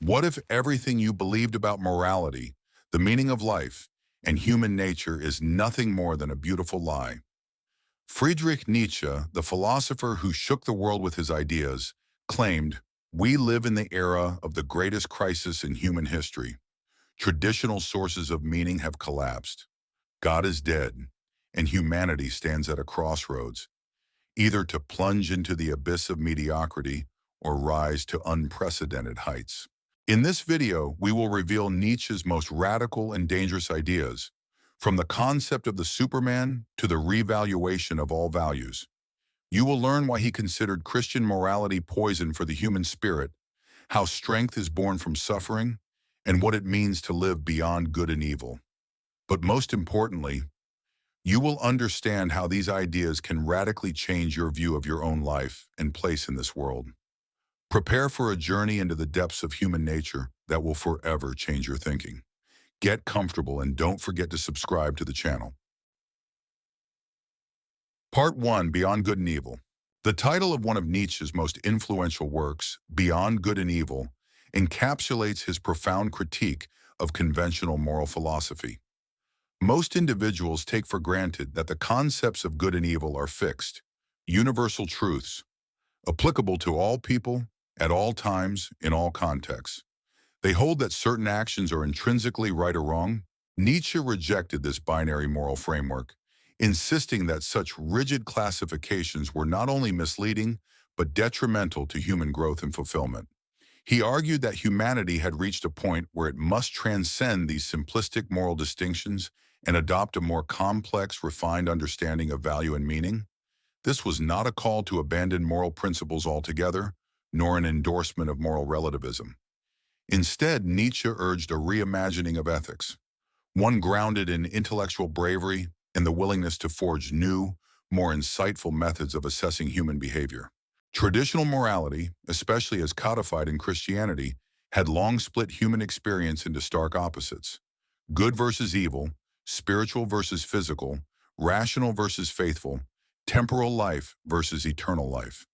What if everything you believed about morality, the meaning of life, and human nature is nothing more than a beautiful lie? Friedrich Nietzsche, the philosopher who shook the world with his ideas, claimed, "We live in the era of the greatest crisis in human history. Traditional sources of meaning have collapsed. God is dead, and humanity stands at a crossroads, either to plunge into the abyss of mediocrity or rise to unprecedented heights." In this video, we will reveal Nietzsche's most radical and dangerous ideas, from the concept of the Superman to the revaluation of all values. You will learn why he considered Christian morality poison for the human spirit, how strength is born from suffering, and what it means to live beyond good and evil. But most importantly, you will understand how these ideas can radically change your view of your own life and place in this world. Prepare for a journey into the depths of human nature that will forever change your thinking. Get comfortable and don't forget to subscribe to the channel. Part 1: Beyond Good and Evil. The title of one of Nietzsche's most influential works, Beyond Good and Evil, encapsulates his profound critique of conventional moral philosophy. Most individuals take for granted that the concepts of good and evil are fixed, universal truths, applicable to all people, at all times, in all contexts. They hold that certain actions are intrinsically right or wrong. Nietzsche rejected this binary moral framework, insisting that such rigid classifications were not only misleading, but detrimental to human growth and fulfillment. He argued that humanity had reached a point where it must transcend these simplistic moral distinctions and adopt a more complex, refined understanding of value and meaning. This was not a call to abandon moral principles altogether, nor an endorsement of moral relativism. Instead, Nietzsche urged a reimagining of ethics, one grounded in intellectual bravery and the willingness to forge new, more insightful methods of assessing human behavior. Traditional morality, especially as codified in Christianity, had long split human experience into stark opposites: good versus evil, spiritual versus physical, rational versus faithful, temporal life versus eternal life.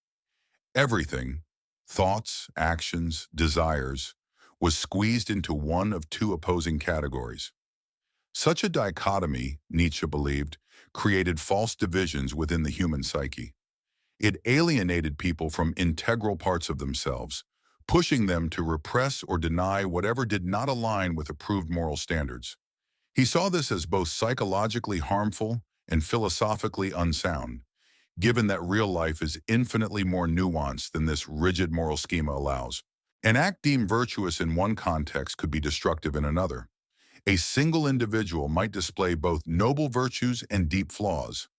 Everything, thoughts, actions, desires, was squeezed into one of two opposing categories. Such a dichotomy, Nietzsche believed, created false divisions within the human psyche. It alienated people from integral parts of themselves, pushing them to repress or deny whatever did not align with approved moral standards. He saw this as both psychologically harmful and philosophically unsound, given that real life is infinitely more nuanced than this rigid moral schema allows. An act deemed virtuous in one context could be destructive in another. A single individual might display both noble virtues and deep flaws.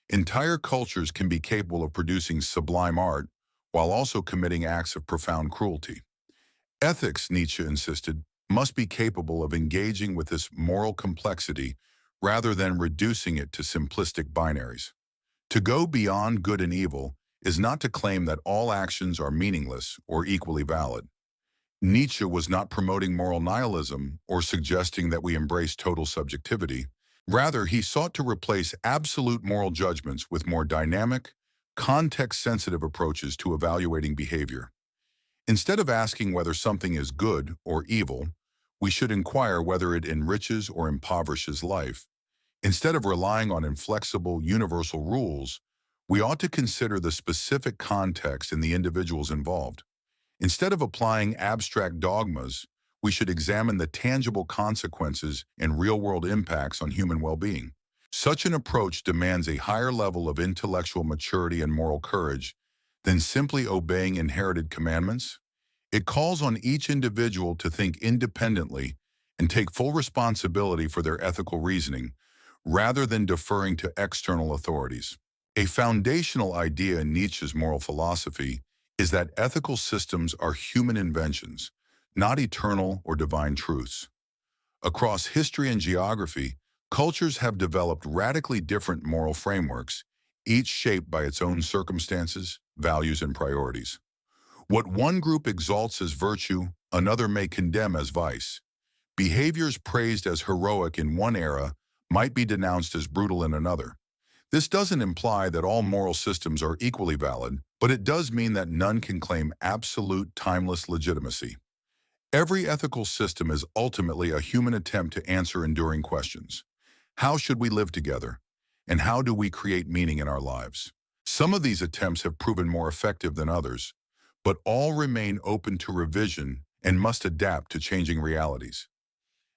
Entire cultures can be capable of producing sublime art while also committing acts of profound cruelty. Ethics, Nietzsche insisted, must be capable of engaging with this moral complexity rather than reducing it to simplistic binaries. To go beyond good and evil is not to claim that all actions are meaningless or equally valid. Nietzsche was not promoting moral nihilism or suggesting that we embrace total subjectivity. Rather, he sought to replace absolute moral judgments with more dynamic, context-sensitive approaches to evaluating behavior. Instead of asking whether something is good or evil, we should inquire whether it enriches or impoverishes life. Instead of relying on inflexible, universal rules, we ought to consider the specific context and the individuals involved. Instead of applying abstract dogmas, we should examine the tangible consequences and real-world impacts on human well-being. Such an approach demands a higher level of intellectual maturity and moral courage than simply obeying inherited commandments. It calls on each individual to think independently and take full responsibility for their ethical reasoning, rather than deferring to external authorities. A foundational idea in Nietzsche's moral philosophy is that ethical systems are human inventions, not eternal or divine truths. Across history and geography, cultures have developed radically different moral frameworks, each shaped by its own circumstances, values, and priorities. What one group exalts as virtue, another may condemn as vice. Behaviors praised as heroic in one era might be denounced as brutal in another. This doesn't imply that all moral systems are equally valid, but it does mean that none can claim absolute, timeless legitimacy. Every ethical system is ultimately a human attempt to answer enduring questions. How should we live together? And how do we create meaning in our lives? Some of these attempts have proven more effective than others, but all remain open to revision and must adapt to changing realities.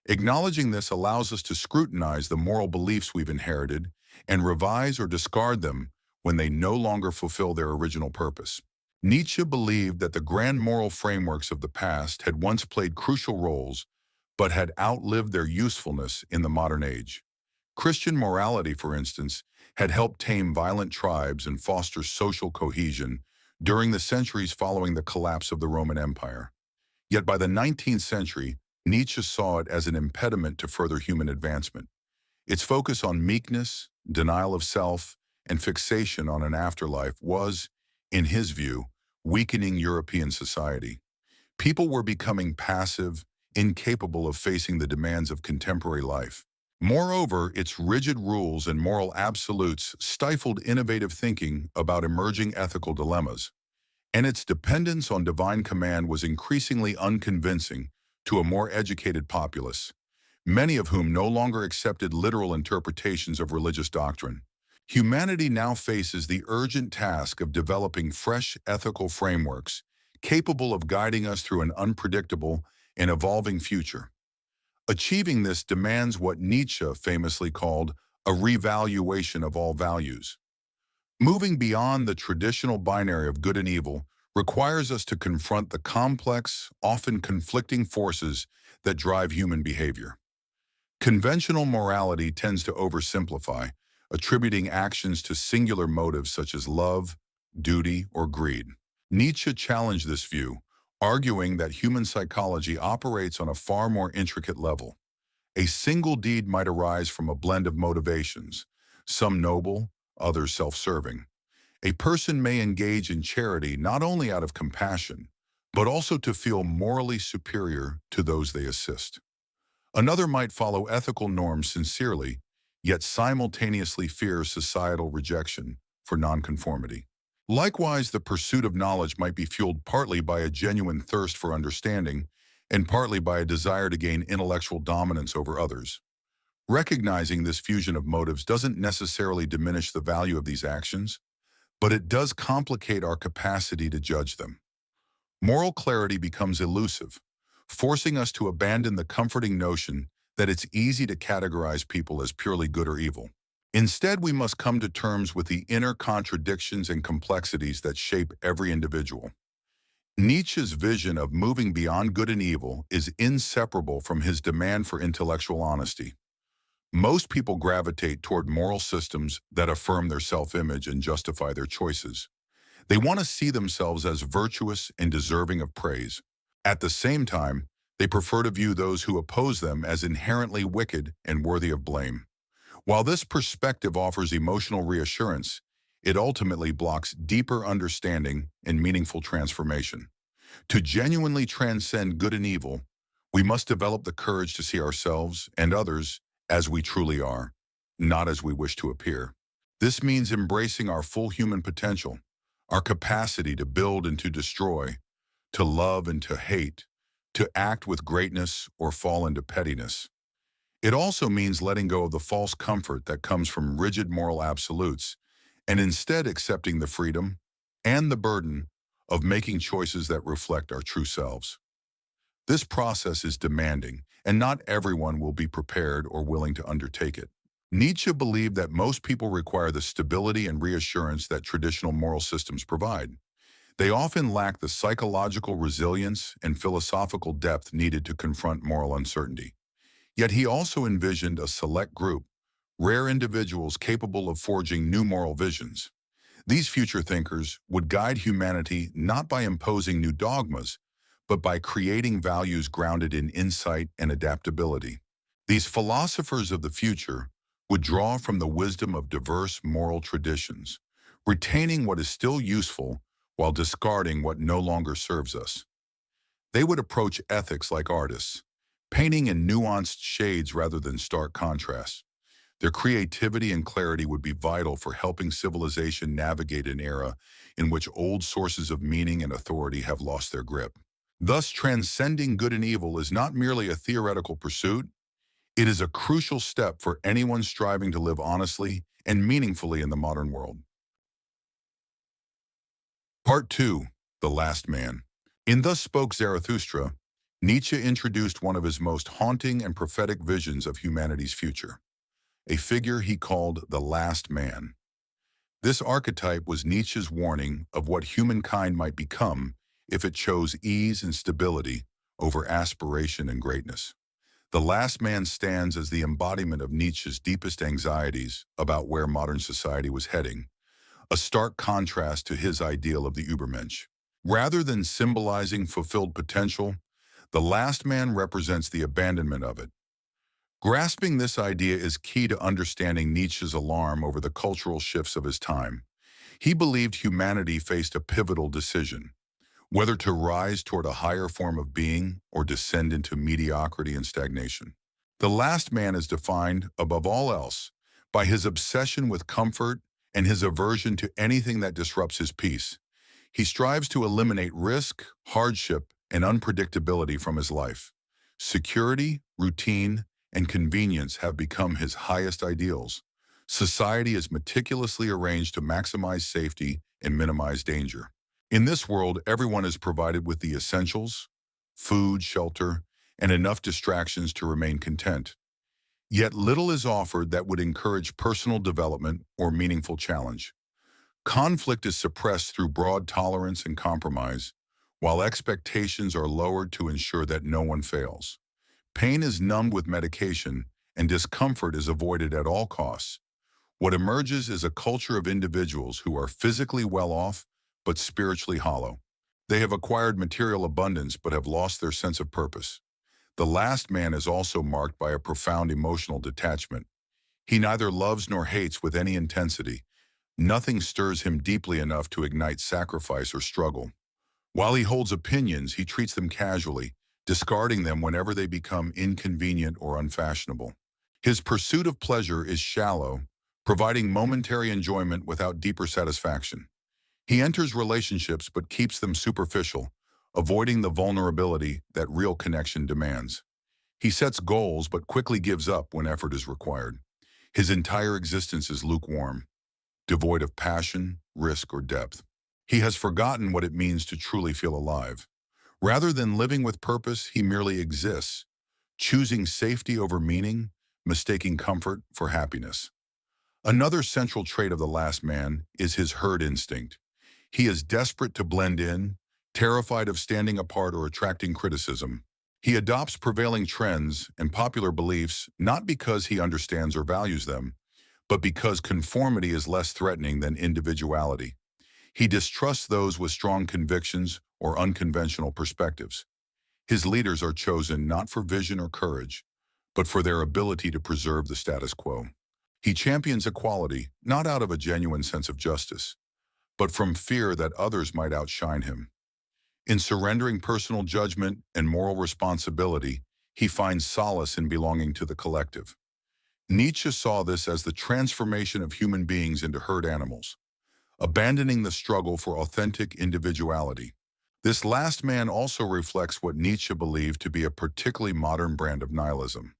Acknowledging this allows us to scrutinize the moral beliefs we've inherited and revise or discard them when they no longer fulfill their original purpose. Nietzsche believed that the grand moral frameworks of the past had once played crucial roles, but had outlived their usefulness in the modern age. Christian morality, for instance, had helped tame violent tribes and foster social cohesion during the centuries following the collapse of the Roman Empire. Yet by the 19th century, Nietzsche saw it as an impediment to further human advancement. Its focus on meekness, denial of self, and fixation on an afterlife was, in his view, weakening European society. People were becoming passive, incapable of facing the demands of contemporary life. Moreover, its rigid rules and moral absolutes stifled innovative thinking about emerging ethical dilemmas, and its dependence on divine command was increasingly unconvincing to a more educated populace, many of whom no longer accepted literal interpretations of religious doctrine. Humanity now faces the urgent task of developing fresh ethical frameworks capable of guiding us through an unpredictable and evolving future. Achieving this demands what Nietzsche famously called a revaluation of all values. Moving beyond the traditional binary of good and evil requires us to confront the complex, often conflicting forces that drive human behavior. Conventional morality tends to oversimplify, attributing actions to singular motives such as love, duty, or greed. Nietzsche challenged this view, arguing that human psychology operates on a far more intricate level. A single deed might arise from a blend of motivations, some noble, others self-serving. A person may engage in charity not only out of compassion, but also to feel morally superior to those they assist. Another might follow ethical norms sincerely, yet simultaneously fear societal rejection for nonconformity. Likewise, the pursuit of knowledge might be fueled partly by a genuine thirst for understanding and partly by a desire to gain intellectual dominance over others. Recognizing this fusion of motives doesn't necessarily diminish the value of these actions, but it does complicate our capacity to judge them. Moral clarity becomes elusive, forcing us to abandon the comforting notion that it's easy to categorize people as purely good or evil. Instead, we must come to terms with the inner contradictions and complexities that shape every individual. Nietzsche's vision of moving beyond good and evil is inseparable from his demand for intellectual honesty. Most people gravitate toward moral systems that affirm their self-image and justify their choices. They want to see themselves as virtuous and deserving of praise. At the same time, they prefer to view those who oppose them as inherently wicked and worthy of blame. While this perspective offers emotional reassurance, it ultimately blocks deeper understanding and meaningful transformation. To genuinely transcend good and evil, we must develop the courage to see ourselves and others as we truly are, not as we wish to appear. This means embracing our full human potential, our capacity to build and to destroy, to love and to hate, to act with greatness or fall into pettiness. It also means letting go of the false comfort that comes from rigid moral absolutes and instead accepting the freedom and the burden of making choices that reflect our true selves. This process is demanding, and not everyone will be prepared or willing to undertake it. Nietzsche believed that most people require the stability and reassurance that traditional moral systems provide. They often lack the psychological resilience and philosophical depth needed to confront moral uncertainty. Yet he also envisioned a select group, rare individuals capable of forging new moral visions. These future thinkers would guide humanity not by imposing new dogmas, but by creating values grounded in insight and adaptability. These philosophers of the future would draw from the wisdom of diverse moral traditions, retaining what is still useful while discarding what no longer serves us. They would approach ethics like artists, painting in nuanced shades rather than stark contrasts. Their creativity and clarity would be vital for helping civilization navigate an era in which old sources of meaning and authority have lost their grip. Thus, transcending good and evil is not merely a theoretical pursuit, it is a crucial step for anyone striving to live honestly and meaningfully in the modern world. Part 2. The Last Man. In Thus Spoke Zarathustra, Nietzsche introduced one of his most haunting and prophetic visions of humanity's future, a figure he called the Last Man. This archetype was Nietzsche's warning of what humankind might become if it chose ease and stability over aspiration and greatness. The Last Man stands as the embodiment of Nietzsche's deepest anxieties about where modern society was heading, a stark contrast to his ideal of the Übermensch. Rather than symbolizing fulfilled potential, the Last Man represents the abandonment of it. Grasping this idea is key to understanding Nietzsche's alarm over the cultural shifts of his time. He believed humanity faced a pivotal decision, whether to rise toward a higher form of being or descend into mediocrity and stagnation. The Last Man is defined, above all else, by his obsession with comfort and his aversion to anything that disrupts his peace. He strives to eliminate risk, hardship, and unpredictability from his life. Security, routine, and convenience have become his highest ideals. Society is meticulously arranged to maximize safety and minimize danger. In this world, everyone is provided with the essentials, food, shelter, and enough distractions to remain content. Yet little is offered that would encourage personal development or meaningful challenge. Conflict is suppressed through broad tolerance and compromise, while expectations are lowered to ensure that no one fails. Pain is numbed with medication, and discomfort is avoided at all costs. What emerges is a culture of individuals who are physically well off, but spiritually hollow. They have acquired material abundance, but have lost their sense of purpose. The Last Man is also marked by a profound emotional detachment. He neither loves nor hates with any intensity. Nothing stirs him deeply enough to ignite sacrifice or struggle. While he holds opinions, he treats them casually, discarding them whenever they become inconvenient or unfashionable. His pursuit of pleasure is shallow, providing momentary enjoyment without deeper satisfaction. He enters relationships but keeps them superficial, avoiding the vulnerability that real connection demands. He sets goals but quickly gives up when effort is required. His entire existence is lukewarm, devoid of passion, risk, or depth. He has forgotten what it means to truly feel alive. Rather than living with purpose, he merely exists, choosing safety over meaning, mistaking comfort for happiness. Another central trait of the Last Man is his herd instinct. He is desperate to blend in, terrified of standing apart or attracting criticism. He adopts prevailing trends and popular beliefs not because he understands or values them, but because conformity is less threatening than individuality. He distrusts those with strong convictions or unconventional perspectives. His leaders are chosen not for vision or courage, but for their ability to preserve the status quo. He champions equality, not out of a genuine sense of justice, but from fear that others might outshine him. In surrendering personal judgment and moral responsibility, he finds solace in belonging to the collective. Nietzsche saw this as the transformation of human beings into herd animals, abandoning the struggle for authentic individuality. This Last Man also reflects what Nietzsche believed to be a particularly modern brand of nihilism.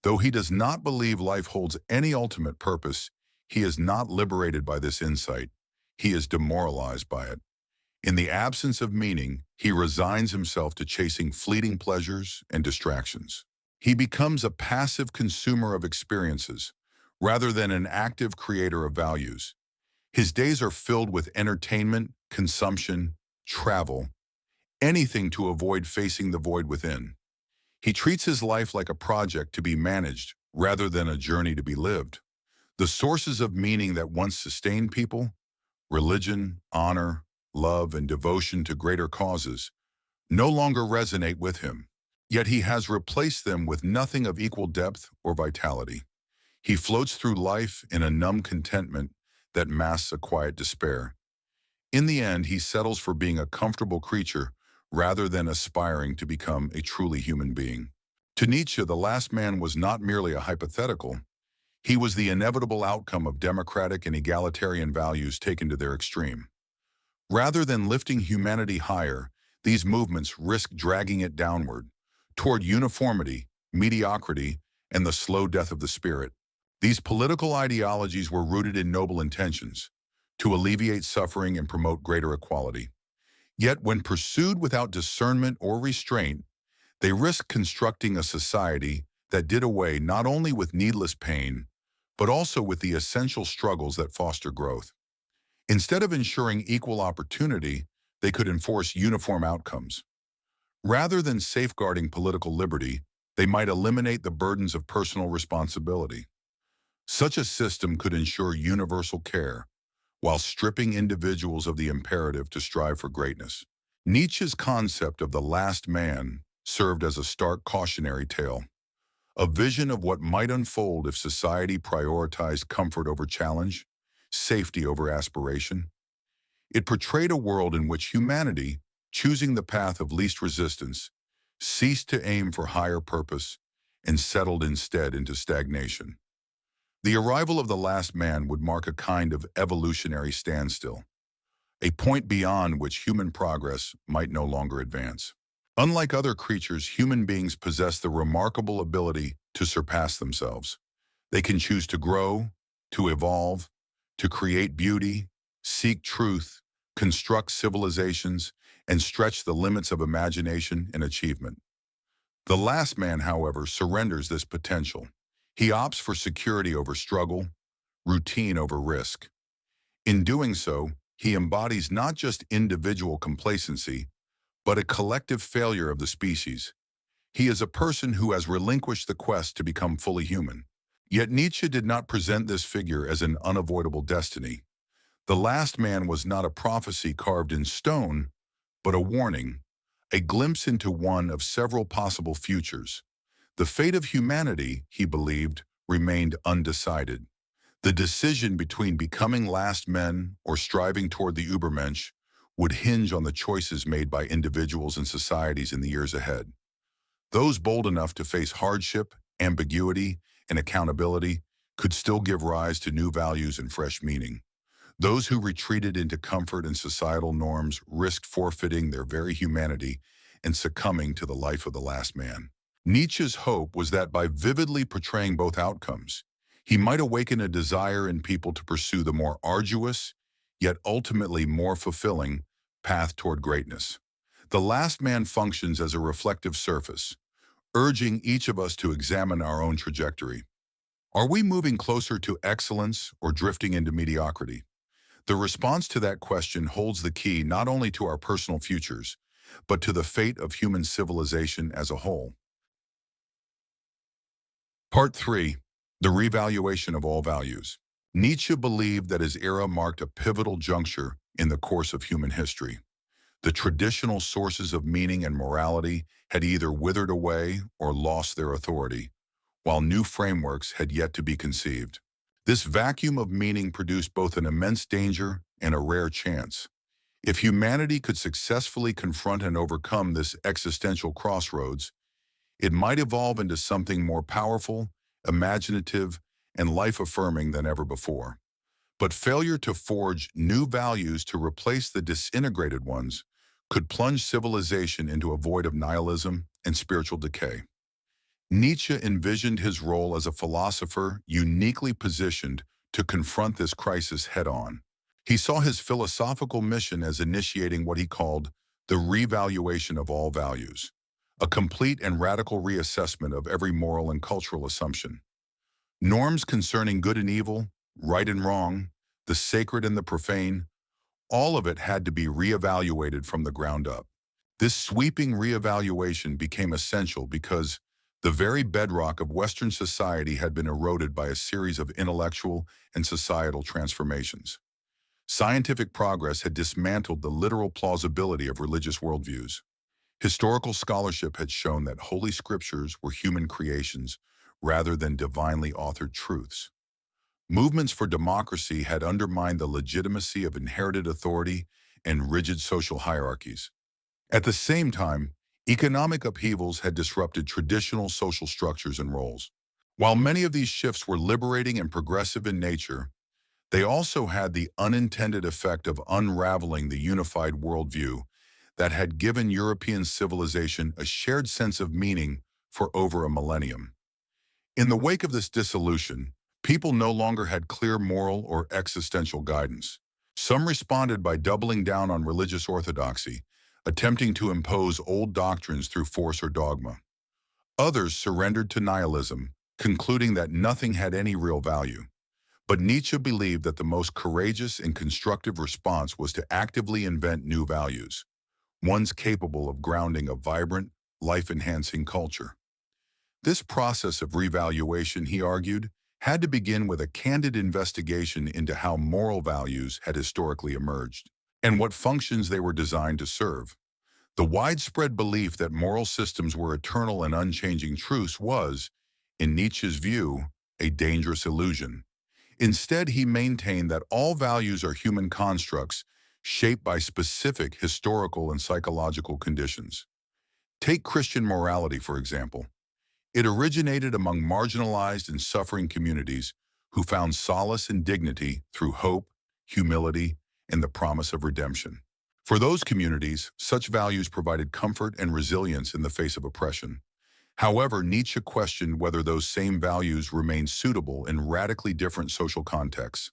Though he does not believe life holds any ultimate purpose, he is not liberated by this insight. He is demoralized by it. In the absence of meaning, he resigns himself to chasing fleeting pleasures and distractions. He becomes a passive consumer of experiences, rather than an active creator of values. His days are filled with entertainment, consumption, travel, anything to avoid facing the void within. He treats his life like a project to be managed, rather than a journey to be lived. The sources of meaning that once sustained people, religion, honor, love, and devotion to greater causes, no longer resonate with him. Yet he has replaced them with nothing of equal depth or vitality. He floats through life in a numb contentment that masks a quiet despair. In the end, he settles for being a comfortable creature rather than aspiring to become a truly human being. To Nietzsche, the Last Man was not merely a hypothetical. He was the inevitable outcome of democratic and egalitarian values taken to their extreme. Rather than lifting humanity higher, These movements risk dragging it downward, toward uniformity, mediocrity, and the slow death of the spirit. These political ideologies were rooted in noble intentions, to alleviate suffering and promote greater equality. Yet when pursued without discernment or restraint, they risk constructing a society that did away not only with needless pain, but also with the essential struggles that foster growth. Instead of ensuring equal opportunity, they could enforce uniform outcomes. Rather than safeguarding political liberty, they might eliminate the burdens of personal responsibility. Such a system could ensure universal care, while stripping individuals of the imperative to strive for greatness. Nietzsche's concept of the last man served as a stark cautionary tale, a vision of what might unfold if society prioritized comfort over challenge, safety over aspiration. It portrayed a world in which humanity, choosing the path of least resistance, ceased to aim for higher purpose and settled instead into stagnation. The arrival of the last man would mark a kind of evolutionary standstill, a point beyond which human progress might no longer advance. Unlike other creatures, human beings possess the remarkable ability to surpass themselves. They can choose to grow, to evolve, to create beauty, seek truth, construct civilizations, and stretch the limits of imagination and achievement. The last man, however, surrenders this potential. He opts for security over struggle, routine over risk. In doing so, he embodies not just individual complacency, but a collective failure of the species. He is a person who has relinquished the quest to become fully human. Yet Nietzsche did not present this figure as an unavoidable destiny. The last man was not a prophecy carved in stone, but a warning, a glimpse into one of several possible futures. The fate of humanity, he believed, remained undecided. The decision between becoming last men or striving toward the Übermensch would hinge on the choices made by individuals and societies in the years ahead. Those bold enough to face hardship, ambiguity, and accountability could still give rise to new values and fresh meaning. Those who retreated into comfort and societal norms risked forfeiting their very humanity and succumbing to the life of the last man. Nietzsche's hope was that by vividly portraying both outcomes, he might awaken a desire in people to pursue the more arduous, yet ultimately more fulfilling, path toward greatness. The last man functions as a reflective surface, urging each of us to examine our own trajectory. Are we moving closer to excellence or drifting into mediocrity? The response to that question holds the key not only to our personal futures, but to the fate of human civilization as a whole. Part 3. The Revaluation of All Values. Nietzsche believed that his era marked a pivotal juncture in the course of human history. The traditional sources of meaning and morality had either withered away or lost their authority, while new frameworks had yet to be conceived. This vacuum of meaning produced both an immense danger and a rare chance. If humanity could successfully confront and overcome this existential crossroads, it might evolve into something more powerful, imaginative, and life-affirming than ever before. But failure to forge new values to replace the disintegrated ones could plunge civilization into a void of nihilism and spiritual decay. Nietzsche envisioned his role as a philosopher uniquely positioned to confront this crisis head-on. He saw his philosophical mission as initiating what he called the revaluation of all values, a complete and radical reassessment of every moral and cultural assumption. Norms concerning good and evil, right and wrong, the sacred and the profane, all of it had to be reevaluated from the ground up. This sweeping reevaluation became essential because the very bedrock of Western society had been eroded by a series of intellectual and societal transformations. Scientific progress had dismantled the literal plausibility of religious worldviews. Historical scholarship had shown that holy scriptures were human creations rather than divinely authored truths. Movements for democracy had undermined the legitimacy of inherited authority and rigid social hierarchies. At the same time, economic upheavals had disrupted traditional social structures and roles. While many of these shifts were liberating and progressive in nature, they also had the unintended effect of unraveling the unified worldview that had given European civilization a shared sense of meaning for over a millennium. In the wake of this dissolution, people no longer had clear moral or existential guidance. Some responded by doubling down on religious orthodoxy, attempting to impose old doctrines through force or dogma. Others surrendered to nihilism, concluding that nothing had any real value. But Nietzsche believed that the most courageous and constructive response was to actively invent new values, ones capable of grounding a vibrant, life-enhancing culture. This process of revaluation, he argued, had to begin with a candid investigation into how moral values had historically emerged and what functions they were designed to serve. The widespread belief that moral systems were eternal and unchanging truths was, in Nietzsche's view, a dangerous illusion. Instead, he maintained that all values are human constructs shaped by specific historical and psychological conditions. Take Christian morality, for example. It originated among marginalized and suffering communities who found solace and dignity through hope, humility, and the promise of redemption. For those communities, such values provided comfort and resilience in the face of oppression. However, Nietzsche questioned whether those same values remained suitable in radically different social contexts.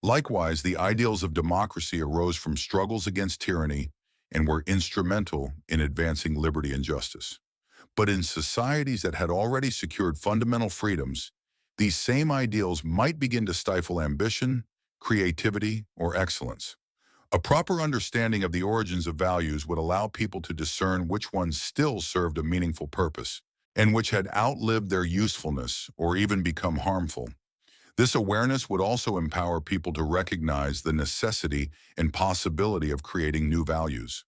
Likewise, the ideals of democracy arose from struggles against tyranny and were instrumental in advancing liberty and justice. But in societies that had already secured fundamental freedoms, these same ideals might begin to stifle ambition, creativity, or excellence. A proper understanding of the origins of values would allow people to discern which ones still served a meaningful purpose and which had outlived their usefulness or even become harmful. This awareness would also empower people to recognize the necessity and possibility of creating new values.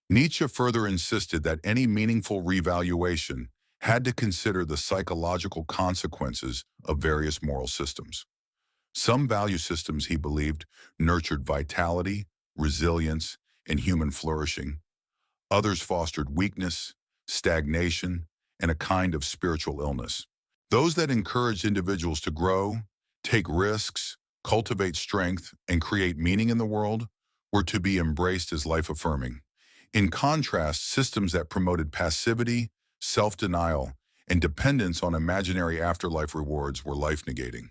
Nietzsche further insisted that any meaningful revaluation had to consider the psychological consequences of various moral systems. Some value systems, he believed, nurtured vitality, resilience, and human flourishing. Others fostered weakness, stagnation, and a kind of spiritual illness. Those that encouraged individuals to grow, take risks, cultivate strength, and create meaning in the world were to be embraced as life-affirming. In contrast, systems that promoted passivity, self-denial, and dependence on imaginary afterlife rewards were life-negating.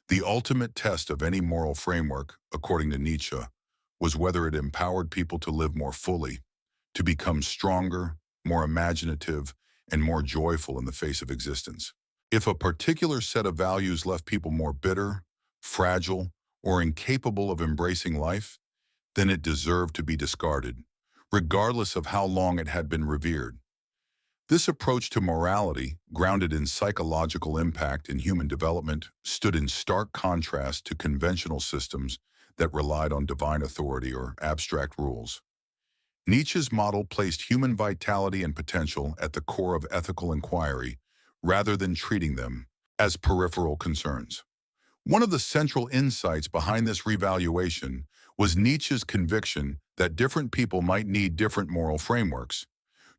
The ultimate test of any moral framework, according to Nietzsche, was whether it empowered people to live more fully, to become stronger, more imaginative, and more joyful in the face of existence. If a particular set of values left people more bitter, fragile, or incapable of embracing life, then it deserved to be discarded, regardless of how long it had been revered. This approach to morality, grounded in psychological impact and human development, stood in stark contrast to conventional systems that relied on divine authority or abstract rules. Nietzsche's model placed human vitality and potential at the core of ethical inquiry, rather than treating them as peripheral concerns. One of the central insights behind this revaluation was Nietzsche's conviction that different people might need different moral frameworks.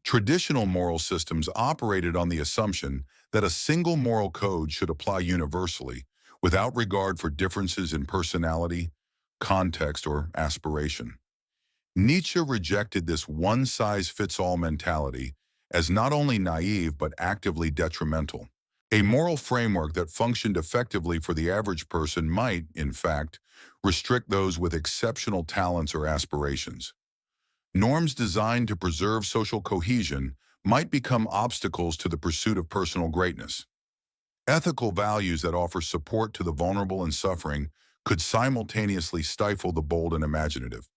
Traditional moral systems operated on the assumption that a single moral code should apply universally, without regard for differences in personality, context, or aspiration. Nietzsche rejected this one-size-fits-all mentality as not only naive but actively detrimental. A moral framework that functioned effectively for the average person might, in fact, restrict those with exceptional talents or aspirations. Norms designed to preserve social cohesion might become obstacles to the pursuit of personal greatness. Ethical values that offer support to the vulnerable and suffering could simultaneously stifle the bold and imaginative.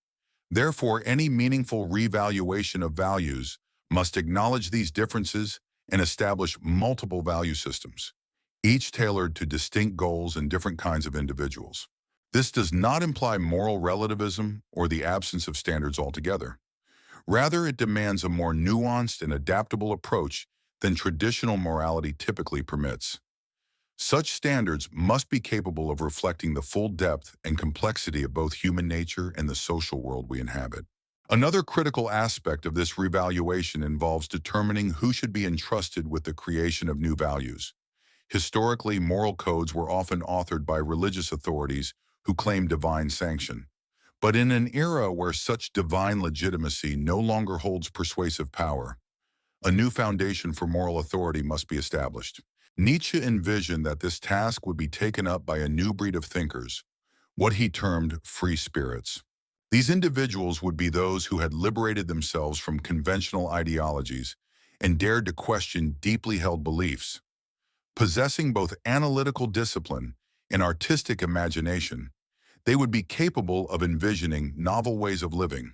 Therefore, any meaningful revaluation of values must acknowledge these differences and establish multiple value systems, each tailored to distinct goals and different kinds of individuals. This does not imply moral relativism or the absence of standards altogether. Rather, it demands a more nuanced and adaptable approach than traditional morality typically permits. Such standards must be capable of reflecting the full depth and complexity of both human nature and the social world we inhabit. Another critical aspect of this revaluation involves determining who should be entrusted with the creation of new values. Historically, moral codes were often authored by religious authorities who claimed divine sanction. But in an era where such divine legitimacy no longer holds persuasive power, a new foundation for moral authority must be established. Nietzsche envisioned that this task would be taken up by a new breed of thinkers, what he termed free spirits. These individuals would be those who had liberated themselves from conventional ideologies and dared to question deeply held beliefs. Possessing both analytical discipline and artistic imagination, they would be capable of envisioning novel ways of living.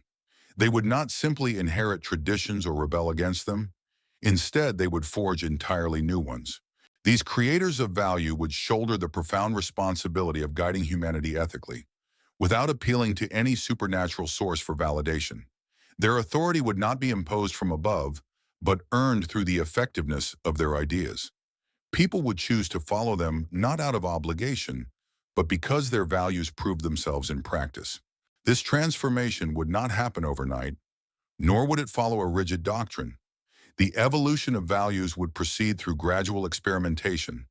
They would not simply inherit traditions or rebel against them. Instead, they would forge entirely new ones. These creators of value would shoulder the profound responsibility of guiding humanity ethically, without appealing to any supernatural source for validation. Their authority would not be imposed from above, but earned through the effectiveness of their ideas. People would choose to follow them not out of obligation, but because their values proved themselves in practice. This transformation would not happen overnight, nor would it follow a rigid doctrine. The evolution of values would proceed through gradual experimentation.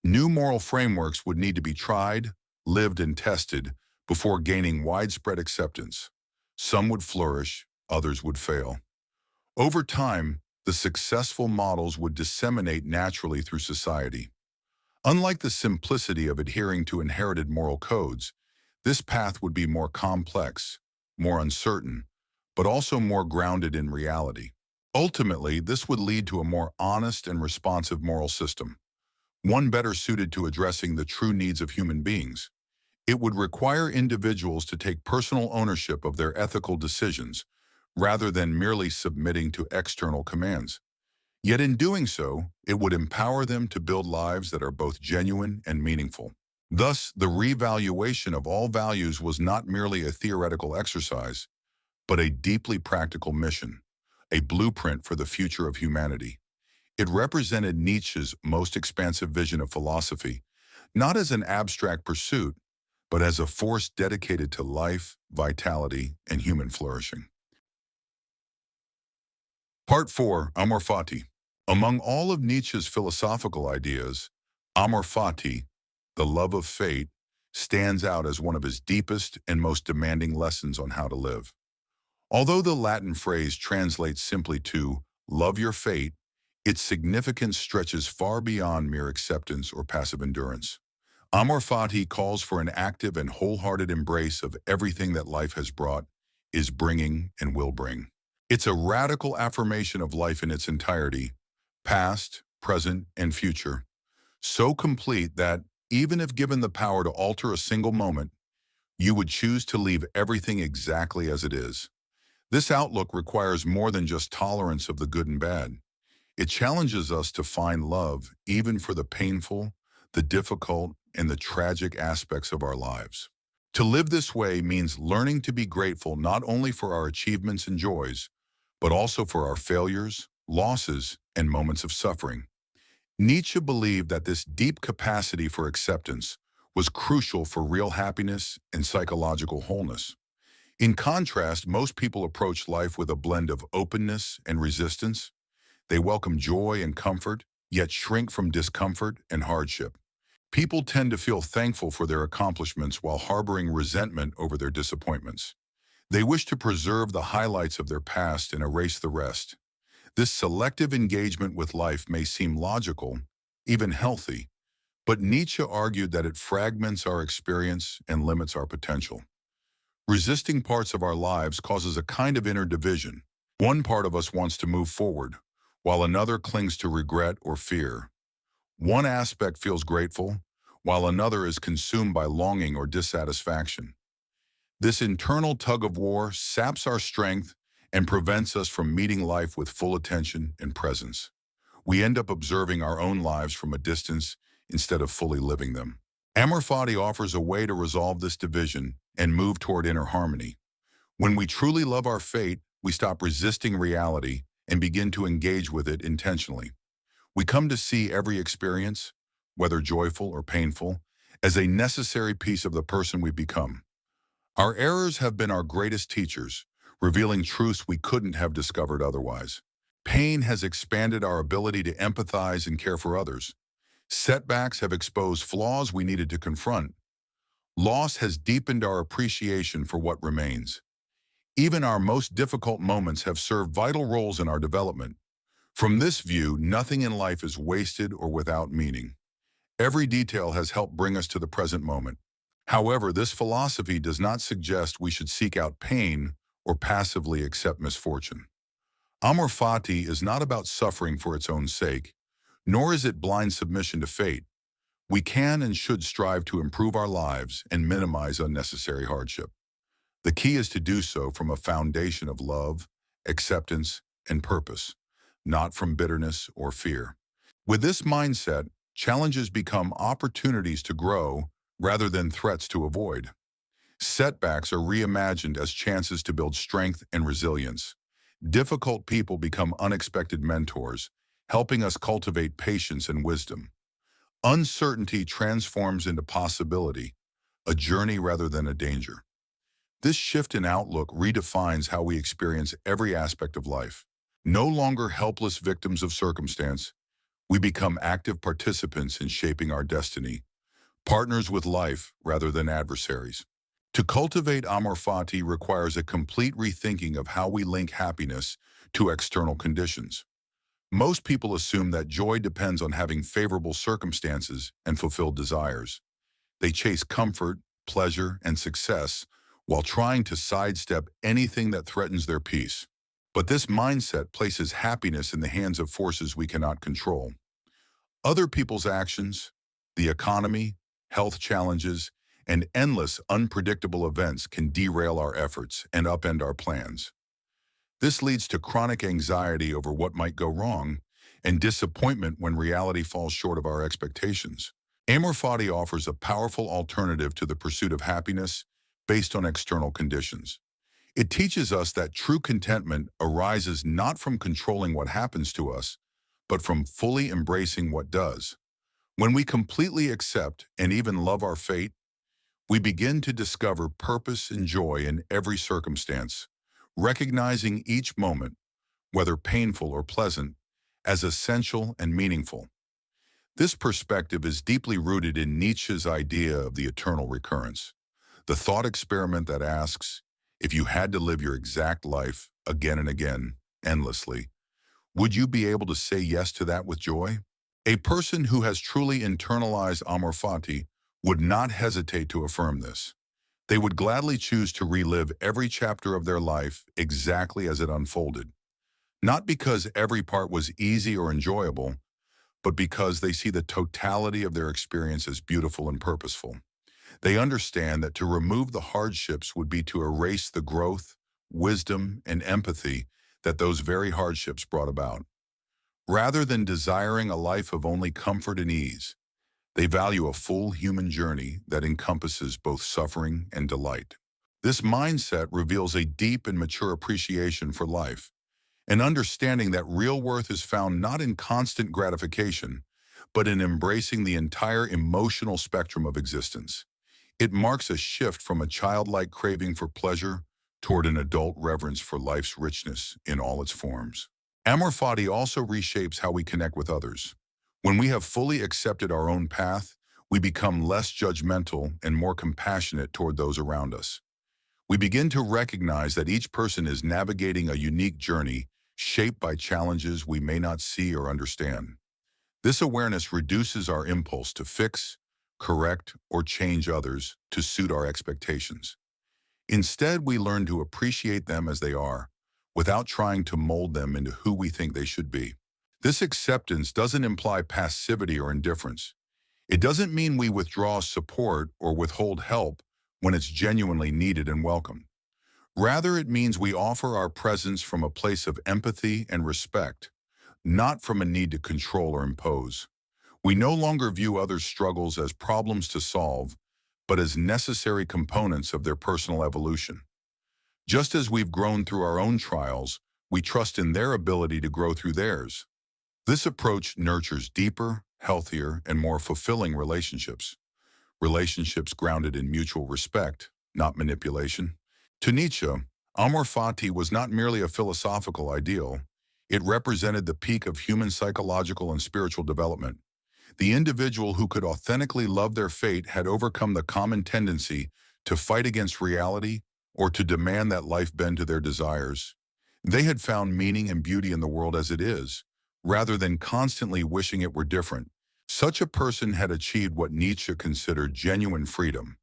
New moral frameworks would need to be tried, lived, and tested before gaining widespread acceptance. Some would flourish, others would fail. Over time, the successful models would disseminate naturally through society. Unlike the simplicity of adhering to inherited moral codes, this path would be more complex, more uncertain, but also more grounded in reality. Ultimately, this would lead to a more honest and responsive moral system, one better suited to addressing the true needs of human beings. It would require individuals to take personal ownership of their ethical decisions, rather than merely submitting to external commands. Yet in doing so, it would empower them to build lives that are both genuine and meaningful. Thus, the revaluation of all values was not merely a theoretical exercise, but a deeply practical mission, a blueprint for the future of humanity. It represented Nietzsche's most expansive vision of philosophy, not as an abstract pursuit, but as a force dedicated to life, vitality, and human flourishing. Part 4. Amor Fati. Among all of Nietzsche's philosophical ideas, Amor Fati, the love of fate, stands out as one of his deepest and most demanding lessons on how to live. Although the Latin phrase translates simply to love your fate, its significance stretches far beyond mere acceptance or passive endurance. Amor Fati calls for an active and wholehearted embrace of everything that life has brought, is bringing, and will bring. It's a radical affirmation of life in its entirety, past, present, and future, so complete that, even if given the power to alter a single moment, you would choose to leave everything exactly as it is. This outlook requires more than just tolerance of the good and bad. It challenges us to find love even for the painful, the difficult, and the tragic aspects of our lives. To live this way means learning to be grateful not only for our achievements and joys, but also for our failures, losses, and moments of suffering. Nietzsche believed that this deep capacity for acceptance was crucial for real happiness and psychological wholeness. In contrast, most people approach life with a blend of openness and resistance. They welcome joy and comfort, yet shrink from discomfort and hardship. People tend to feel thankful for their accomplishments while harboring resentment over their disappointments. They wish to preserve the highlights of their past and erase the rest. This selective engagement with life may seem logical, even healthy, but Nietzsche argued that it fragments our experience and limits our potential. Resisting parts of our lives causes a kind of inner division. One part of us wants to move forward, while another clings to regret or fear. One aspect feels grateful, while another is consumed by longing or dissatisfaction. This internal tug-of-war saps our strength and prevents us from meeting life with full attention and presence. We end up observing our own lives from a distance instead of fully living them. Amor Fati offers a way to resolve this division and move toward inner harmony. When we truly love our fate, we stop resisting reality and begin to engage with it intentionally. We come to see every experience, whether joyful or painful, as a necessary piece of the person we become. Our errors have been our greatest teachers, revealing truths we couldn't have discovered otherwise. Pain has expanded our ability to empathize and care for others. Setbacks have exposed flaws we needed to confront. Loss has deepened our appreciation for what remains. Even our most difficult moments have served vital roles in our development. From this view, nothing in life is wasted or without meaning. Every detail has helped bring us to the present moment. However, this philosophy does not suggest we should seek out pain or passively accept misfortune. Amor Fati is not about suffering for its own sake, nor is it blind submission to fate. We can and should strive to improve our lives and minimize unnecessary hardship. The key is to do so from a foundation of love, acceptance, and purpose, not from bitterness or fear. With this mindset, challenges become opportunities to grow rather than threats to avoid. Setbacks are reimagined as chances to build strength and resilience. Difficult people become unexpected mentors, helping us cultivate patience and wisdom. Uncertainty transforms into possibility, a journey rather than a danger. This shift in outlook redefines how we experience every aspect of life. No longer helpless victims of circumstance, we become active participants in shaping our destiny, partners with life rather than adversaries. To cultivate Amor Fati requires a complete rethinking of how we link happiness to external conditions. Most people assume that joy depends on having favorable circumstances and fulfilled desires. They chase comfort, pleasure, and success while trying to sidestep anything that threatens their peace. But this mindset places happiness in the hands of forces we cannot control. Other people's actions, the economy, health challenges, and endless unpredictable events can derail our efforts and upend our plans. This leads to chronic anxiety over what might go wrong and disappointment when reality falls short of our expectations. Amor Fati offers a powerful alternative to the pursuit of happiness based on external conditions. It teaches us that true contentment arises not from controlling what happens to us, but from fully embracing what does. When we completely accept and even love our fate, we begin to discover purpose and joy in every circumstance, recognizing each moment, whether painful or pleasant, as essential and meaningful. This perspective is deeply rooted in Nietzsche's idea of the eternal recurrence, the thought experiment that asks, if you had to live your exact life again and again, endlessly, would you be able to say yes to that with joy? A person who has truly internalized Amor Fati would not hesitate to affirm this. They would gladly choose to relive every chapter of their life exactly as it unfolded, not because every part was easy or enjoyable, but because they see the totality of their experience as beautiful and purposeful. They understand that to remove the hardships would be to erase the growth, wisdom, and empathy that those very hardships brought about. Rather than desiring a life of only comfort and ease, they value a full human journey that encompasses both suffering and delight. This mindset reveals a deep and mature appreciation for life, an understanding that real worth is found not in constant gratification, but in embracing the entire emotional spectrum of existence. It marks a shift from a childlike craving for pleasure toward an adult reverence for life's richness in all its forms. Amor Fati also reshapes how we connect with others. When we have fully accepted our own path, we become less judgmental and more compassionate toward those around us. We begin to recognize that each person is navigating a unique journey shaped by challenges we may not see or understand. This awareness reduces our impulse to fix, correct, or change others to suit our expectations. Instead, we learn to appreciate them as they are, without trying to mold them into who we think they should be. This acceptance doesn't imply passivity or indifference. It doesn't mean we withdraw support or withhold help when it's genuinely needed and welcome. Rather, it means we offer our presence from a place of empathy and respect, not from a need to control or impose. We no longer view others' struggles as problems to solve, but as necessary components of their personal evolution. Just as we've grown through our own trials, we trust in their ability to grow through theirs. This approach nurtures deeper, healthier, and more fulfilling relationships grounded in mutual respect, not manipulation. To Nietzsche, Amor Fati was not merely a philosophical ideal, it represented the peak of human psychological and spiritual development. The individual who could authentically love their fate had overcome the common tendency to fight against reality or to demand that life bend to their desires. They had found meaning and beauty in the world as it is, rather than constantly wishing it were different. Such a person had achieved what Nietzsche considered genuine freedom.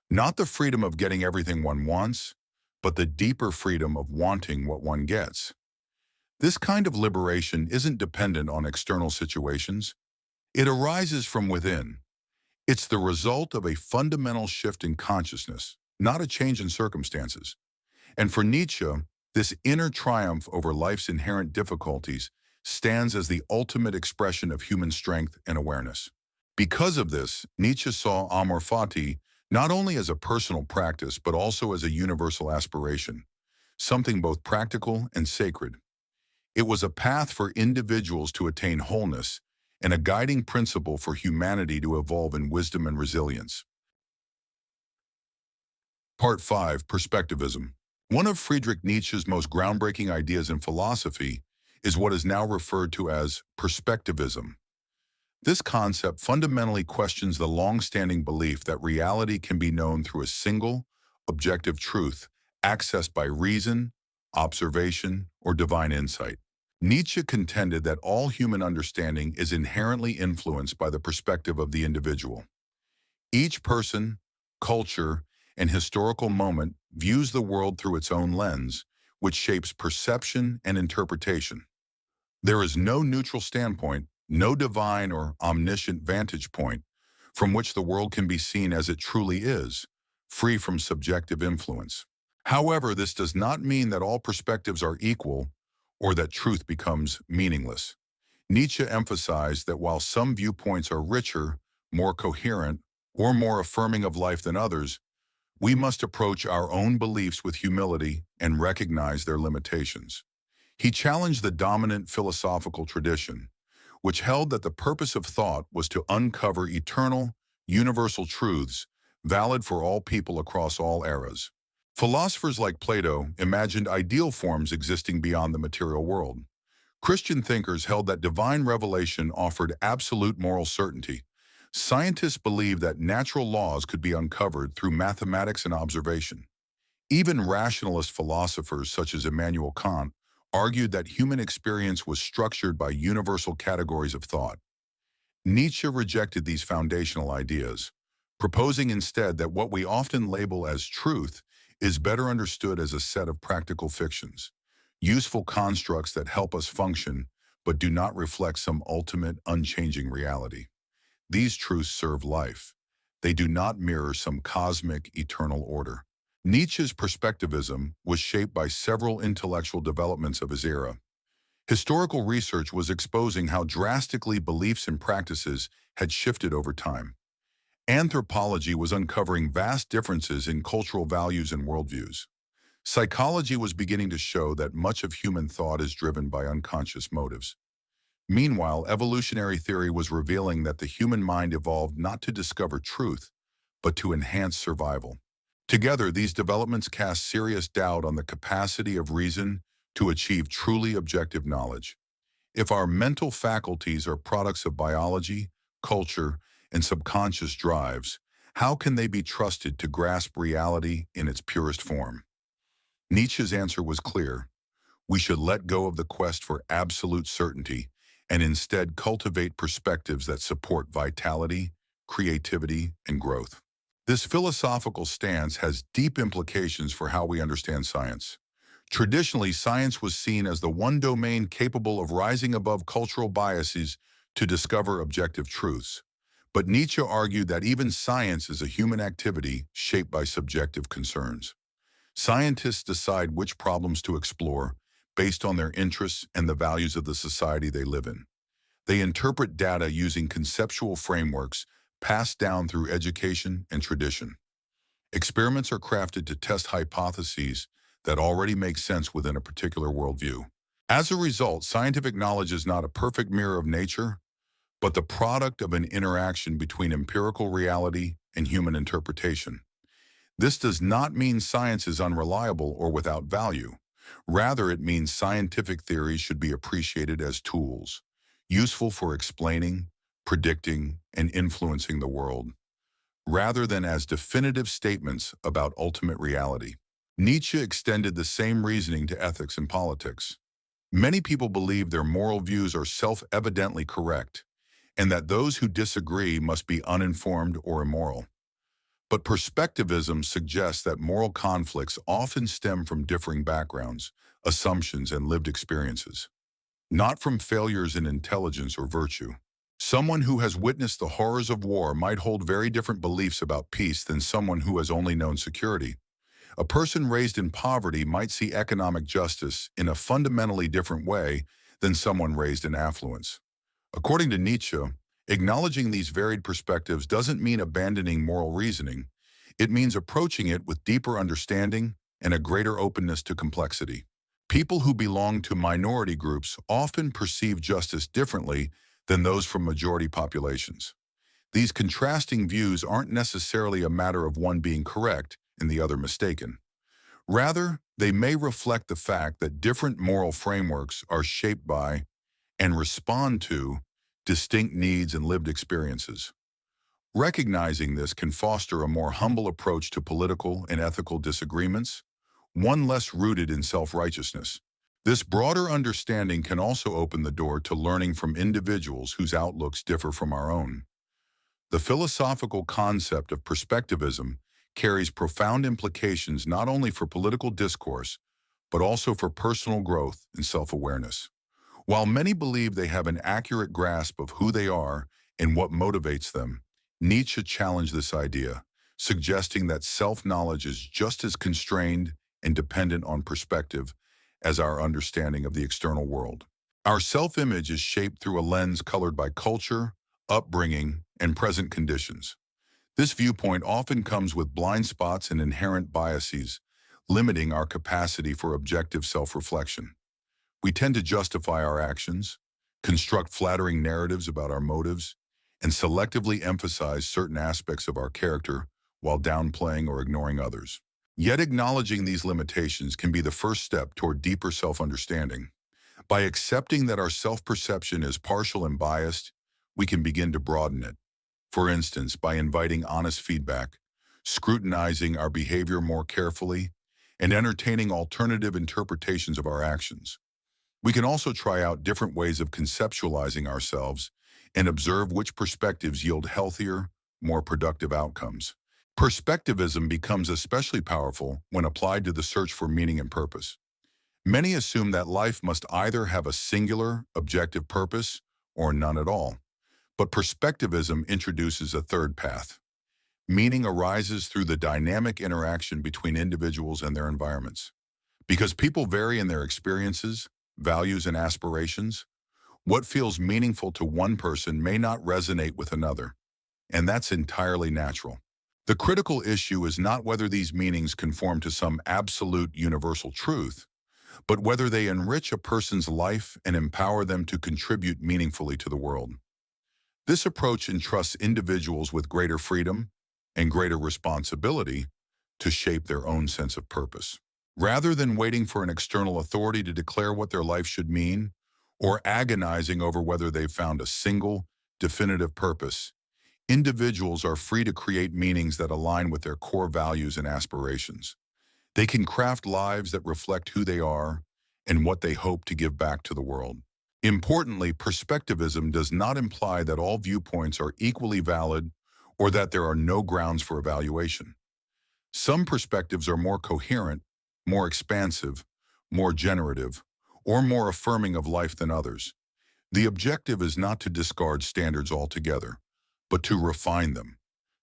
Not the freedom of getting everything one wants, but the deeper freedom of wanting what one gets. This kind of liberation isn't dependent on external situations. It arises from within. It's the result of a fundamental shift in consciousness, not a change in circumstances. And for Nietzsche, this inner triumph over life's inherent difficulties stands as the ultimate expression of human strength and awareness. Because of this, Nietzsche saw Amor Fati not only as a personal practice, but also as a universal aspiration, something both practical and sacred. It was a path for individuals to attain wholeness and a guiding principle for humanity to evolve in wisdom and resilience. Part 5. Perspectivism. One of Friedrich Nietzsche's most groundbreaking ideas in philosophy is what is now referred to as perspectivism. This concept fundamentally questions the long-standing belief that reality can be known through a single, objective truth accessed by reason, observation, or divine insight. Nietzsche contended that all human understanding is inherently influenced by the perspective of the individual. Each person, culture, and historical moment views the world through its own lens, which shapes perception and interpretation. There is no neutral standpoint, no divine or omniscient vantage point from which the world can be seen as it truly is, free from subjective influence. However, this does not mean that all perspectives are equal or that truth becomes meaningless. Nietzsche emphasized that while some viewpoints are richer, more coherent, or more affirming of life than others, we must approach our own beliefs with humility and recognize their limitations. He challenged the dominant philosophical tradition, which held that the purpose of thought was to uncover eternal, universal truths valid for all people across all eras. Philosophers like Plato imagined ideal forms existing beyond the material world. Christian thinkers held that divine revelation offered absolute moral certainty. Scientists believed that natural laws could be uncovered through mathematics and observation. Even rationalist philosophers such as Immanuel Kant argued that human experience was structured by universal categories of thought. Nietzsche rejected these foundational ideas, proposing instead that what we often label as truth is better understood as a set of practical fictions, useful constructs that help us function but do not reflect some ultimate, unchanging reality. These truths serve life. They do not mirror some cosmic, eternal order. Nietzsche's perspectivism was shaped by several intellectual developments of his era. Historical research was exposing how drastically beliefs and practices had shifted over time. Anthropology was uncovering vast differences in cultural values and worldviews. Psychology was beginning to show that much of human thought is driven by unconscious motives. Meanwhile, evolutionary theory was revealing that the human mind evolved not to discover truth, but to enhance survival. Together, these developments cast serious doubt on the capacity of reason to achieve truly objective knowledge. If our mental faculties are products of biology, culture, and subconscious drives, how can they be trusted to grasp reality in its purest form? Nietzsche's answer was clear. We should let go of the quest for absolute certainty and instead cultivate perspectives that support vitality, creativity, and growth. This philosophical stance has deep implications for how we understand science. Traditionally, science was seen as the one domain capable of rising above cultural biases to discover objective truths. But Nietzsche argued that even science is a human activity shaped by subjective concerns. Scientists decide which problems to explore based on their interests and the values of the society they live in. They interpret data using conceptual frameworks passed down through education and tradition. Experiments are crafted to test hypotheses that already make sense within a particular worldview. As a result, scientific knowledge is not a perfect mirror of nature, but the product of an interaction between empirical reality and human interpretation. This does not mean science is unreliable or without value. Rather, it means scientific theories should be appreciated as tools, useful for explaining, predicting, and influencing the world, rather than as definitive statements about ultimate reality. Nietzsche extended the same reasoning to ethics and politics. Many people believe their moral views are self-evidently correct, and that those who disagree must be uninformed or immoral. But perspectivism suggests that moral conflicts often stem from differing backgrounds, assumptions, and lived experiences, not from failures in intelligence or virtue. Someone who has witnessed the horrors of war might hold very different beliefs about peace than someone who has only known security. A person raised in poverty might see economic justice in a fundamentally different way than someone raised in affluence. According to Nietzsche, acknowledging these varied perspectives doesn't mean abandoning moral reasoning. It means approaching it with deeper understanding and a greater openness to complexity. People who belong to minority groups often perceive justice differently than those from majority populations. These contrasting views aren't necessarily a matter of one being correct and the other mistaken. Rather, they may reflect the fact that different moral frameworks are shaped by and respond to distinct needs and lived experiences. Recognizing this can foster a more humble approach to political and ethical disagreements, one less rooted in self-righteousness. This broader understanding can also open the door to learning from individuals whose outlooks differ from our own. The philosophical concept of perspectivism carries profound implications not only for political discourse, but also for personal growth and self-awareness. While many believe they have an accurate grasp of who they are and what motivates them, Nietzsche challenged this idea, suggesting that self-knowledge is just as constrained and dependent on perspective as our understanding of the external world. Our self-image is shaped through a lens colored by culture, upbringing, and present conditions. This viewpoint often comes with blind spots and inherent biases, limiting our capacity for objective self-reflection. We tend to justify our actions, construct flattering narratives about our motives, and selectively emphasize certain aspects of our character while downplaying or ignoring others. Yet acknowledging these limitations can be the first step toward deeper self-understanding. By accepting that our self-perception is partial and biased, we can begin to broaden it. For instance, by inviting honest feedback, scrutinizing our behavior more carefully, and entertaining alternative interpretations of our actions. We can also try out different ways of conceptualizing ourselves and observe which perspectives yield healthier, more productive outcomes. Perspectivism becomes especially powerful when applied to the search for meaning and purpose. Many assume that life must either have a singular, objective purpose or none at all. But perspectivism introduces a third path. Meaning arises through the dynamic interaction between individuals and their environments. Because people vary in their experiences, values, and aspirations, what feels meaningful to one person may not resonate with another, and that's entirely natural. The critical issue is not whether these meanings conform to some absolute universal truth, but whether they enrich a person's life and empower them to contribute meaningfully to the world. This approach entrusts individuals with greater freedom and greater responsibility to shape their own sense of purpose. Rather than waiting for an external authority to declare what their life should mean, or agonizing over whether they've found a single, definitive purpose, individuals are free to create meanings that align with their core values and aspirations. They can craft lives that reflect who they are and what they hope to give back to the world. Importantly, perspectivism does not imply that all viewpoints are equally valid or that there are no grounds for evaluation. Some perspectives are more coherent, more expansive, more generative, or more affirming of life than others. The objective is not to discard standards altogether, but to refine them,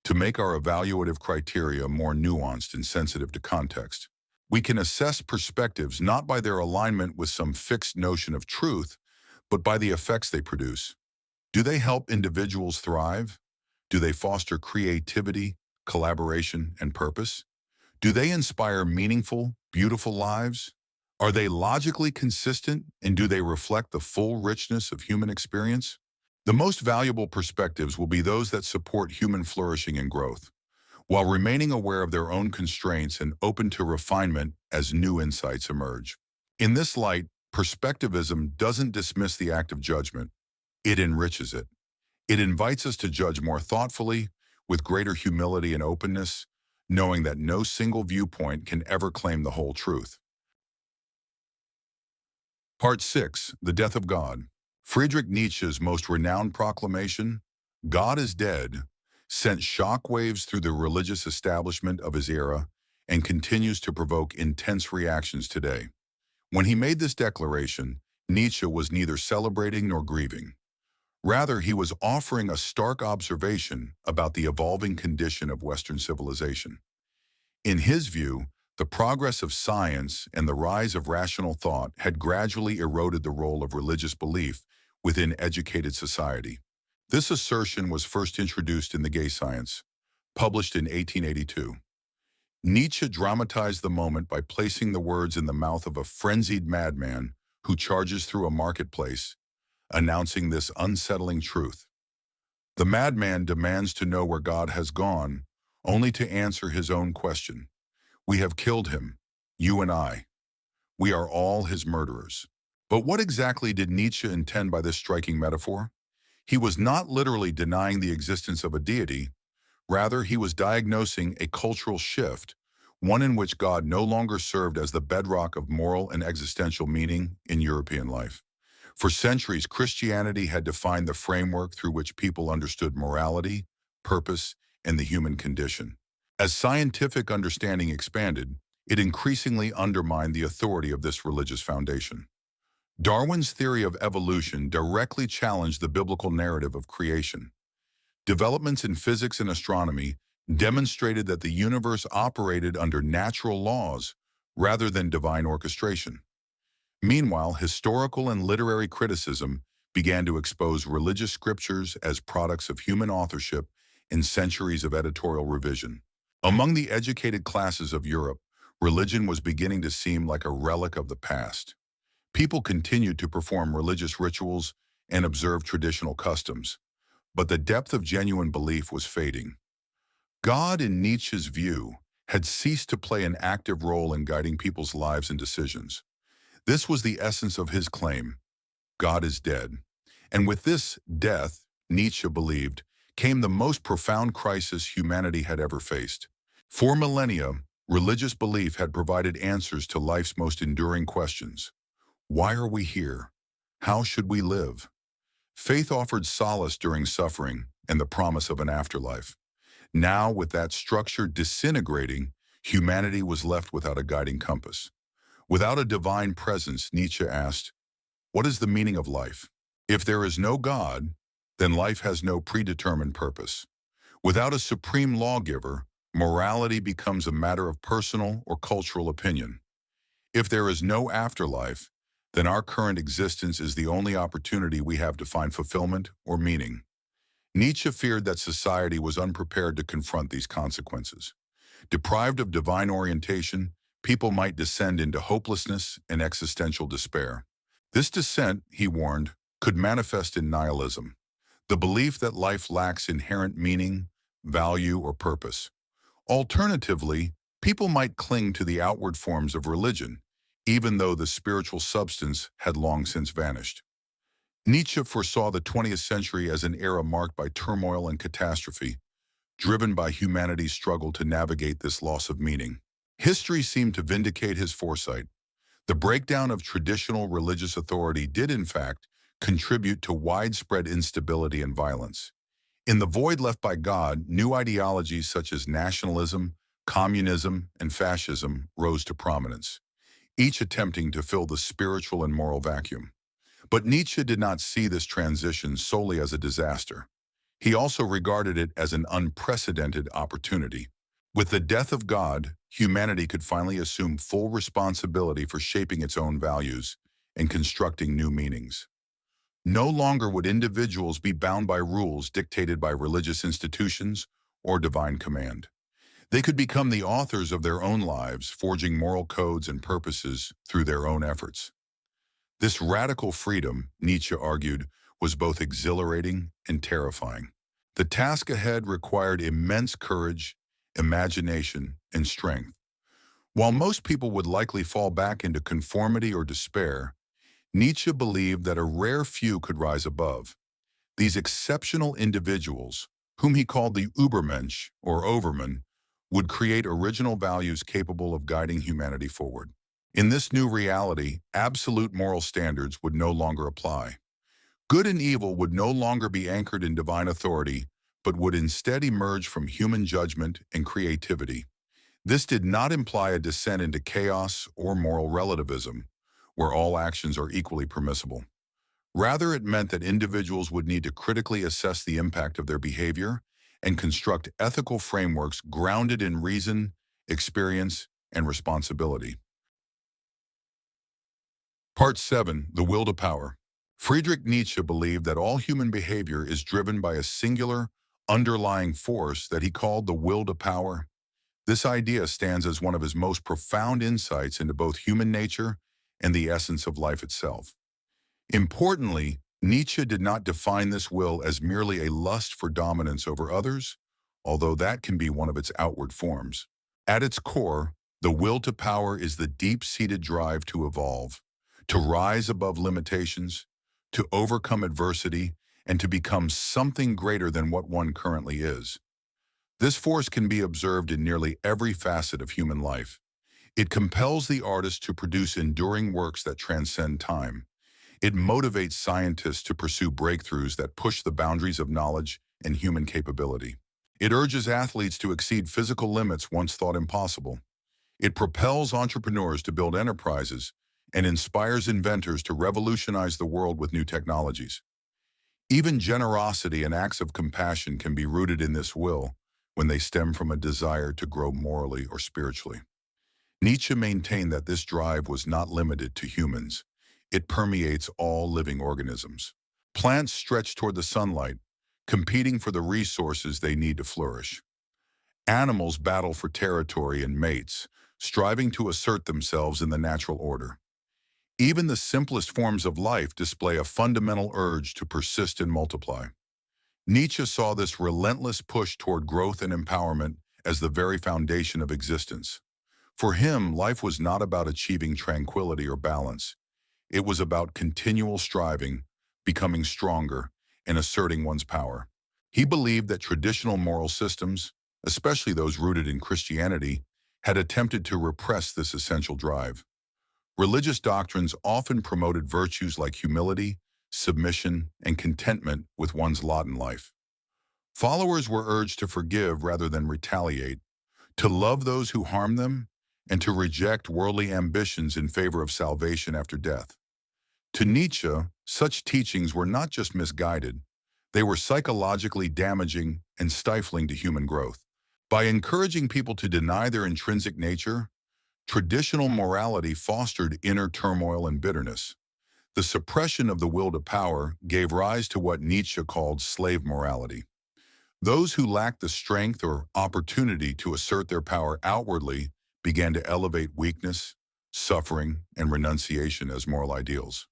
to make our evaluative criteria more nuanced and sensitive to context. We can assess perspectives not by their alignment with some fixed notion of truth, but by the effects they produce. Do they help individuals thrive? Do they foster creativity, collaboration, and purpose? Do they inspire meaningful, beautiful lives? Are they logically consistent, and do they reflect the full richness of human experience? The most valuable perspectives will be those that support human flourishing and growth, while remaining aware of their own constraints and open to refinement as new insights emerge. In this light, perspectivism doesn't dismiss the act of judgment, it enriches it. It invites us to judge more thoughtfully, with greater humility and openness, knowing that no single viewpoint can ever claim the whole truth. Part 6. The Death of God. Friedrich Nietzsche's most renowned proclamation, "God is dead," sent shockwaves through the religious establishment of his era and continues to provoke intense reactions today. When he made this declaration, Nietzsche was neither celebrating nor grieving. Rather, he was offering a stark observation about the evolving condition of Western civilization. In his view, the progress of science and the rise of rational thought had gradually eroded the role of religious belief within educated society. This assertion was first introduced in The Gay Science, published in 1882. Nietzsche dramatized the moment by placing the words in the mouth of a frenzied madman who charges through a marketplace, announcing this unsettling truth. The madman demands to know where God has gone, only to answer his own question. We have killed him, you and I. We are all his murderers. But what exactly did Nietzsche intend by this striking metaphor? He was not literally denying the existence of a deity. Rather, he was diagnosing a cultural shift, one in which God no longer served as the bedrock of moral and existential meaning in European life. For centuries, Christianity had defined the framework through which people understood morality, purpose, and the human condition. As scientific understanding expanded, it increasingly undermined the authority of this religious foundation. Darwin's theory of evolution directly challenged the biblical narrative of creation. Developments in physics and astronomy demonstrated that the universe operated under natural laws rather than divine orchestration. Meanwhile, historical and literary criticism began to expose religious scriptures as products of human authorship in centuries of editorial revision. Among the educated classes of Europe, religion was beginning to seem like a relic of the past. People continued to perform religious rituals and observe traditional customs, but the depth of genuine belief was fading. God, in Nietzsche's view, had ceased to play an active role in guiding people's lives and decisions. This was the essence of his claim: God is dead. And with this death, Nietzsche believed, came the most profound crisis humanity had ever faced. For millennia, religious belief had provided answers to life's most enduring questions. Why are we here? How should we live? Faith offered solace during suffering and the promise of an afterlife. Now, with that structure disintegrating, humanity was left without a guiding compass. Without a divine presence, Nietzsche asked, what is the meaning of life? If there is no God, then life has no predetermined purpose. Without a supreme lawgiver, morality becomes a matter of personal or cultural opinion. If there is no afterlife, then our current existence is the only opportunity we have to find fulfillment or meaning. Nietzsche feared that society was unprepared to confront these consequences. Deprived of divine orientation, people might descend into hopelessness and existential despair. This descent, he warned, could manifest in nihilism, the belief that life lacks inherent meaning, value, or purpose. Alternatively, people might cling to the outward forms of religion, even though the spiritual substance had long since vanished. Nietzsche foresaw the 20th century as an era marked by turmoil and catastrophe, driven by humanity's struggle to navigate this loss of meaning. History seemed to vindicate his foresight. The breakdown of traditional religious authority did, in fact, contribute to widespread instability and violence. In the void left by God, new ideologies such as nationalism, communism, and fascism rose to prominence, each attempting to fill the spiritual and moral vacuum. But Nietzsche did not see this transition solely as a disaster. He also regarded it as an unprecedented opportunity. With the death of God, humanity could finally assume full responsibility for shaping its own values and constructing new meanings. No longer would individuals be bound by rules dictated by religious institutions or divine command. They could become the authors of their own lives, forging moral codes and purposes through their own efforts. This radical freedom, Nietzsche argued, was both exhilarating and terrifying. The task ahead required immense courage, imagination, and strength. While most people would likely fall back into conformity or despair, Nietzsche believed that a rare few could rise above. These exceptional individuals, whom he called the Übermensch or Overman, would create original values capable of guiding humanity forward. In this new reality, absolute moral standards would no longer apply. Good and evil would no longer be anchored in divine authority, but would instead emerge from human judgment and creativity. This did not imply a descent into chaos or moral relativism, where all actions are equally permissible. Rather, it meant that individuals would need to critically assess the impact of their behavior and construct ethical frameworks grounded in reason, experience, and responsibility. Part 7. The Will to Power. Friedrich Nietzsche believed that all human behavior is driven by a singular, underlying force that he called the will to power. This idea stands as one of his most profound insights into both human nature and the essence of life itself. Importantly, Nietzsche did not define this will as merely a lust for dominance over others, although that can be one of its outward forms. At its core, the will to power is the deep-seated drive to evolve, to rise above limitations, to overcome adversity, and to become something greater than what one currently is. This force can be observed in nearly every facet of human life. It compels the artist to produce enduring works that transcend time. It motivates scientists to pursue breakthroughs that push the boundaries of knowledge and human capability. It urges athletes to exceed physical limits once thought impossible. It propels entrepreneurs to build enterprises and inspires inventors to revolutionize the world with new technologies. Even generosity and acts of compassion can be rooted in this will when they stem from a desire to grow morally or spiritually. Nietzsche maintained that this drive was not limited to humans. It permeates all living organisms. Plants stretch toward the sunlight, competing for the resources they need to flourish. Animals battle for territory and mates, striving to assert themselves in the natural order. Even the simplest forms of life display a fundamental urge to persist and multiply. Nietzsche saw this relentless push toward growth and empowerment as the very foundation of existence. For him, life was not about achieving tranquility or balance. It was about continual striving, becoming stronger, and asserting one's power. He believed that traditional moral systems, especially those rooted in Christianity, had attempted to repress this essential drive. Religious doctrines often promoted virtues like humility, submission, and contentment with one's lot in life. Followers were urged to forgive rather than retaliate, to love those who harm them, and to reject worldly ambitions in favor of salvation after death. To Nietzsche, such teachings were not just misguided, they were psychologically damaging and stifling to human growth. By encouraging people to deny their intrinsic nature, traditional morality fostered inner turmoil and bitterness. The suppression of the will to power gave rise to what Nietzsche called slave morality. Those who lacked the strength or opportunity to assert their power outwardly began to elevate weakness, suffering, and renunciation as moral ideals.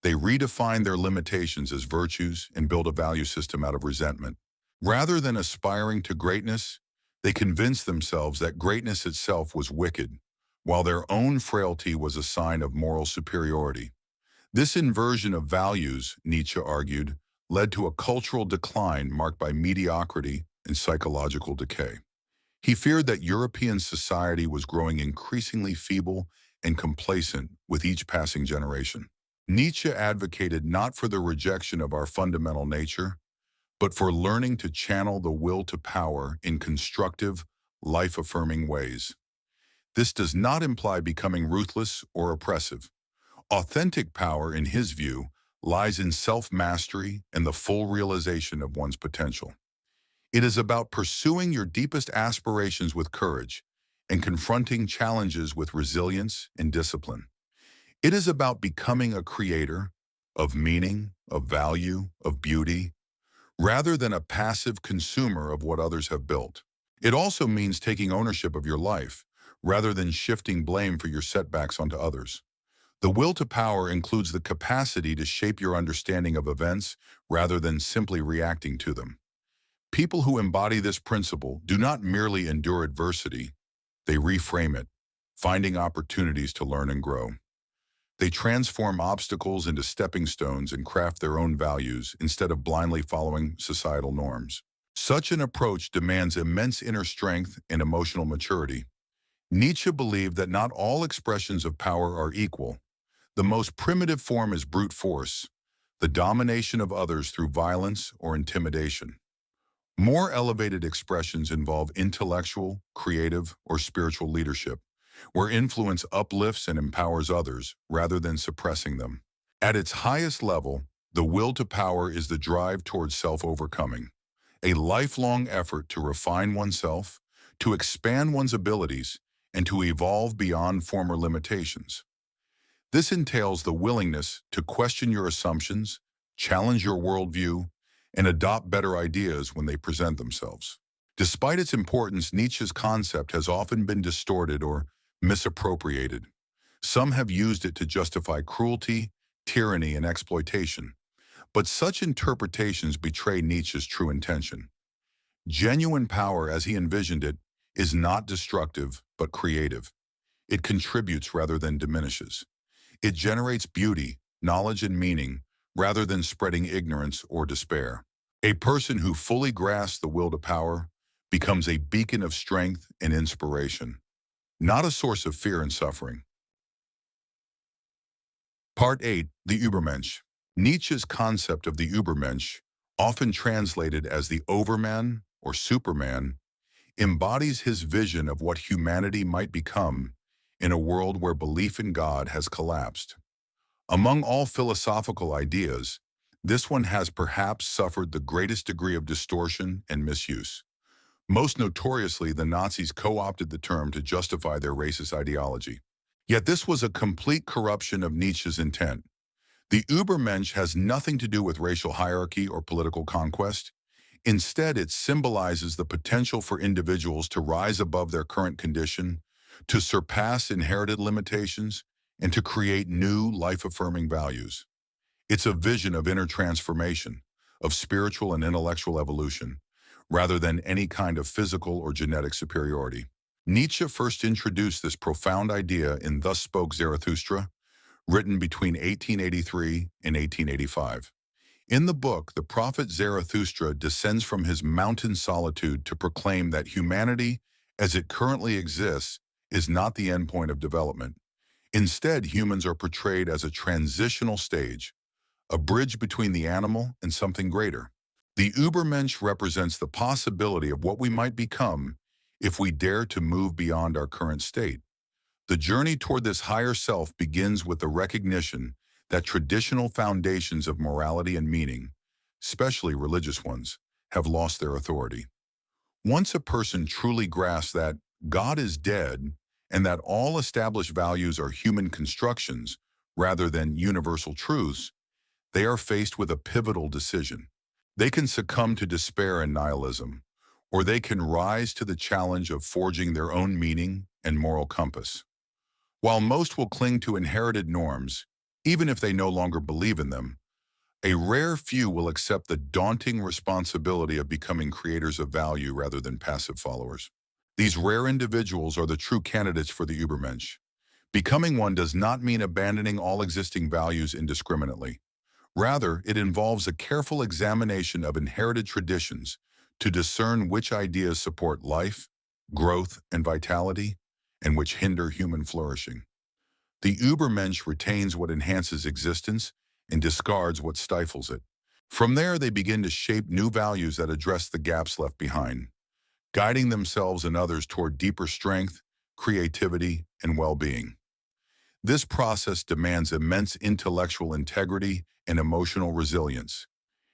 They redefined their limitations as virtues and built a value system out of resentment. Rather than aspiring to greatness, they convinced themselves that greatness itself was wicked, while their own frailty was a sign of moral superiority. This inversion of values, Nietzsche argued, led to a cultural decline marked by mediocrity and psychological decay. He feared that European society was growing increasingly feeble and complacent with each passing generation. Nietzsche advocated not for the rejection of our fundamental nature, but for learning to channel the will to power in constructive, life-affirming ways. This does not imply becoming ruthless or oppressive. Authentic power, in his view, lies in self-mastery and the full realization of one's potential. It is about pursuing your deepest aspirations with courage and confronting challenges with resilience and discipline. It is about becoming a creator of meaning, of value, of beauty, rather than a passive consumer of what others have built. It also means taking ownership of your life, rather than shifting blame for your setbacks onto others. The will to power includes the capacity to shape your understanding of events rather than simply reacting to them. People who embody this principle do not merely endure adversity, they reframe it, finding opportunities to learn and grow. They transform obstacles into stepping stones and craft their own values instead of blindly following societal norms. Such an approach demands immense inner strength and emotional maturity. Nietzsche believed that not all expressions of power are equal. The most primitive form is brute force, the domination of others through violence or intimidation. More elevated expressions involve intellectual, creative, or spiritual leadership, where influence uplifts and empowers others rather than suppressing them. At its highest level, the will to power is the drive towards self-overcoming, a lifelong effort to refine oneself, to expand one's abilities, and to evolve beyond former limitations. This entails the willingness to question your assumptions, challenge your worldview, and adopt better ideas when they present themselves. Despite its importance, Nietzsche's concept has often been distorted or misappropriated. Some have used it to justify cruelty, tyranny, and exploitation, but such interpretations betray Nietzsche's true intention. Genuine power, as he envisioned it, is not destructive, but creative. It contributes rather than diminishes. It generates beauty, knowledge, and meaning, rather than spreading ignorance or despair. A person who fully grasps the will to power becomes a beacon of strength and inspiration, not a source of fear and suffering. Part 8. The Übermensch. Nietzsche's concept of the Übermensch, often translated as the Overman or Superman, embodies his vision of what humanity might become in a world where belief in God has collapsed. Among all philosophical ideas, this one has perhaps suffered the greatest degree of distortion and misuse. Most notoriously, the Nazis co-opted the term to justify their racist ideology. Yet this was a complete corruption of Nietzsche's intent. The Übermensch has nothing to do with racial hierarchy or political conquest. Instead, it symbolizes the potential for individuals to rise above their current condition, to surpass inherited limitations, and to create new, life-affirming values. It's a vision of inner transformation, of spiritual and intellectual evolution, rather than any kind of physical or genetic superiority. Nietzsche first introduced this profound idea in Thus Spoke Zarathustra, written between 1883 and 1885. In the book, the prophet Zarathustra descends from his mountain solitude to proclaim that humanity, as it currently exists, is not the endpoint of development. Instead, humans are portrayed as a transitional stage, a bridge between the animal and something greater. The Übermensch represents the possibility of what we might become if we dare to move beyond our current state. The journey toward this higher self begins with the recognition that traditional foundations of morality and meaning, especially religious ones, have lost their authority. Once a person truly grasps that God is dead and that all established values are human constructions rather than universal truths, they are faced with a pivotal decision. They can succumb to despair and nihilism, or they can rise to the challenge of forging their own meaning and moral compass. While most will cling to inherited norms, even if they no longer believe in them, a rare few will accept the daunting responsibility of becoming creators of value rather than passive followers. These rare individuals are the true candidates for the Übermensch. Becoming one does not mean abandoning all existing values indiscriminately. Rather, it involves a careful examination of inherited traditions to discern which ideas support life, growth, and vitality, and which hinder human flourishing. The Übermensch retains what enhances existence and discards what stifles it. From there, they begin to shape new values that address the gaps left behind, guiding themselves and others toward deeper strength, creativity, and well-being. This process demands immense intellectual integrity and emotional resilience.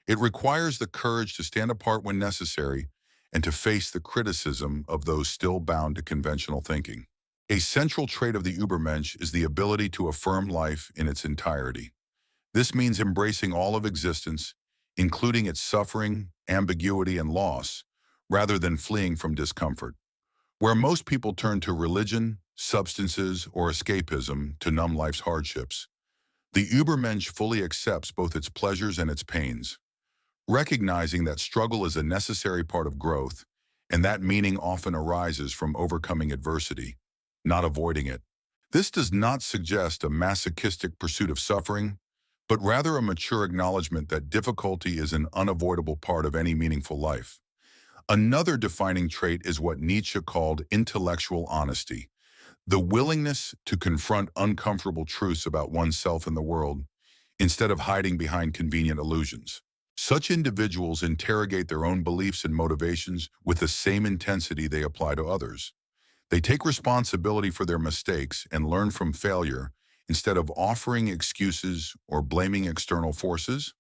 It requires the courage to stand apart when necessary and to face the criticism of those still bound to conventional thinking. A central trait of the Übermensch is the ability to affirm life in its entirety. This means embracing all of existence, including its suffering, ambiguity, and loss, rather than fleeing from discomfort. Where most people turn to religion, substances, or escapism to numb life's hardships, the Übermensch fully accepts both its pleasures and its pains, recognizing that struggle is a necessary part of growth, and that meaning often arises from overcoming adversity, not avoiding it. This does not suggest a masochistic pursuit of suffering, but rather a mature acknowledgement that difficulty is an unavoidable part of any meaningful life. Another defining trait is what Nietzsche called intellectual honesty, the willingness to confront uncomfortable truths about oneself and the world, instead of hiding behind convenient illusions. Such individuals interrogate their own beliefs and motivations with the same intensity they apply to others. They take responsibility for their mistakes and learn from failure instead of offering excuses or blaming external forces.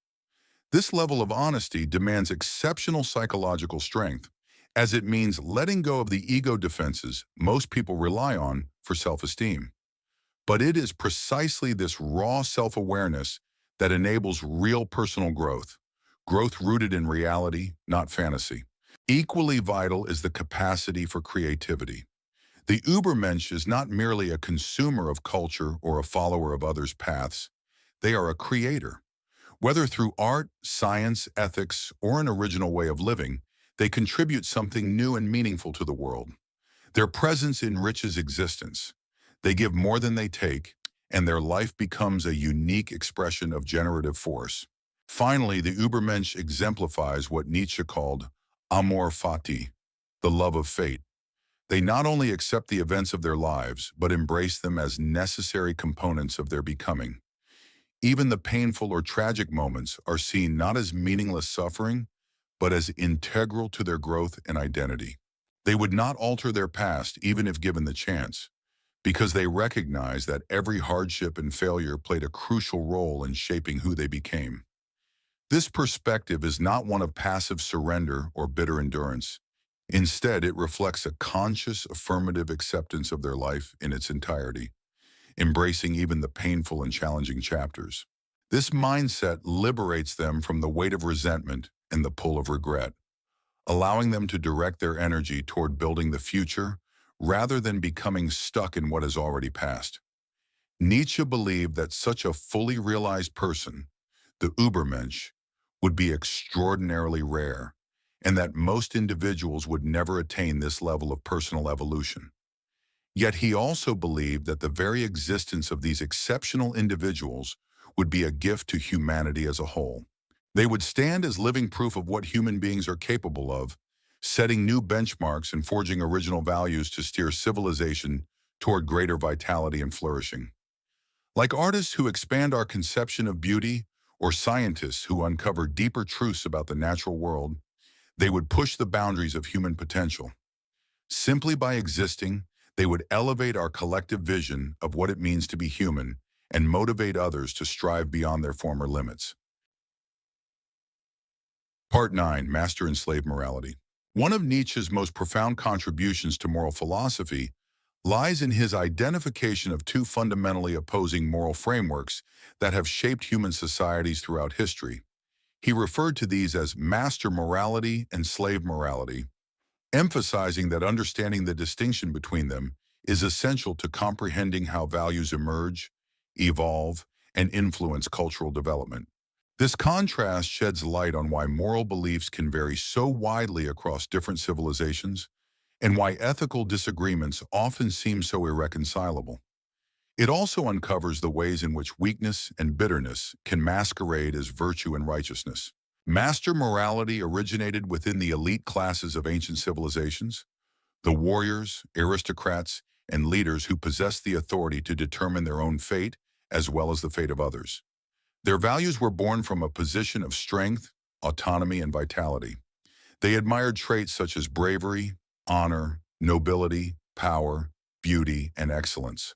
This level of honesty demands exceptional psychological strength, as it means letting go of the ego defenses most people rely on for self-esteem. But it is precisely this raw self-awareness that enables real personal growth, growth rooted in reality, not fantasy. Equally vital is the capacity for creativity. The Übermensch is not merely a consumer of culture or a follower of others' paths. They are a creator. Whether through art, science, ethics, or an original way of living, they contribute something new and meaningful to the world. Their presence enriches existence. They give more than they take, and their life becomes a unique expression of generative force. Finally, the Übermensch exemplifies what Nietzsche called Amor Fati, the love of fate. They not only accept the events of their lives, but embrace them as necessary components of their becoming. Even the painful or tragic moments are seen not as meaningless suffering, but as integral to their growth and identity. They would not alter their past even if given the chance, because they recognize that every hardship and failure played a crucial role in shaping who they became. This perspective is not one of passive surrender or bitter endurance. Instead, it reflects a conscious, affirmative acceptance of their life in its entirety, embracing even the painful and challenging chapters. This mindset liberates them from the weight of resentment and the pull of regret, allowing them to direct their energy toward building the future rather than becoming stuck in what has already passed. Nietzsche believed that such a fully realized person, the Übermensch, would be extraordinarily rare, and that most individuals would never attain this level of personal evolution. Yet he also believed that the very existence of these exceptional individuals would be a gift to humanity as a whole. They would stand as living proof of what human beings are capable of, setting new benchmarks and forging original values to steer civilization toward greater vitality and flourishing. Like artists who expand our conception of beauty, or scientists who uncover deeper truths about the natural world, they would push the boundaries of human potential. Simply by existing, they would elevate our collective vision of what it means to be human and motivate others to strive beyond their former limits. Part 9. Master and Slave Morality. One of Nietzsche's most profound contributions to moral philosophy lies in his identification of two fundamentally opposing moral frameworks that have shaped human societies throughout history. He referred to these as master morality and slave morality, emphasizing that understanding the distinction between them is essential to comprehending how values emerge, evolve, and influence cultural development. This contrast sheds light on why moral beliefs can vary so widely across different civilizations and why ethical disagreements often seem so irreconcilable. It also uncovers the ways in which weakness and bitterness can masquerade as virtue and righteousness. Master morality originated within the elite classes of ancient civilizations, the warriors, aristocrats, and leaders who possessed the authority to determine their own fate as well as the fate of others. Their values were born from a position of strength, autonomy, and vitality. They admired traits such as bravery, honor, nobility, power, beauty, and excellence.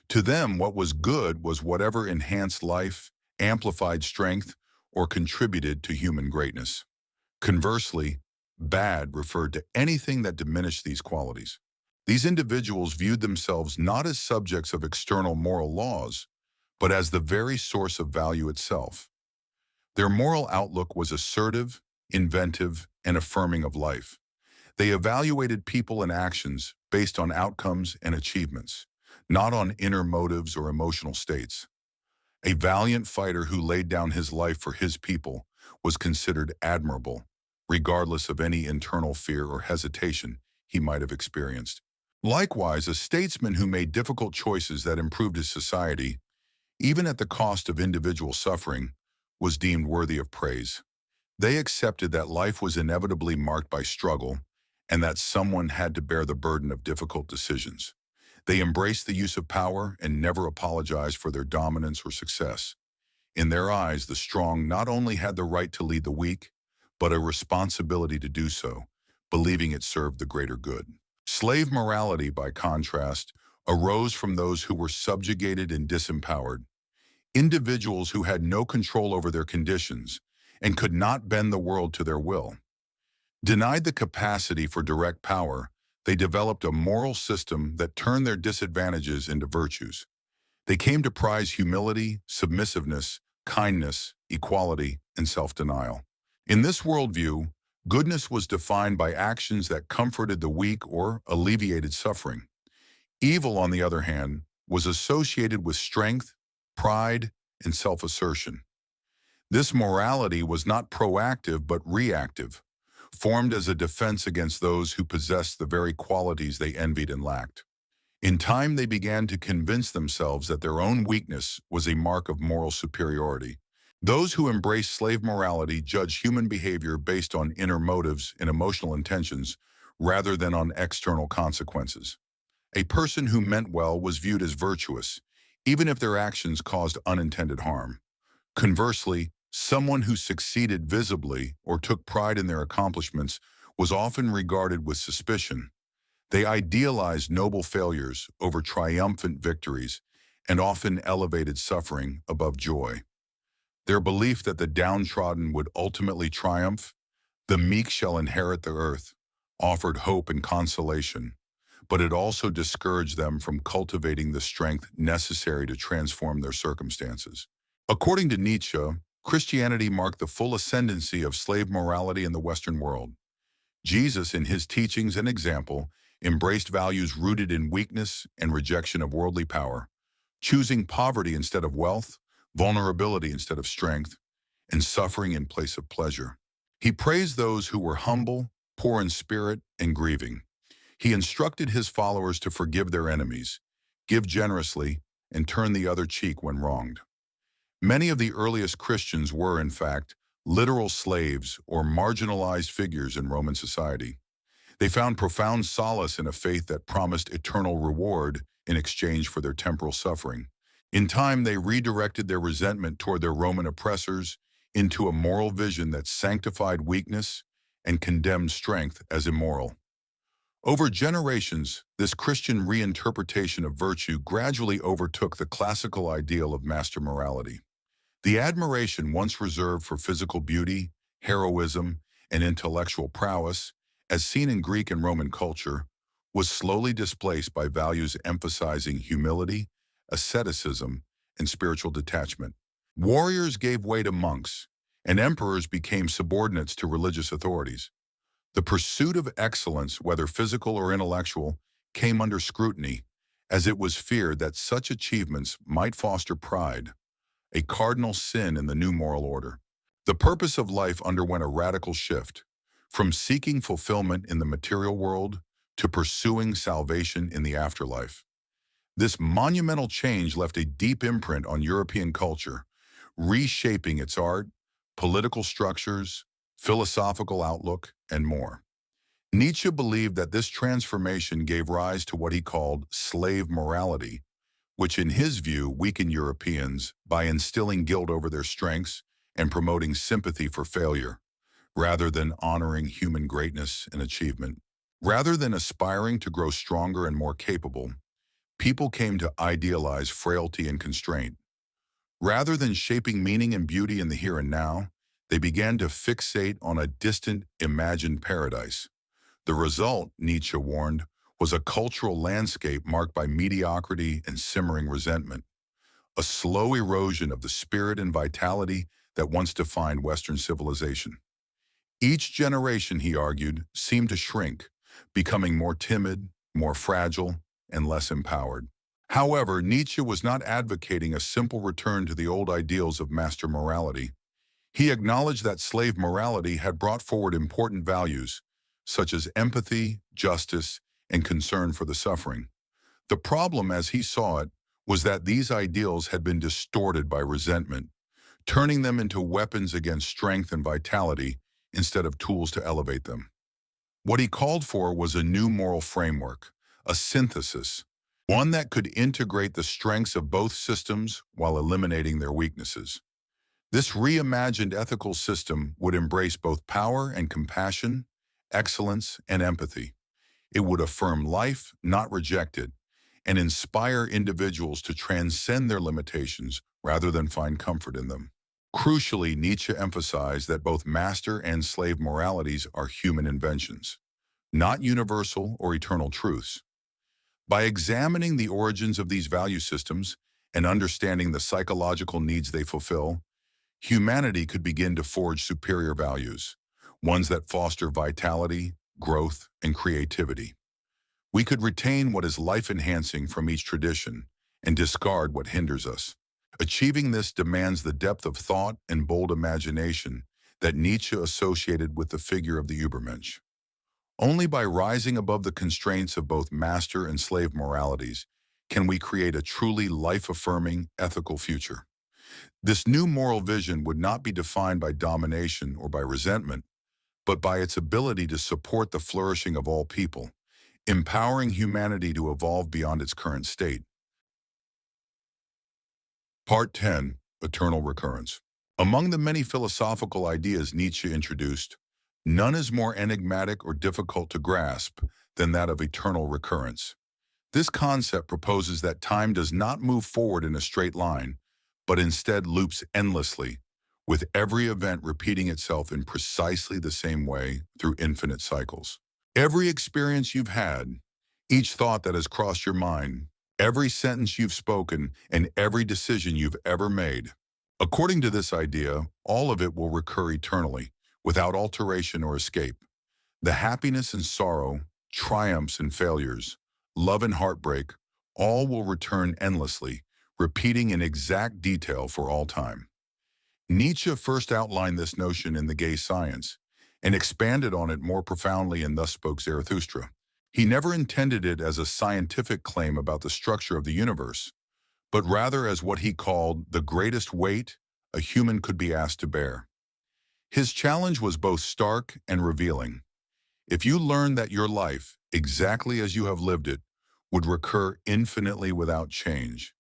To them, what was good was whatever enhanced life, amplified strength, or contributed to human greatness. Conversely, bad referred to anything that diminished these qualities. These individuals viewed themselves not as subjects of external moral laws, but as the very source of value itself. Their moral outlook was assertive, inventive, and affirming of life. They evaluated people and actions based on outcomes and achievements, not on inner motives or emotional states. A valiant fighter who laid down his life for his people was considered admirable, regardless of any internal fear or hesitation he might have experienced. Likewise, a statesman who made difficult choices that improved his society, even at the cost of individual suffering, was deemed worthy of praise. They accepted that life was inevitably marked by struggle and that someone had to bear the burden of difficult decisions. They embraced the use of power and never apologized for their dominance or success. In their eyes, the strong not only had the right to lead the weak, but a responsibility to do so, believing it served the greater good. Slave morality, by contrast, arose from those who were subjugated and disempowered, individuals who had no control over their conditions and could not bend the world to their will. Denied the capacity for direct power, they developed a moral system that turned their disadvantages into virtues. They came to prize humility, submissiveness, kindness, equality, and self-denial. In this worldview, goodness was defined by actions that comforted the weak or alleviated suffering. Evil, on the other hand, was associated with strength, pride, and self-assertion. This morality was not proactive but reactive, formed as a defense against those who possessed the very qualities they envied and lacked. In time, they began to convince themselves that their own weakness was a mark of moral superiority. Those who embraced slave morality judged human behavior based on inner motives and emotional intentions rather than on external consequences. A person who meant well was viewed as virtuous, even if their actions caused unintended harm. Conversely, someone who succeeded visibly or took pride in their accomplishments was often regarded with suspicion. They idealized noble failures over triumphant victories and often elevated suffering above joy. Their belief that the downtrodden would ultimately triumph, the meek shall inherit the earth, offered hope and consolation, but it also discouraged them from cultivating the strength necessary to transform their circumstances. According to Nietzsche, Christianity marked the full ascendancy of slave morality in the Western world. Jesus, in his teachings and example, embraced values rooted in weakness and rejection of worldly power, choosing poverty instead of wealth, vulnerability instead of strength, and suffering in place of pleasure. He praised those who were humble, poor in spirit, and grieving. He instructed his followers to forgive their enemies, give generously, and turn the other cheek when wronged. Many of the earliest Christians were, in fact, literal slaves or marginalized figures in Roman society. They found profound solace in a faith that promised eternal reward in exchange for their temporal suffering. In time, they redirected their resentment toward their Roman oppressors into a moral vision that sanctified weakness and condemned strength as immoral. Over generations, this Christian reinterpretation of virtue gradually overtook the classical ideal of master morality. The admiration once reserved for physical beauty, heroism, and intellectual prowess, as seen in Greek and Roman culture, was slowly displaced by values emphasizing humility, asceticism, and spiritual detachment. Warriors gave way to monks, and emperors became subordinates to religious authorities. The pursuit of excellence, whether physical or intellectual, came under scrutiny, as it was feared that such achievements might foster pride, a cardinal sin in the new moral order. The purpose of life underwent a radical shift, from seeking fulfillment in the material world to pursuing salvation in the afterlife. This monumental change left a deep imprint on European culture, reshaping its art, political structures, philosophical outlook, and more. Nietzsche believed that this transformation gave rise to what he called slave morality, which in his view weakened Europeans by instilling guilt over their strengths and promoting sympathy for failure, rather than honoring human greatness and achievement. Rather than aspiring to grow stronger and more capable, people came to idealize frailty and constraint. Rather than shaping meaning and beauty in the here and now, they began to fixate on a distant, imagined paradise. The result, Nietzsche warned, was a cultural landscape marked by mediocrity and simmering resentment, a slow erosion of the spirit and vitality that once defined Western civilization. Each generation, he argued, seemed to shrink, becoming more timid, more fragile, and less empowered. However, Nietzsche was not advocating a simple return to the old ideals of master morality. He acknowledged that slave morality had brought forward important values, such as empathy, justice, and concern for the suffering. The problem, as he saw it, was that these ideals had been distorted by resentment, turning them into weapons against strength and vitality instead of tools to elevate them. What he called for was a new moral framework, a synthesis, one that could integrate the strengths of both systems while eliminating their weaknesses. This reimagined ethical system would embrace both power and compassion, excellence and empathy. It would affirm life, not reject it, and inspire individuals to transcend their limitations rather than find comfort in them. Crucially, Nietzsche emphasized that both master and slave moralities are human inventions, not universal or eternal truths. By examining the origins of these value systems and understanding the psychological needs they fulfill, humanity could begin to forge superior values, ones that foster vitality, growth, and creativity. We could retain what is life-enhancing from each tradition and discard what hinders us. Achieving this demands the depth of thought and bold imagination that Nietzsche associated with the figure of the Übermensch. Only by rising above the constraints of both master and slave moralities can we create a truly life-affirming, ethical future. This new moral vision would not be defined by domination or by resentment, but by its ability to support the flourishing of all people, empowering humanity to evolve beyond its current state. Part 10. Eternal Recurrence. Among the many philosophical ideas Nietzsche introduced, none is more enigmatic or difficult to grasp than that of eternal recurrence. This concept proposes that time does not move forward in a straight line, but instead loops endlessly, with every event repeating itself in precisely the same way through infinite cycles. Every experience you've had, each thought that has crossed your mind, every sentence you've spoken, and every decision you've ever made. According to this idea, all of it will recur eternally, without alteration or escape. The happiness and sorrow, triumphs and failures, love and heartbreak, all will return endlessly, repeating in exact detail for all time. Nietzsche first outlined this notion in The Gay Science, and expanded on it more profoundly in Thus Spoke Zarathustra. He never intended it as a scientific claim about the structure of the universe, but rather as what he called the greatest weight a human could be asked to bear. His challenge was both stark and revealing. If you learned that your life, exactly as you have lived it, would recur infinitely without change,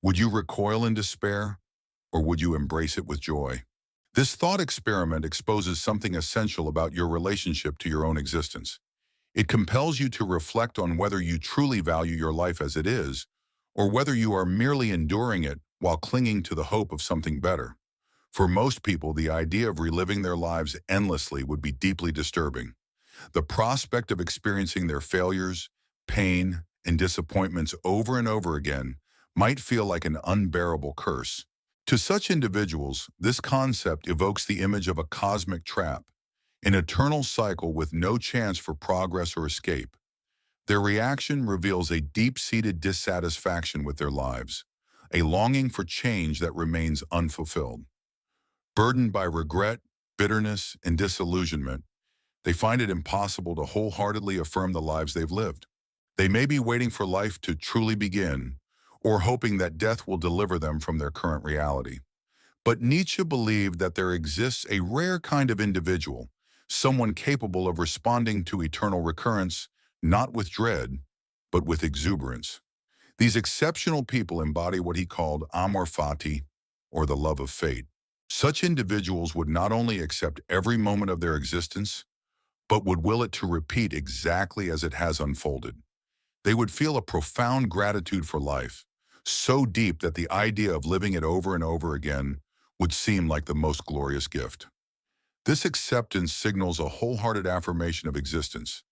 would you recoil in despair, or would you embrace it with joy? This thought experiment exposes something essential about your relationship to your own existence. It compels you to reflect on whether you truly value your life as it is, or whether you are merely enduring it while clinging to the hope of something better. For most people, the idea of reliving their lives endlessly would be deeply disturbing. The prospect of experiencing their failures, pain, and disappointments over and over again might feel like an unbearable curse. To such individuals, this concept evokes the image of a cosmic trap, an eternal cycle with no chance for progress or escape. Their reaction reveals a deep-seated dissatisfaction with their lives, a longing for change that remains unfulfilled. Burdened by regret, bitterness, and disillusionment, they find it impossible to wholeheartedly affirm the lives they've lived. They may be waiting for life to truly begin, or hoping that death will deliver them from their current reality. But Nietzsche believed that there exists a rare kind of individual, someone capable of responding to eternal recurrence, not with dread, but with exuberance. These exceptional people embody what he called Amor Fati, or the love of fate. Such individuals would not only accept every moment of their existence, but would will it to repeat exactly as it has unfolded. They would feel a profound gratitude for life, so deep that the idea of living it over and over again would seem like the most glorious gift. This acceptance signals a wholehearted affirmation of existence,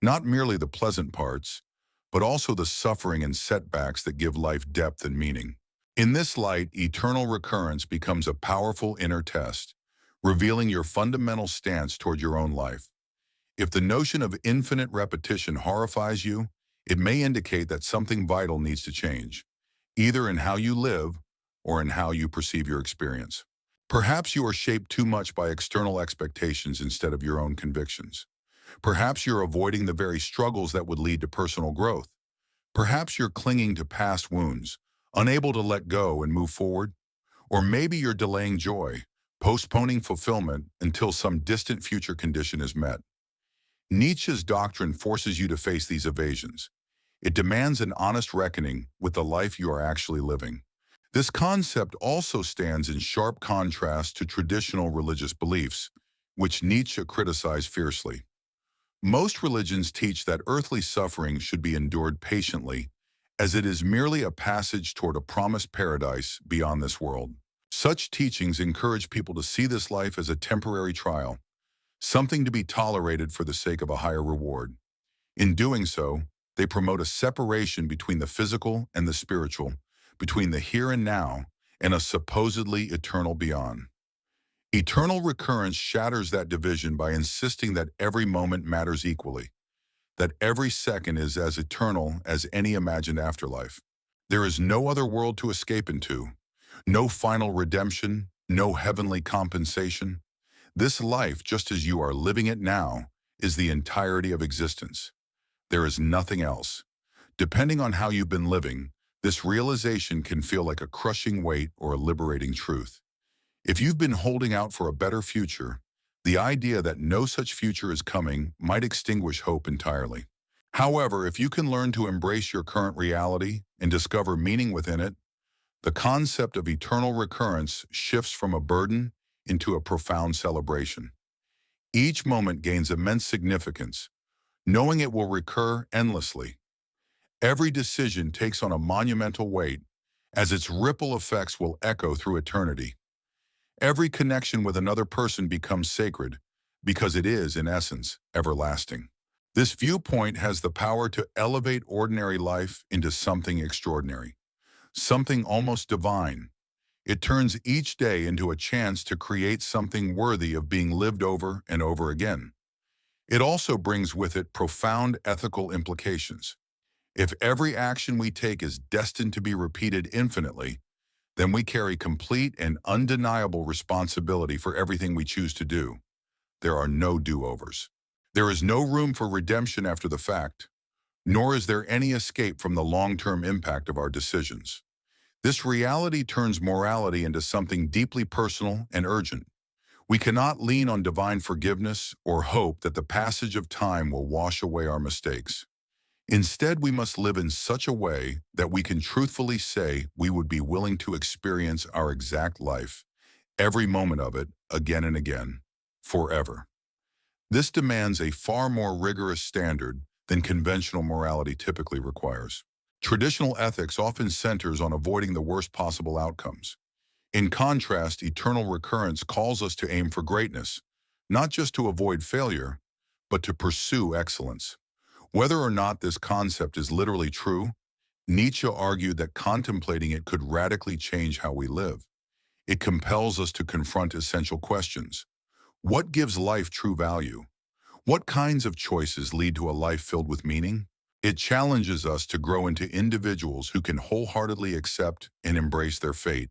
not merely the pleasant parts, but also the suffering and setbacks that give life depth and meaning. In this light, eternal recurrence becomes a powerful inner test, revealing your fundamental stance toward your own life. If the notion of infinite repetition horrifies you, it may indicate that something vital needs to change, either in how you live or in how you perceive your experience. Perhaps you are shaped too much by external expectations instead of your own convictions. Perhaps you're avoiding the very struggles that would lead to personal growth. Perhaps you're clinging to past wounds, unable to let go and move forward. Or maybe you're delaying joy, postponing fulfillment until some distant future condition is met. Nietzsche's doctrine forces you to face these evasions. It demands an honest reckoning with the life you are actually living. This concept also stands in sharp contrast to traditional religious beliefs, which Nietzsche criticized fiercely. Most religions teach that earthly suffering should be endured patiently, as it is merely a passage toward a promised paradise beyond this world. Such teachings encourage people to see this life as a temporary trial, something to be tolerated for the sake of a higher reward. In doing so, they promote a separation between the physical and the spiritual, between the here and now and a supposedly eternal beyond. Eternal recurrence shatters that division by insisting that every moment matters equally, that every second is as eternal as any imagined afterlife. There is no other world to escape into, no final redemption, no heavenly compensation. This life, just as you are living it now, is the entirety of existence. There is nothing else. Depending on how you've been living, this realization can feel like a crushing weight or a liberating truth. If you've been holding out for a better future, the idea that no such future is coming might extinguish hope entirely. However, if you can learn to embrace your current reality and discover meaning within it, the concept of eternal recurrence shifts from a burden into a profound celebration. Each moment gains immense significance, knowing it will recur endlessly. Every decision takes on a monumental weight, as its ripple effects will echo through eternity. Every connection with another person becomes sacred, because it is, in essence, everlasting. This viewpoint has the power to elevate ordinary life into something extraordinary, something almost divine. It turns each day into a chance to create something worthy of being lived over and over again. It also brings with it profound ethical implications. If every action we take is destined to be repeated infinitely, then we carry complete and undeniable responsibility for everything we choose to do. There are no do-overs. There is no room for redemption after the fact, nor is there any escape from the long-term impact of our decisions. This reality turns morality into something deeply personal and urgent. We cannot lean on divine forgiveness or hope that the passage of time will wash away our mistakes. Instead, we must live in such a way that we can truthfully say we would be willing to experience our exact life, every moment of it, again and again, forever. This demands a far more rigorous standard than conventional morality typically requires. Traditional ethics often centers on avoiding the worst possible outcomes. In contrast, eternal recurrence calls us to aim for greatness, not just to avoid failure, but to pursue excellence. Whether or not this concept is literally true, Nietzsche argued that contemplating it could radically change how we live. It compels us to confront essential questions. What gives life true value? What kinds of choices lead to a life filled with meaning? It challenges us to grow into individuals who can wholeheartedly accept and embrace their fate.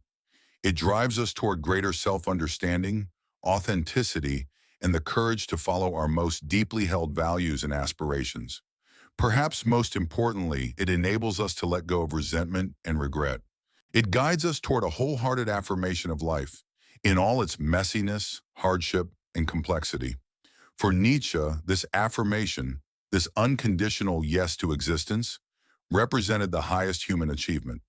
It drives us toward greater self-understanding, authenticity, and the courage to follow our most deeply held values and aspirations. Perhaps most importantly, it enables us to let go of resentment and regret. It guides us toward a wholehearted affirmation of life, in all its messiness, hardship, and complexity. For Nietzsche, this affirmation, this unconditional yes to existence, represented the highest human achievement.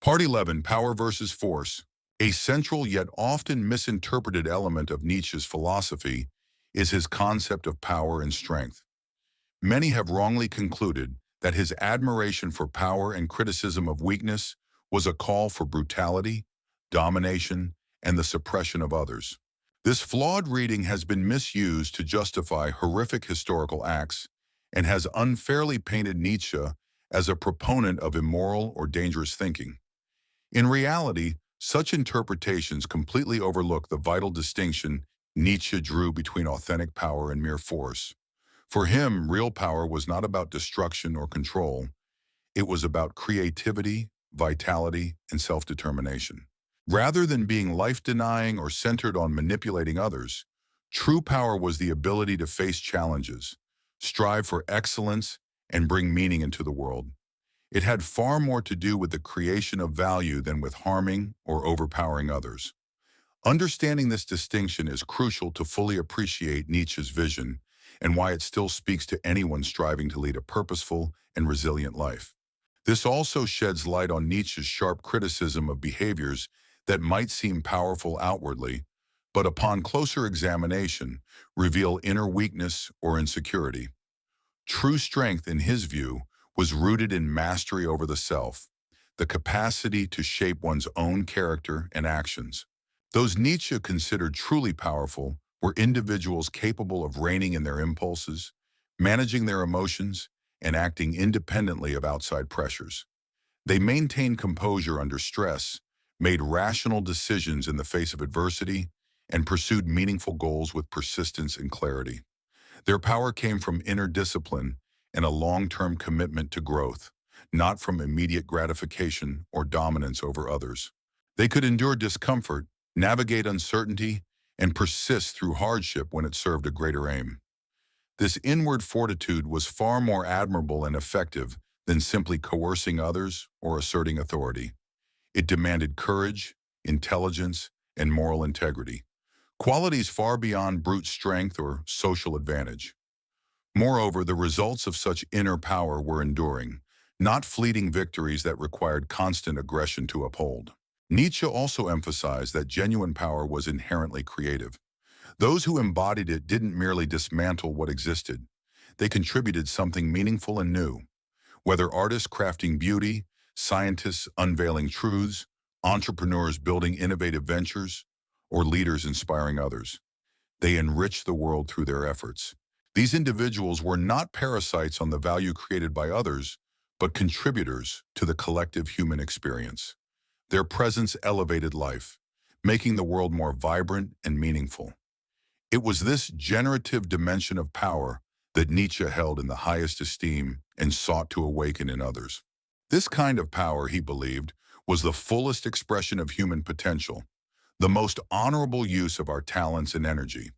Part 11, Power versus Force. A central yet often misinterpreted element of Nietzsche's philosophy is his concept of power and strength. Many have wrongly concluded that his admiration for power and criticism of weakness was a call for brutality, domination, and the suppression of others. This flawed reading has been misused to justify horrific historical acts and has unfairly painted Nietzsche as a proponent of immoral or dangerous thinking. In reality, such interpretations completely overlook the vital distinction Nietzsche drew between authentic power and mere force. For him, real power was not about destruction or control. It was about creativity, vitality, and self-determination. Rather than being life-denying or centered on manipulating others, True power was the ability to face challenges, strive for excellence, and bring meaning into the world. It had far more to do with the creation of value than with harming or overpowering others. Understanding this distinction is crucial to fully appreciate Nietzsche's vision and why it still speaks to anyone striving to lead a purposeful and resilient life. This also sheds light on Nietzsche's sharp criticism of behaviors that might seem powerful outwardly, but upon closer examination, reveal inner weakness or insecurity. True strength, in his view, was rooted in mastery over the self, the capacity to shape one's own character and actions. Those Nietzsche considered truly powerful were individuals capable of reining in their impulses, managing their emotions, and acting independently of outside pressures. They maintained composure under stress, made rational decisions in the face of adversity, and pursued meaningful goals with persistence and clarity. Their power came from inner discipline and a long-term commitment to growth, not from immediate gratification or dominance over others. They could endure discomfort, navigate uncertainty, and persist through hardship when it served a greater aim. This inward fortitude was far more admirable and effective than simply coercing others or asserting authority. It demanded courage, intelligence, and moral integrity, qualities far beyond brute strength or social advantage. Moreover, the results of such inner power were enduring, not fleeting victories that required constant aggression to uphold. Nietzsche also emphasized that genuine power was inherently creative. Those who embodied it didn't merely dismantle what existed. They contributed something meaningful and new. Whether artists crafting beauty, scientists unveiling truths, entrepreneurs building innovative ventures, or leaders inspiring others, they enriched the world through their efforts. These individuals were not parasites on the value created by others, but contributors to the collective human experience. Their presence elevated life, making the world more vibrant and meaningful. It was this generative dimension of power that Nietzsche held in the highest esteem and sought to awaken in others. This kind of power, he believed, was the fullest expression of human potential, the most honorable use of our talents and energy.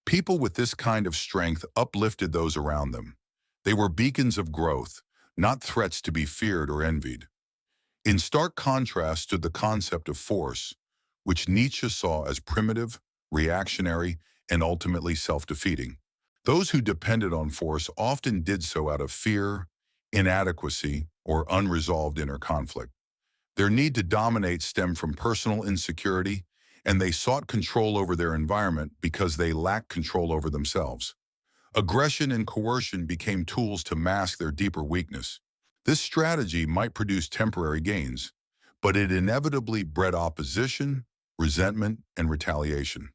People with this kind of strength uplifted those around them. They were beacons of growth, not threats to be feared or envied. In stark contrast stood the concept of force, which Nietzsche saw as primitive, reactionary, and ultimately self-defeating. Those who depended on force often did so out of fear, inadequacy, or unresolved inner conflict. Their need to dominate stemmed from personal insecurity, and they sought control over their environment because they lacked control over themselves. Aggression and coercion became tools to mask their deeper weakness. This strategy might produce temporary gains, but it inevitably bred opposition, resentment, and retaliation.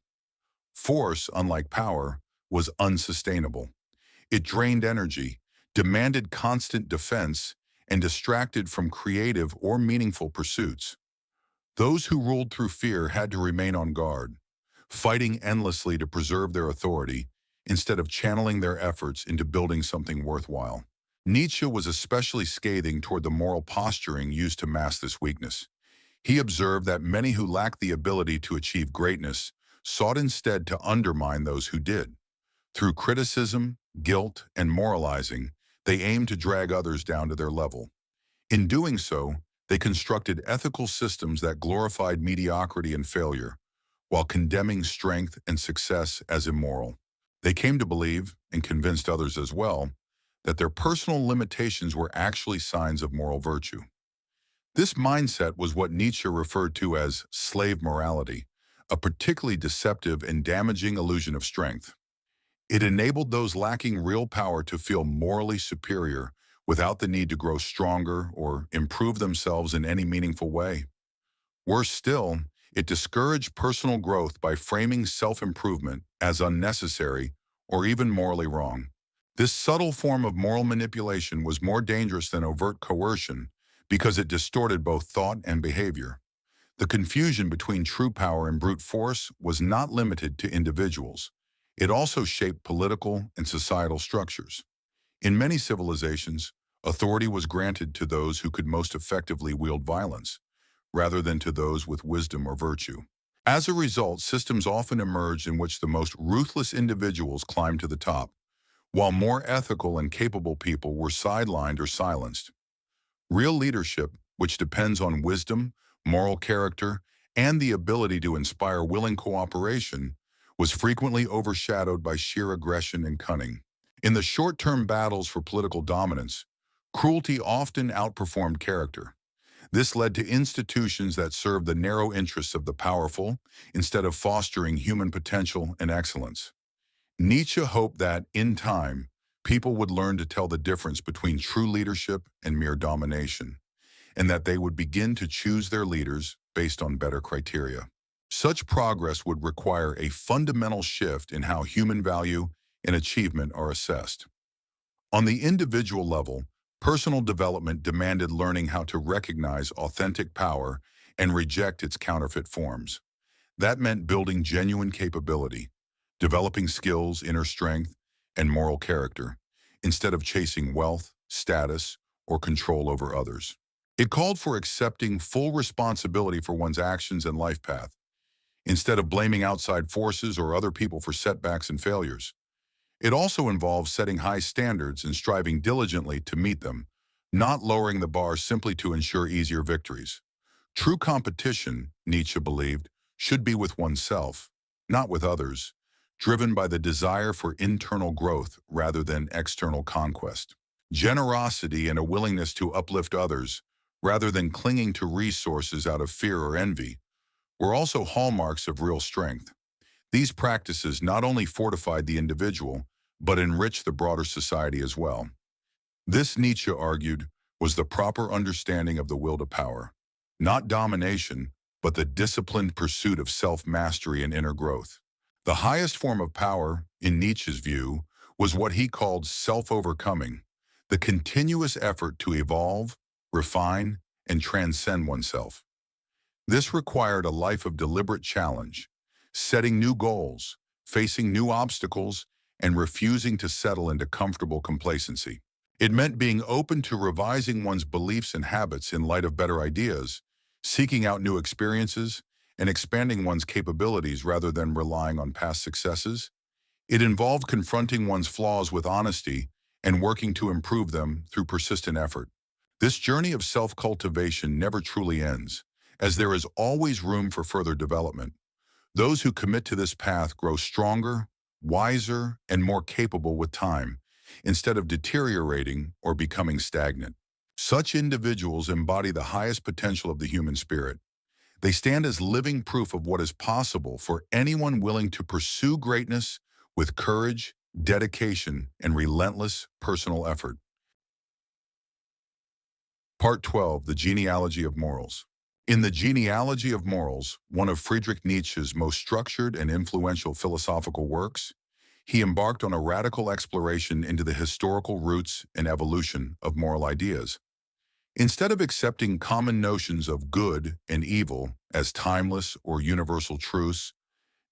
Force, unlike power, was unsustainable. It drained energy, demanded constant defense, and distracted from creative or meaningful pursuits. Those who ruled through fear had to remain on guard, fighting endlessly to preserve their authority instead of channeling their efforts into building something worthwhile. Nietzsche was especially scathing toward the moral posturing used to mask this weakness. He observed that many who lacked the ability to achieve greatness sought instead to undermine those who did. Through criticism, guilt, and moralizing, they aimed to drag others down to their level. In doing so, they constructed ethical systems that glorified mediocrity and failure, while condemning strength and success as immoral. They came to believe, and convinced others as well, that their personal limitations were actually signs of moral virtue. This mindset was what Nietzsche referred to as slave morality, a particularly deceptive and damaging illusion of strength. It enabled those lacking real power to feel morally superior without the need to grow stronger or improve themselves in any meaningful way. Worse still, it discouraged personal growth by framing self-improvement as unnecessary or even morally wrong. This subtle form of moral manipulation was more dangerous than overt coercion because it distorted both thought and behavior. The confusion between true power and brute force was not limited to individuals. It also shaped political and societal structures. In many civilizations, authority was granted to those who could most effectively wield violence, rather than to those with wisdom or virtue. As a result, systems often emerged in which the most ruthless individuals climbed to the top, while more ethical and capable people were sidelined or silenced. Real leadership, which depends on wisdom, moral character, and the ability to inspire willing cooperation, was frequently overshadowed by sheer aggression and cunning. In the short-term battles for political dominance, cruelty often outperformed character. This led to institutions that served the narrow interests of the powerful instead of fostering human potential and excellence. Nietzsche hoped that, in time, people would learn to tell the difference between true leadership and mere domination, and that they would begin to choose their leaders based on better criteria. Such progress would require a fundamental shift in how human value and achievement are assessed. On the individual level, personal development demanded learning how to recognize authentic power and reject its counterfeit forms. That meant building genuine capability, developing skills, inner strength, and moral character, instead of chasing wealth, status, or control over others. It called for accepting full responsibility for one's actions and life path, instead of blaming outside forces or other people for setbacks and failures. It also involves setting high standards and striving diligently to meet them, not lowering the bar simply to ensure easier victories. True competition, Nietzsche believed, should be with oneself, not with others, driven by the desire for internal growth rather than external conquest. Generosity and a willingness to uplift others, rather than clinging to resources out of fear or envy, were also hallmarks of real strength. These practices not only fortified the individual, but enriched the broader society as well. This, Nietzsche argued, was the proper understanding of the will to power. Not domination, but the disciplined pursuit of self-mastery and inner growth. The highest form of power, in Nietzsche's view, was what he called self-overcoming, the continuous effort to evolve, refine, and transcend oneself. This required a life of deliberate challenge, setting new goals, facing new obstacles, and refusing to settle into comfortable complacency. It meant being open to revising one's beliefs and habits in light of better ideas, seeking out new experiences, and expanding one's capabilities rather than relying on past successes. It involved confronting one's flaws with honesty and working to improve them through persistent effort. This journey of self-cultivation never truly ends, as there is always room for further development. Those who commit to this path grow stronger, wiser, and more capable with time, instead of deteriorating or becoming stagnant. Such individuals embody the highest potential of the human spirit. They stand as living proof of what is possible for anyone willing to pursue greatness with courage, dedication, and relentless personal effort. Part 12, the Genealogy of Morals. In the Genealogy of Morals, one of Friedrich Nietzsche's most structured and influential philosophical works, he embarked on a radical exploration into the historical roots and evolution of moral ideas. Instead of accepting common notions of good and evil as timeless or universal truths,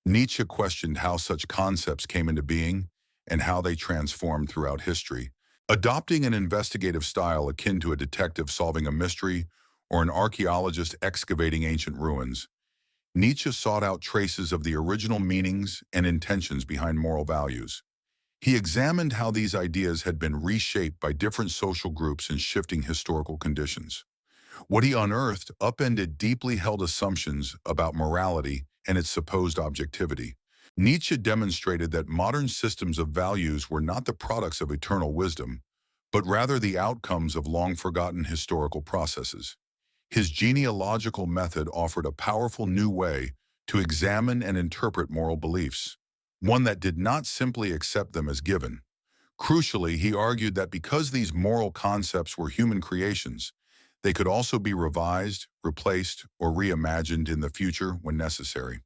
Nietzsche questioned how such concepts came into being and how they transformed throughout history. Adopting an investigative style akin to a detective solving a mystery or an archaeologist excavating ancient ruins, Nietzsche sought out traces of the original meanings and intentions behind moral values. He examined how these ideas had been reshaped by different social groups and shifting historical conditions. What he unearthed upended deeply held assumptions about morality and its supposed objectivity. Nietzsche demonstrated that modern systems of values were not the products of eternal wisdom, but rather the outcomes of long-forgotten historical processes. His genealogical method offered a powerful new way to examine and interpret moral beliefs, one that did not simply accept them as given. Crucially, he argued that because these moral concepts were human creations, they could also be revised, replaced, or reimagined in the future when necessary.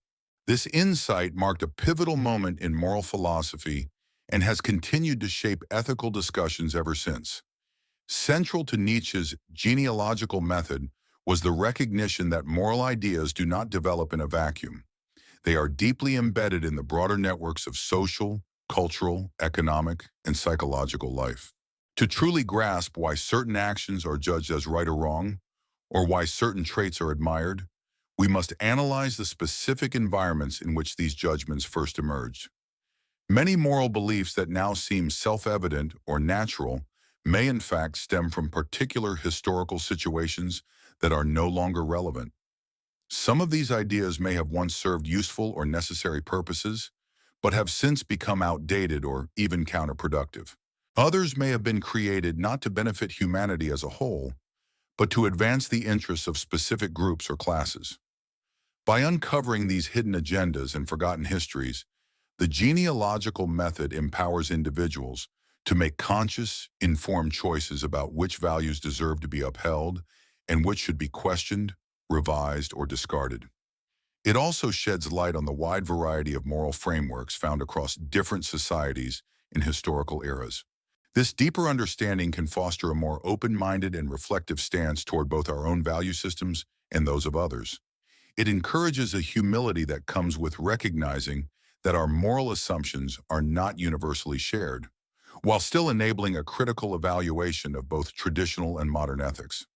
This insight marked a pivotal moment in moral philosophy and has continued to shape ethical discussions ever since. Central to Nietzsche's genealogical method was the recognition that moral ideas do not develop in a vacuum. They are deeply embedded in the broader networks of social, cultural, economic, and psychological life. To truly grasp why certain actions are judged as right or wrong, or why certain traits are admired, We must analyze the specific environments in which these judgments first emerged. Many moral beliefs that now seem self-evident or natural may in fact stem from particular historical situations that are no longer relevant. Some of these ideas may have once served useful or necessary purposes, but have since become outdated or even counterproductive. Others may have been created not to benefit humanity as a whole, but to advance the interests of specific groups or classes. By uncovering these hidden agendas and forgotten histories, the genealogical method empowers individuals to make conscious, informed choices about which values deserve to be upheld and which should be questioned, revised, or discarded. It also sheds light on the wide variety of moral frameworks found across different societies in historical eras. This deeper understanding can foster a more open-minded and reflective stance toward both our own value systems and those of others. It encourages a humility that comes with recognizing that our moral assumptions are not universally shared, while still enabling a critical evaluation of both traditional and modern ethics.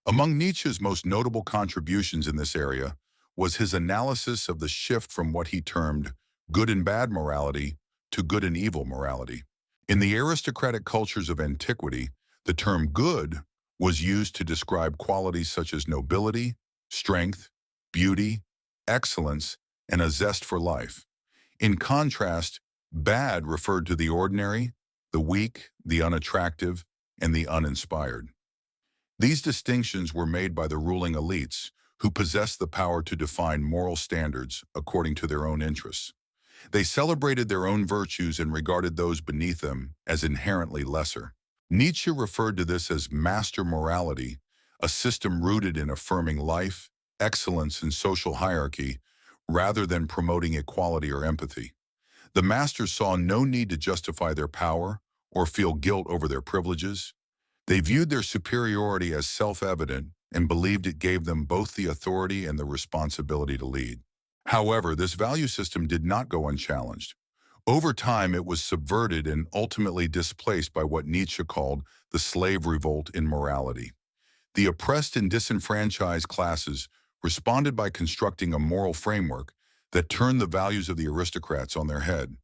Among Nietzsche's most notable contributions in this area was his analysis of the shift from what he termed good and bad morality to good and evil morality. In the aristocratic cultures of antiquity, the term good was used to describe qualities such as nobility, strength, beauty, excellence, and a zest for life. In contrast, bad referred to the ordinary, the weak, the unattractive, and the uninspired. These distinctions were made by the ruling elites, who possessed the power to define moral standards according to their own interests. They celebrated their own virtues and regarded those beneath them as inherently lesser. Nietzsche referred to this as master morality, a system rooted in affirming life, excellence, and social hierarchy, rather than promoting equality or empathy. The masters saw no need to justify their power or feel guilt over their privileges. They viewed their superiority as self-evident and believed it gave them both the authority and the responsibility to lead. However, this value system did not go unchallenged. Over time, it was subverted and ultimately displaced by what Nietzsche called the slave revolt in morality. The oppressed and disenfranchised classes responded by constructing a moral framework that turned the values of the aristocrats on their head.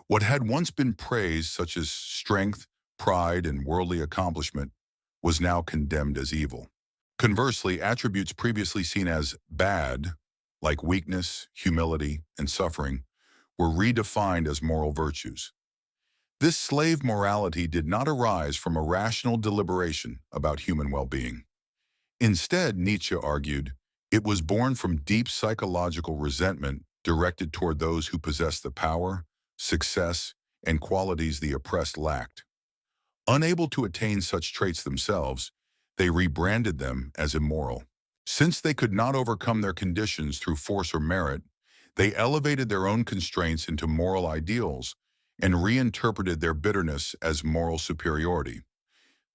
What had once been praised, such as strength, pride, and worldly accomplishment, was now condemned as evil. Conversely, attributes previously seen as bad, like weakness, humility, and suffering, were redefined as moral virtues. This slave morality did not arise from a rational deliberation about human well-being. Instead, Nietzsche argued, it was born from deep psychological resentment directed toward those who possessed the power, success, and qualities the oppressed lacked. Unable to attain such traits themselves, they rebranded them as immoral. Since they could not overcome their conditions through force or merit, they elevated their own constraints into moral ideals and reinterpreted their bitterness as moral superiority.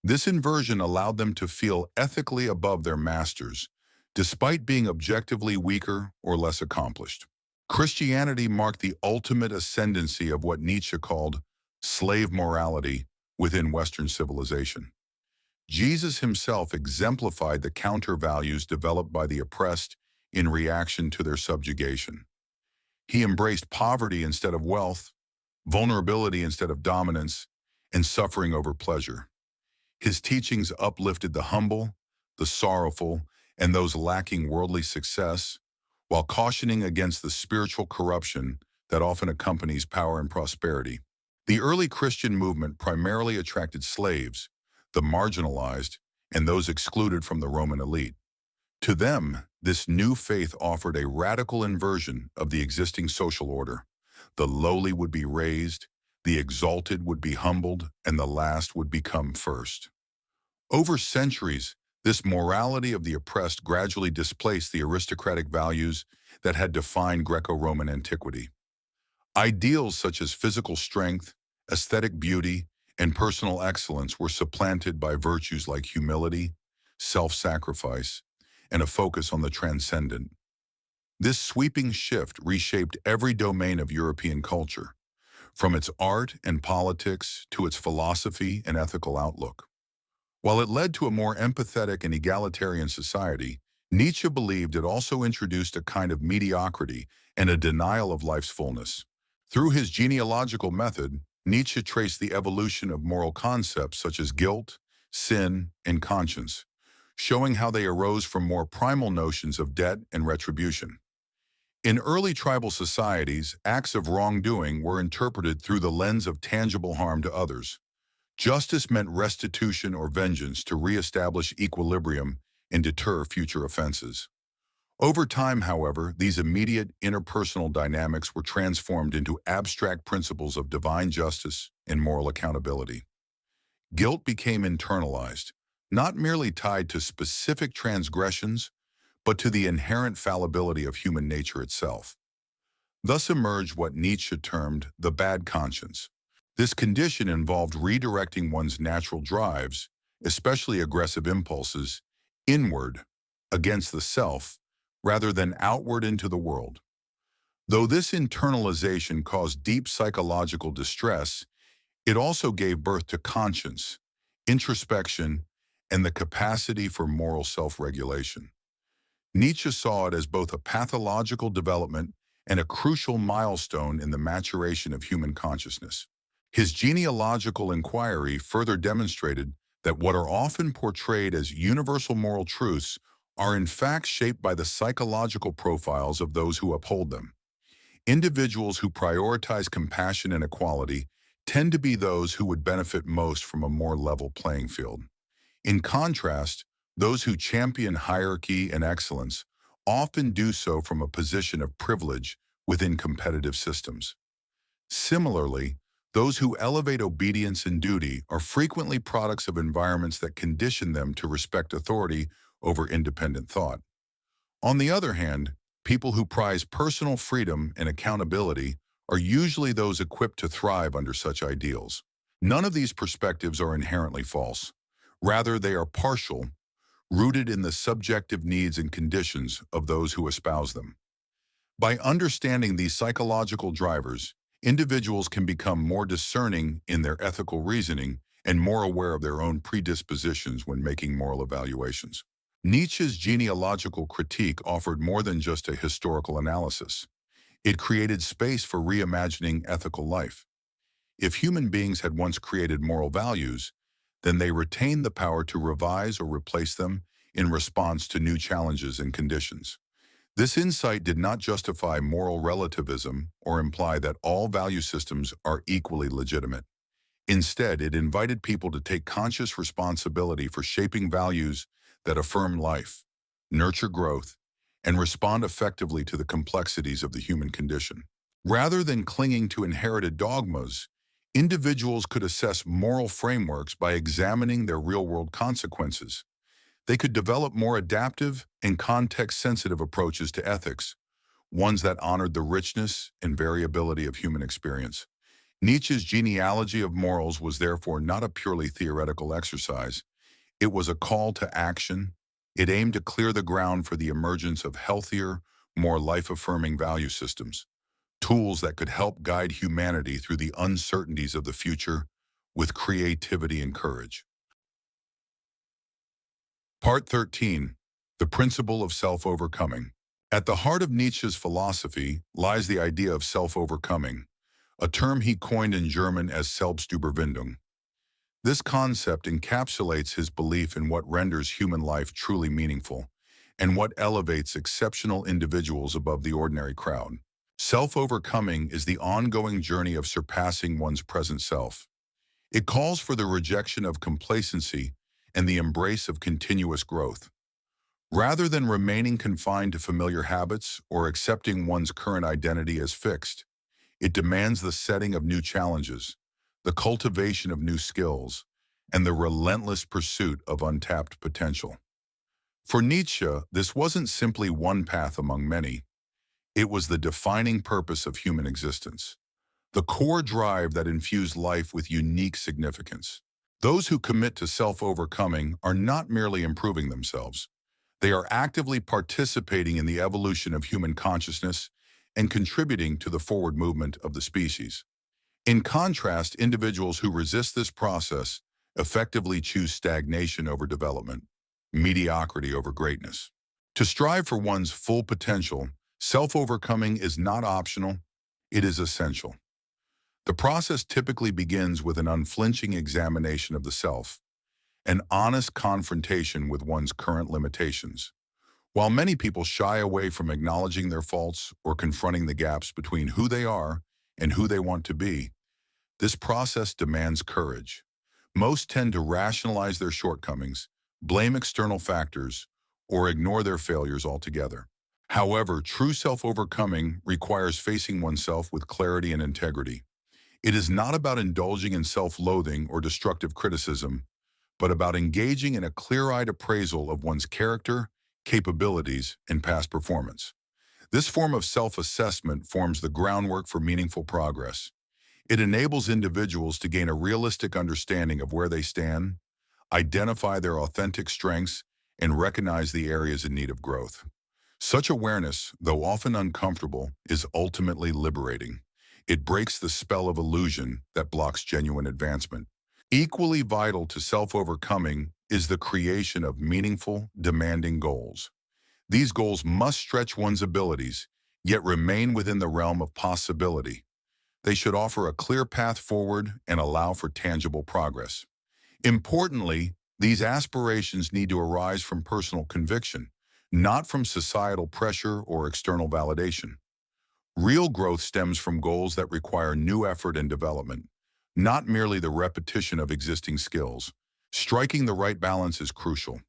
This inversion allowed them to feel ethically above their masters, despite being objectively weaker or less accomplished. Christianity marked the ultimate ascendancy of what Nietzsche called slave morality within Western civilization. Jesus himself exemplified the counter-values developed by the oppressed in reaction to their subjugation. He embraced poverty instead of wealth, vulnerability instead of dominance, and suffering over pleasure. His teachings uplifted the humble, the sorrowful, and those lacking worldly success, while cautioning against the spiritual corruption that often accompanies power and prosperity. The early Christian movement primarily attracted slaves, the marginalized, and those excluded from the Roman elite. To them, this new faith offered a radical inversion of the existing social order. The lowly would be raised, the exalted would be humbled, and the last would become first. Over centuries, this morality of the oppressed gradually displaced the aristocratic values that had defined Greco-Roman antiquity. Ideals such as physical strength, aesthetic beauty, and personal excellence were supplanted by virtues like humility, self-sacrifice, and a focus on the transcendent. This sweeping shift reshaped every domain of European culture, from its art and politics to its philosophy and ethical outlook. While it led to a more empathetic and egalitarian society, Nietzsche believed it also introduced a kind of mediocrity and a denial of life's fullness. Through his genealogical method, Nietzsche traced the evolution of moral concepts such as guilt, sin, and conscience, showing how they arose from more primal notions of debt and retribution. In early tribal societies, acts of wrongdoing were interpreted through the lens of tangible harm to others. Justice meant restitution or vengeance to reestablish equilibrium and deter future offenses. Over time, however, these immediate interpersonal dynamics were transformed into abstract principles of divine justice and moral accountability. Guilt became internalized, not merely tied to specific transgressions, but to the inherent fallibility of human nature itself. Thus emerged what Nietzsche termed the bad conscience. This condition involved redirecting one's natural drives, especially aggressive impulses, inward, against the self, rather than outward into the world. Though this internalization caused deep psychological distress, it also gave birth to conscience, introspection, and the capacity for moral self-regulation. Nietzsche saw it as both a pathological development and a crucial milestone in the maturation of human consciousness. His genealogical inquiry further demonstrated that what are often portrayed as universal moral truths are in fact shaped by the psychological profiles of those who uphold them. Individuals who prioritize compassion and equality tend to be those who would benefit most from a more level playing field. In contrast, those who champion hierarchy and excellence often do so from a position of privilege within competitive systems. Similarly, those who elevate obedience and duty are frequently products of environments that condition them to respect authority over independent thought. On the other hand, people who prize personal freedom and accountability are usually those equipped to thrive under such ideals. None of these perspectives are inherently false. Rather, they are partial, rooted in the subjective needs and conditions of those who espouse them. By understanding these psychological drivers, individuals can become more discerning in their ethical reasoning and more aware of their own predispositions when making moral evaluations. Nietzsche's genealogical critique offered more than just a historical analysis. It created space for reimagining ethical life. If human beings had once created moral values, then they retained the power to revise or replace them in response to new challenges and conditions. This insight did not justify moral relativism or imply that all value systems are equally legitimate. Instead, it invited people to take conscious responsibility for shaping values that affirm life, nurture growth, and respond effectively to the complexities of the human condition. Rather than clinging to inherited dogmas, individuals could assess moral frameworks by examining their real-world consequences. They could develop more adaptive and context-sensitive approaches to ethics, ones that honored the richness and variability of human experience. Nietzsche's genealogy of morals was therefore not a purely theoretical exercise. It was a call to action. It aimed to clear the ground for the emergence of healthier, more life-affirming value systems, tools that could help guide humanity through the uncertainties of the future with creativity and courage. Part 13. The Principle of Self-Overcoming. At the heart of Nietzsche's philosophy lies the idea of self-overcoming, a term he coined in German as Selbstüberwindung. This concept encapsulates his belief in what renders human life truly meaningful and what elevates exceptional individuals above the ordinary crowd. Self-overcoming is the ongoing journey of surpassing one's present self. It calls for the rejection of complacency and the embrace of continuous growth. Rather than remaining confined to familiar habits or accepting one's current identity as fixed, it demands the setting of new challenges, the cultivation of new skills, and the relentless pursuit of untapped potential. For Nietzsche, this wasn't simply one path among many. It was the defining purpose of human existence, the core drive that infused life with unique significance. Those who commit to self-overcoming are not merely improving themselves. They are actively participating in the evolution of human consciousness and contributing to the forward movement of the species. In contrast, individuals who resist this process effectively choose stagnation over development, mediocrity over greatness. To strive for one's full potential, self-overcoming is not optional, it is essential. The process typically begins with an unflinching examination of the self, an honest confrontation with one's current limitations. While many people shy away from acknowledging their faults or confronting the gaps between who they are and who they want to be, this process demands courage. Most tend to rationalize their shortcomings, blame external factors, or ignore their failures altogether. However, true self-overcoming requires facing oneself with clarity and integrity. It is not about indulging in self-loathing or destructive criticism, but about engaging in a clear-eyed appraisal of one's character, capabilities, and past performance. This form of self-assessment forms the groundwork for meaningful progress. It enables individuals to gain a realistic understanding of where they stand, identify their authentic strengths, and recognize the areas in need of growth. Such awareness, though often uncomfortable, is ultimately liberating. It breaks the spell of illusion that blocks genuine advancement. Equally vital to self-overcoming is the creation of meaningful, demanding goals. These goals must stretch one's abilities, yet remain within the realm of possibility. They should offer a clear path forward and allow for tangible progress. Importantly, these aspirations need to arise from personal conviction, not from societal pressure or external validation. Real growth stems from goals that require new effort and development, not merely the repetition of existing skills. Striking the right balance is crucial.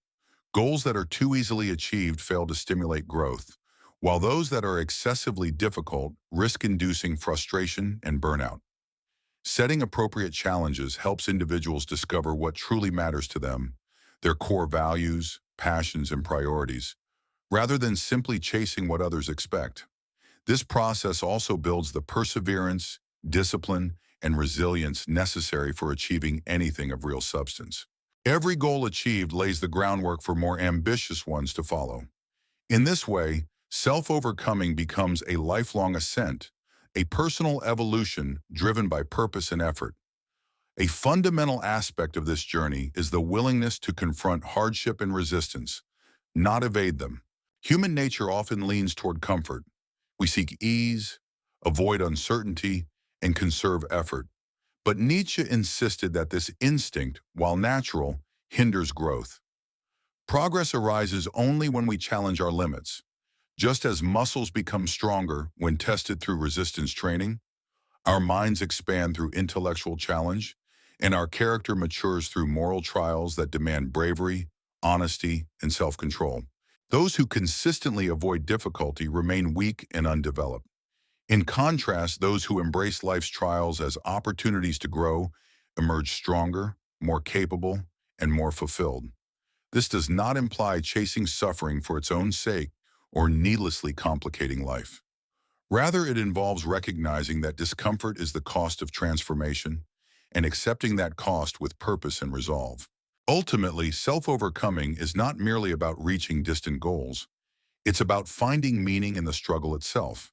Goals that are too easily achieved fail to stimulate growth, while those that are excessively difficult risk inducing frustration and burnout. Setting appropriate challenges helps individuals discover what truly matters to them, their core values, passions, and priorities, rather than simply chasing what others expect. This process also builds the perseverance, discipline, and resilience necessary for achieving anything of real substance. Every goal achieved lays the groundwork for more ambitious ones to follow. In this way, self-overcoming becomes a lifelong ascent, a personal evolution driven by purpose and effort. A fundamental aspect of this journey is the willingness to confront hardship and resistance, not evade them. Human nature often leans toward comfort. We seek ease, avoid uncertainty, and conserve effort. But Nietzsche insisted that this instinct, while natural, hinders growth. Progress arises only when we challenge our limits. Just as muscles become stronger when tested through resistance training, our minds expand through intellectual challenge, and our character matures through moral trials that demand bravery, honesty, and self-control. Those who consistently avoid difficulty remain weak and undeveloped. In contrast, those who embrace life's trials as opportunities to grow emerge stronger, more capable, and more fulfilled. This does not imply chasing suffering for its own sake or needlessly complicating life. Rather, it involves recognizing that discomfort is the cost of transformation and accepting that cost with purpose and resolve. Ultimately, self-overcoming is not merely about reaching distant goals. It's about finding meaning in the struggle itself.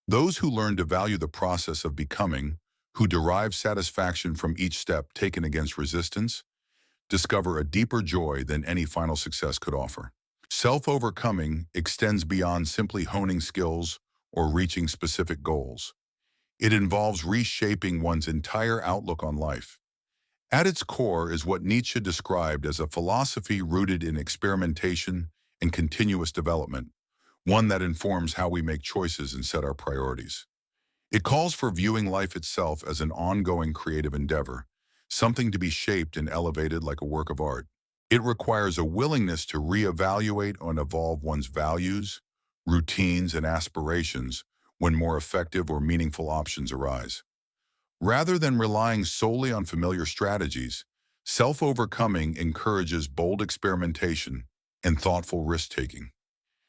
Those who learn to value the process of becoming, who derive satisfaction from each step taken against resistance, discover a deeper joy than any final success could offer. Self-overcoming extends beyond simply honing skills or reaching specific goals. It involves reshaping one's entire outlook on life. At its core is what Nietzsche described as a philosophy rooted in experimentation and continuous development, one that informs how we make choices and set our priorities. It calls for viewing life itself as an ongoing creative endeavor, something to be shaped and elevated like a work of art. It requires a willingness to reevaluate and evolve one's values, routines, and aspirations when more effective or meaningful options arise. Rather than relying solely on familiar strategies, self-overcoming encourages bold experimentation and thoughtful risk-taking.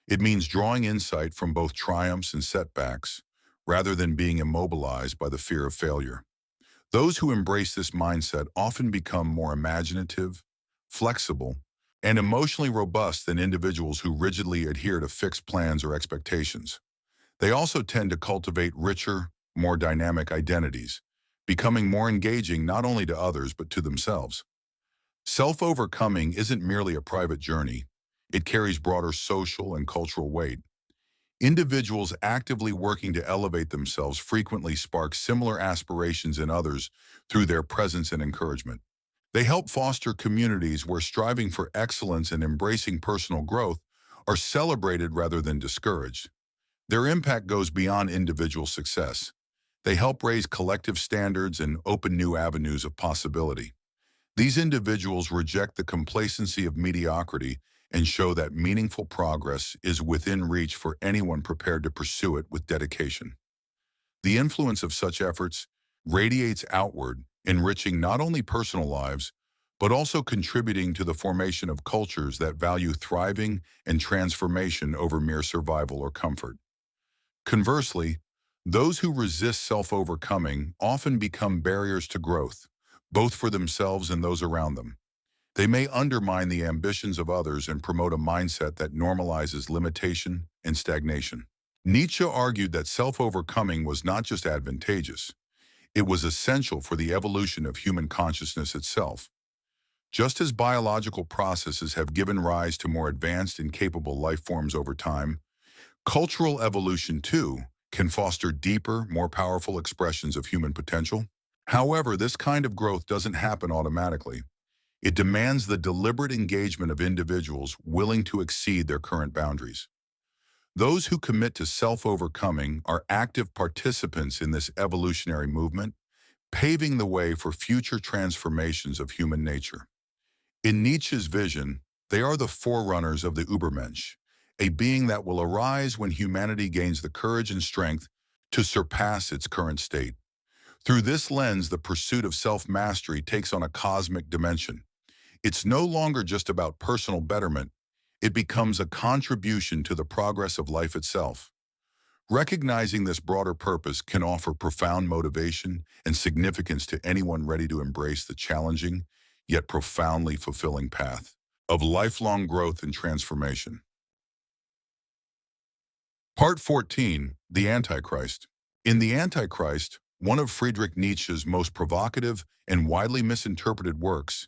It means drawing insight from both triumphs and setbacks, rather than being immobilized by the fear of failure. Those who embrace this mindset often become more imaginative, flexible, and emotionally robust than individuals who rigidly adhere to fixed plans or expectations. They also tend to cultivate richer, more dynamic identities, becoming more engaging not only to others but to themselves. Self-overcoming isn't merely a private journey. It carries broader social and cultural weight. Individuals actively working to elevate themselves frequently spark similar aspirations in others through their presence and encouragement. They help foster communities where striving for excellence and embracing personal growth are celebrated rather than discouraged. Their impact goes beyond individual success. They help raise collective standards and open new avenues of possibility. These individuals reject the complacency of mediocrity and show that meaningful progress is within reach for anyone prepared to pursue it with dedication. The influence of such efforts radiates outward, enriching not only personal lives, but also contributing to the formation of cultures that value thriving and transformation over mere survival or comfort. Conversely, those who resist self-overcoming often become barriers to growth, both for themselves and those around them. They may undermine the ambitions of others and promote a mindset that normalizes limitation and stagnation. Nietzsche argued that self-overcoming was not just advantageous, it was essential for the evolution of human consciousness itself. Just as biological processes have given rise to more advanced and capable life forms over time, cultural evolution, too, can foster deeper, more powerful expressions of human potential. However, this kind of growth doesn't happen automatically. It demands the deliberate engagement of individuals willing to exceed their current boundaries. Those who commit to self-overcoming are active participants in this evolutionary movement, paving the way for future transformations of human nature. In Nietzsche's vision, they are the forerunners of the Übermensch, a being that will arise when humanity gains the courage and strength to surpass its current state. Through this lens, the pursuit of self-mastery takes on a cosmic dimension. It's no longer just about personal betterment, it becomes a contribution to the progress of life itself. Recognizing this broader purpose can offer profound motivation and significance to anyone ready to embrace the challenging, yet profoundly fulfilling path of lifelong growth and transformation. Part 14, The Antichrist. In The Antichrist, one of Friedrich Nietzsche's most provocative and widely misinterpreted works,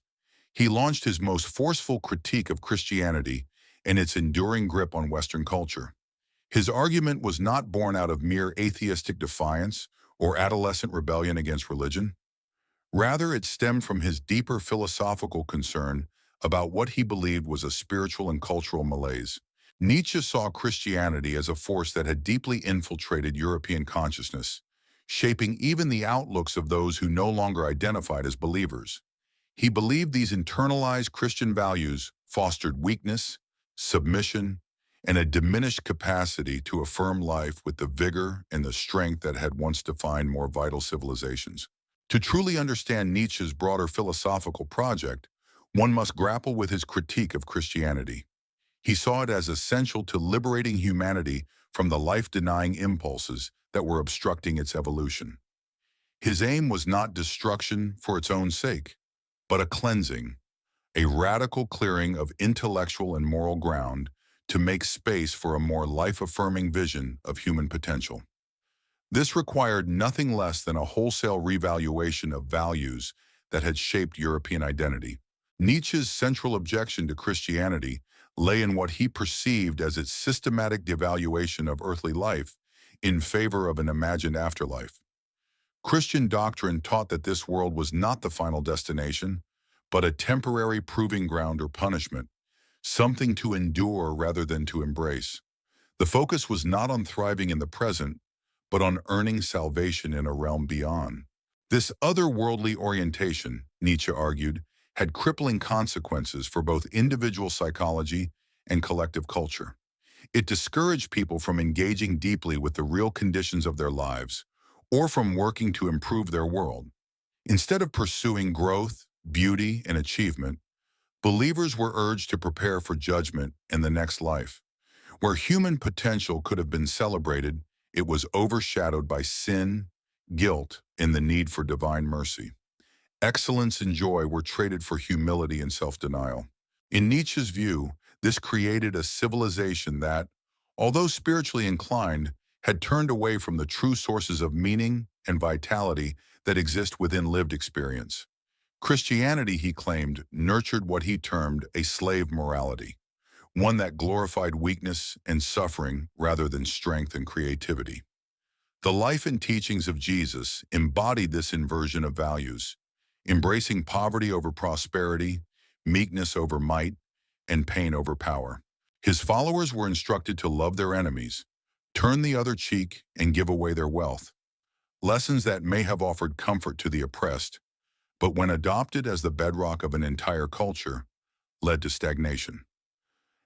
he launched his most forceful critique of Christianity and its enduring grip on Western culture. His argument was not born out of mere atheistic defiance or adolescent rebellion against religion. Rather, it stemmed from his deeper philosophical concern about what he believed was a spiritual and cultural malaise. Nietzsche saw Christianity as a force that had deeply infiltrated European consciousness, shaping even the outlooks of those who no longer identified as believers. He believed these internalized Christian values fostered weakness, submission, and a diminished capacity to affirm life with the vigor and the strength that had once defined more vital civilizations. To truly understand Nietzsche's broader philosophical project, one must grapple with his critique of Christianity. He saw it as essential to liberating humanity from the life-denying impulses that were obstructing its evolution. His aim was not destruction for its own sake, but a cleansing, a radical clearing of intellectual and moral ground to make space for a more life-affirming vision of human potential. This required nothing less than a wholesale revaluation of values that had shaped European identity. Nietzsche's central objection to Christianity lay in what he perceived as its systematic devaluation of earthly life in favor of an imagined afterlife. Christian doctrine taught that this world was not the final destination, but a temporary proving ground or punishment, something to endure rather than to embrace. The focus was not on thriving in the present, but on earning salvation in a realm beyond. This otherworldly orientation, Nietzsche argued, had crippling consequences for both individual psychology and collective culture. It discouraged people from engaging deeply with the real conditions of their lives, or from working to improve their world. Instead of pursuing growth, beauty, and achievement, believers were urged to prepare for judgment in the next life. Where human potential could have been celebrated, it was overshadowed by sin, guilt, and the need for divine mercy. Excellence and joy were traded for humility and self-denial. In Nietzsche's view, this created a civilization that, although spiritually inclined, had turned away from the true sources of meaning and vitality that exist within lived experience. Christianity, he claimed, nurtured what he termed a slave morality, one that glorified weakness and suffering rather than strength and creativity. The life and teachings of Jesus embodied this inversion of values, embracing poverty over prosperity, meekness over might, and pain over power. His followers were instructed to love their enemies, turn the other cheek, and give away their wealth. Lessons that may have offered comfort to the oppressed, but when adopted as the bedrock of an entire culture, led to stagnation.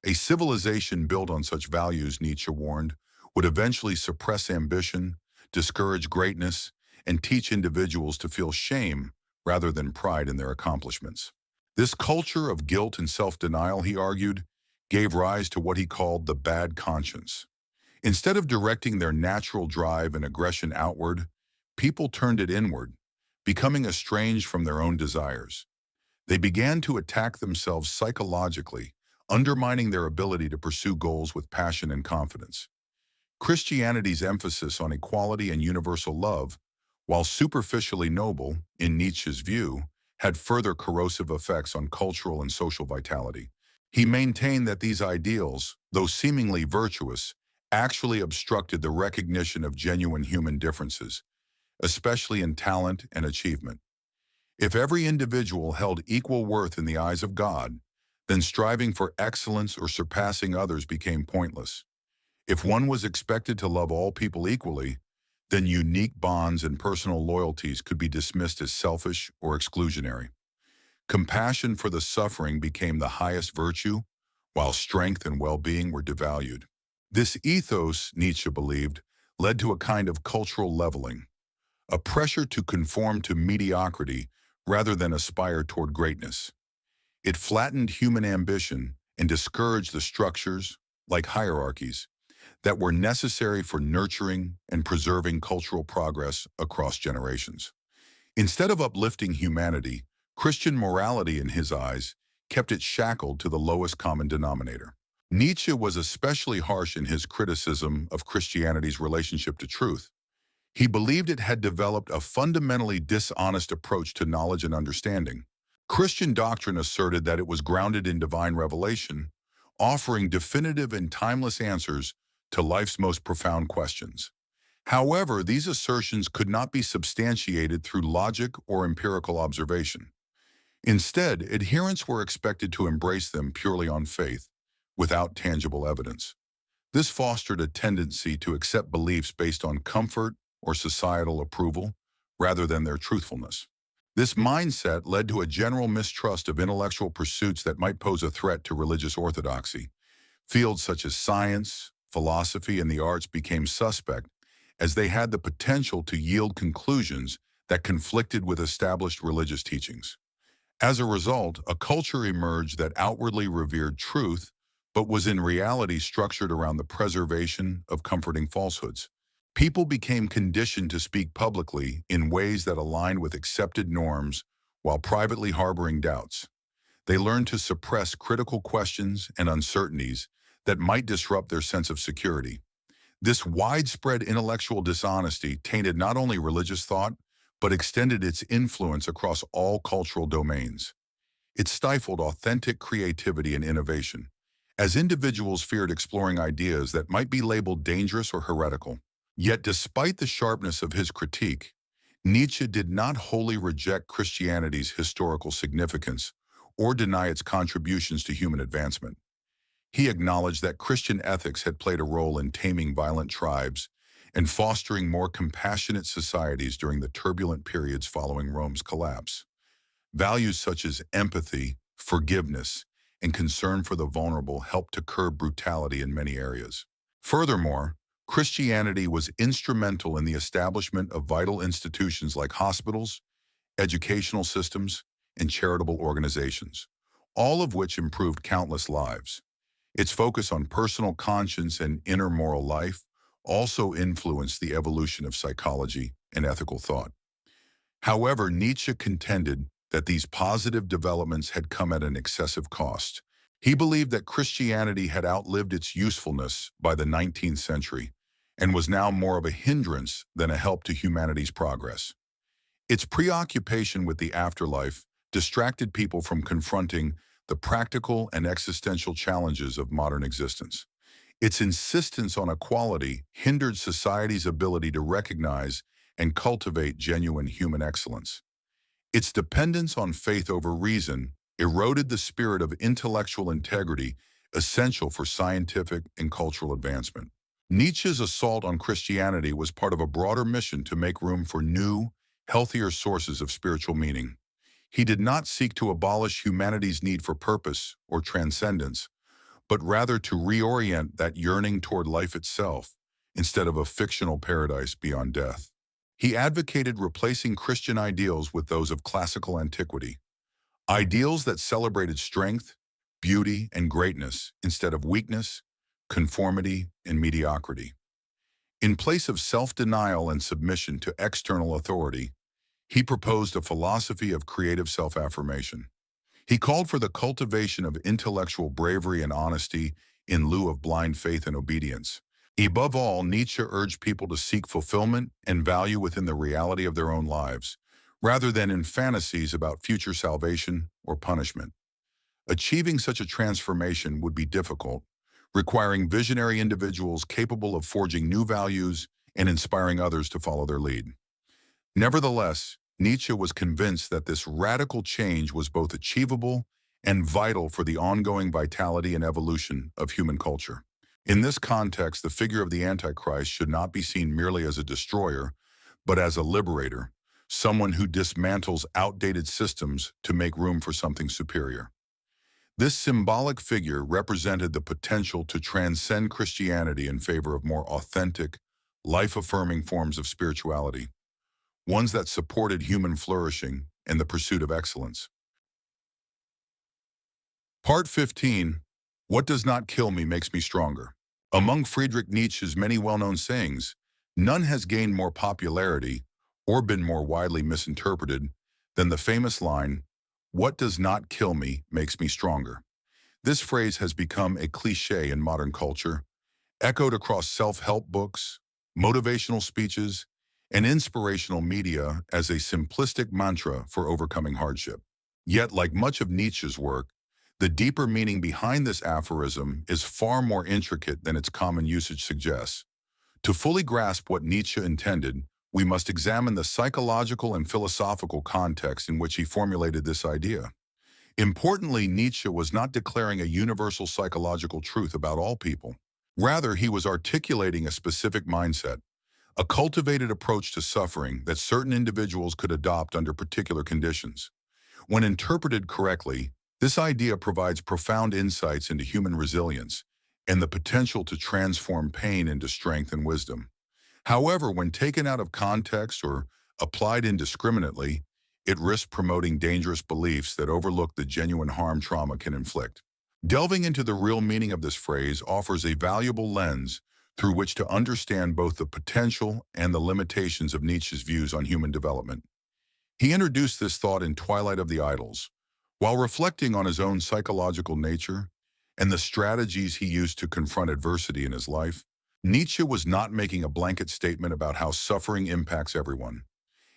A civilization built on such values, Nietzsche warned, would eventually suppress ambition, discourage greatness, and teach individuals to feel shame rather than pride in their accomplishments. This culture of guilt and self-denial, he argued, gave rise to what he called the bad conscience. Instead of directing their natural drive and aggression outward, people turned it inward, becoming estranged from their own desires. They began to attack themselves psychologically, undermining their ability to pursue goals with passion and confidence. Christianity's emphasis on equality and universal love, while superficially noble, in Nietzsche's view, had further corrosive effects on cultural and social vitality. He maintained that these ideals, though seemingly virtuous, actually obstructed the recognition of genuine human differences, especially in talent and achievement. If every individual held equal worth in the eyes of God, then striving for excellence or surpassing others became pointless. If one was expected to love all people equally, then unique bonds and personal loyalties could be dismissed as selfish or exclusionary. Compassion for the suffering became the highest virtue, while strength and well-being were devalued. This ethos, Nietzsche believed, led to a kind of cultural leveling, a pressure to conform to mediocrity rather than aspire toward greatness. It flattened human ambition and discouraged the structures, like hierarchies, that were necessary for nurturing and preserving cultural progress across generations. Instead of uplifting humanity, Christian morality, in his eyes, kept it shackled to the lowest common denominator. Nietzsche was especially harsh in his criticism of Christianity's relationship to truth. He believed it had developed a fundamentally dishonest approach to knowledge and understanding. Christian doctrine asserted that it was grounded in divine revelation, offering definitive and timeless answers to life's most profound questions. However, these assertions could not be substantiated through logic or empirical observation. Instead, adherents were expected to embrace them purely on faith, without tangible evidence. This fostered a tendency to accept beliefs based on comfort or societal approval, rather than their truthfulness. This mindset led to a general mistrust of intellectual pursuits that might pose a threat to religious orthodoxy. Fields such as science, philosophy, and the arts became suspect, as they had the potential to yield conclusions that conflicted with established religious teachings. As a result, a culture emerged that outwardly revered truth, but was in reality structured around the preservation of comforting falsehoods. People became conditioned to speak publicly in ways that aligned with accepted norms while privately harboring doubts. They learned to suppress critical questions and uncertainties that might disrupt their sense of security. This widespread intellectual dishonesty tainted not only religious thought, but extended its influence across all cultural domains. It stifled authentic creativity and innovation, as individuals feared exploring ideas that might be labeled dangerous or heretical. Yet despite the sharpness of his critique, Nietzsche did not wholly reject Christianity's historical significance or deny its contributions to human advancement. He acknowledged that Christian ethics had played a role in taming violent tribes and fostering more compassionate societies during the turbulent periods following Rome's collapse. Values such as empathy, forgiveness, and concern for the vulnerable helped to curb brutality in many areas. Furthermore, Christianity was instrumental in the establishment of vital institutions like hospitals, educational systems, and charitable organizations, all of which improved countless lives. Its focus on personal conscience and inner moral life also influenced the evolution of psychology and ethical thought. However, Nietzsche contended that these positive developments had come at an excessive cost. He believed that Christianity had outlived its usefulness by the 19th century and was now more of a hindrance than a help to humanity's progress. Its preoccupation with the afterlife distracted people from confronting the practical and existential challenges of modern existence. Its insistence on equality hindered society's ability to recognize and cultivate genuine human excellence. Its dependence on faith over reason eroded the spirit of intellectual integrity essential for scientific and cultural advancement. Nietzsche's assault on Christianity was part of a broader mission to make room for new, healthier sources of spiritual meaning. He did not seek to abolish humanity's need for purpose or transcendence, but rather to reorient that yearning toward life itself instead of a fictional paradise beyond death. He advocated replacing Christian ideals with those of classical antiquity, ideals that celebrated strength, beauty, and greatness instead of weakness, conformity, and mediocrity. In place of self-denial and submission to external authority, he proposed a philosophy of creative self-affirmation. He called for the cultivation of intellectual bravery and honesty in lieu of blind faith and obedience. Above all, Nietzsche urged people to seek fulfillment and value within the reality of their own lives, rather than in fantasies about future salvation or punishment. Achieving such a transformation would be difficult, requiring visionary individuals capable of forging new values and inspiring others to follow their lead. Nevertheless, Nietzsche was convinced that this radical change was both achievable and vital for the ongoing vitality and evolution of human culture. In this context, the figure of the Antichrist should not be seen merely as a destroyer, but as a liberator, someone who dismantles outdated systems to make room for something superior. This symbolic figure represented the potential to transcend Christianity in favor of more authentic, life-affirming forms of spirituality, ones that supported human flourishing and the pursuit of excellence. Part 15, What Does Not Kill Me Makes Me Stronger. Among Friedrich Nietzsche's many well-known sayings, none has gained more popularity or been more widely misinterpreted than the famous line, "What does not kill me makes me stronger." This phrase has become a cliché in modern culture, echoed across self-help books, motivational speeches, and inspirational media as a simplistic mantra for overcoming hardship. Yet, like much of Nietzsche's work, the deeper meaning behind this aphorism is far more intricate than its common usage suggests. To fully grasp what Nietzsche intended, we must examine the psychological and philosophical context in which he formulated this idea. Importantly, Nietzsche was not declaring a universal psychological truth about all people. Rather, he was articulating a specific mindset, a cultivated approach to suffering that certain individuals could adopt under particular conditions. When interpreted correctly, this idea provides profound insights into human resilience and the potential to transform pain into strength and wisdom. However, when taken out of context or applied indiscriminately, it risks promoting dangerous beliefs that overlook the genuine harm trauma can inflict. Delving into the real meaning of this phrase offers a valuable lens through which to understand both the potential and the limitations of Nietzsche's views on human development. He introduced this thought in Twilight of the Idols, while reflecting on his own psychological nature and the strategies he used to confront adversity in his life. Nietzsche was not making a blanket statement about how suffering impacts everyone.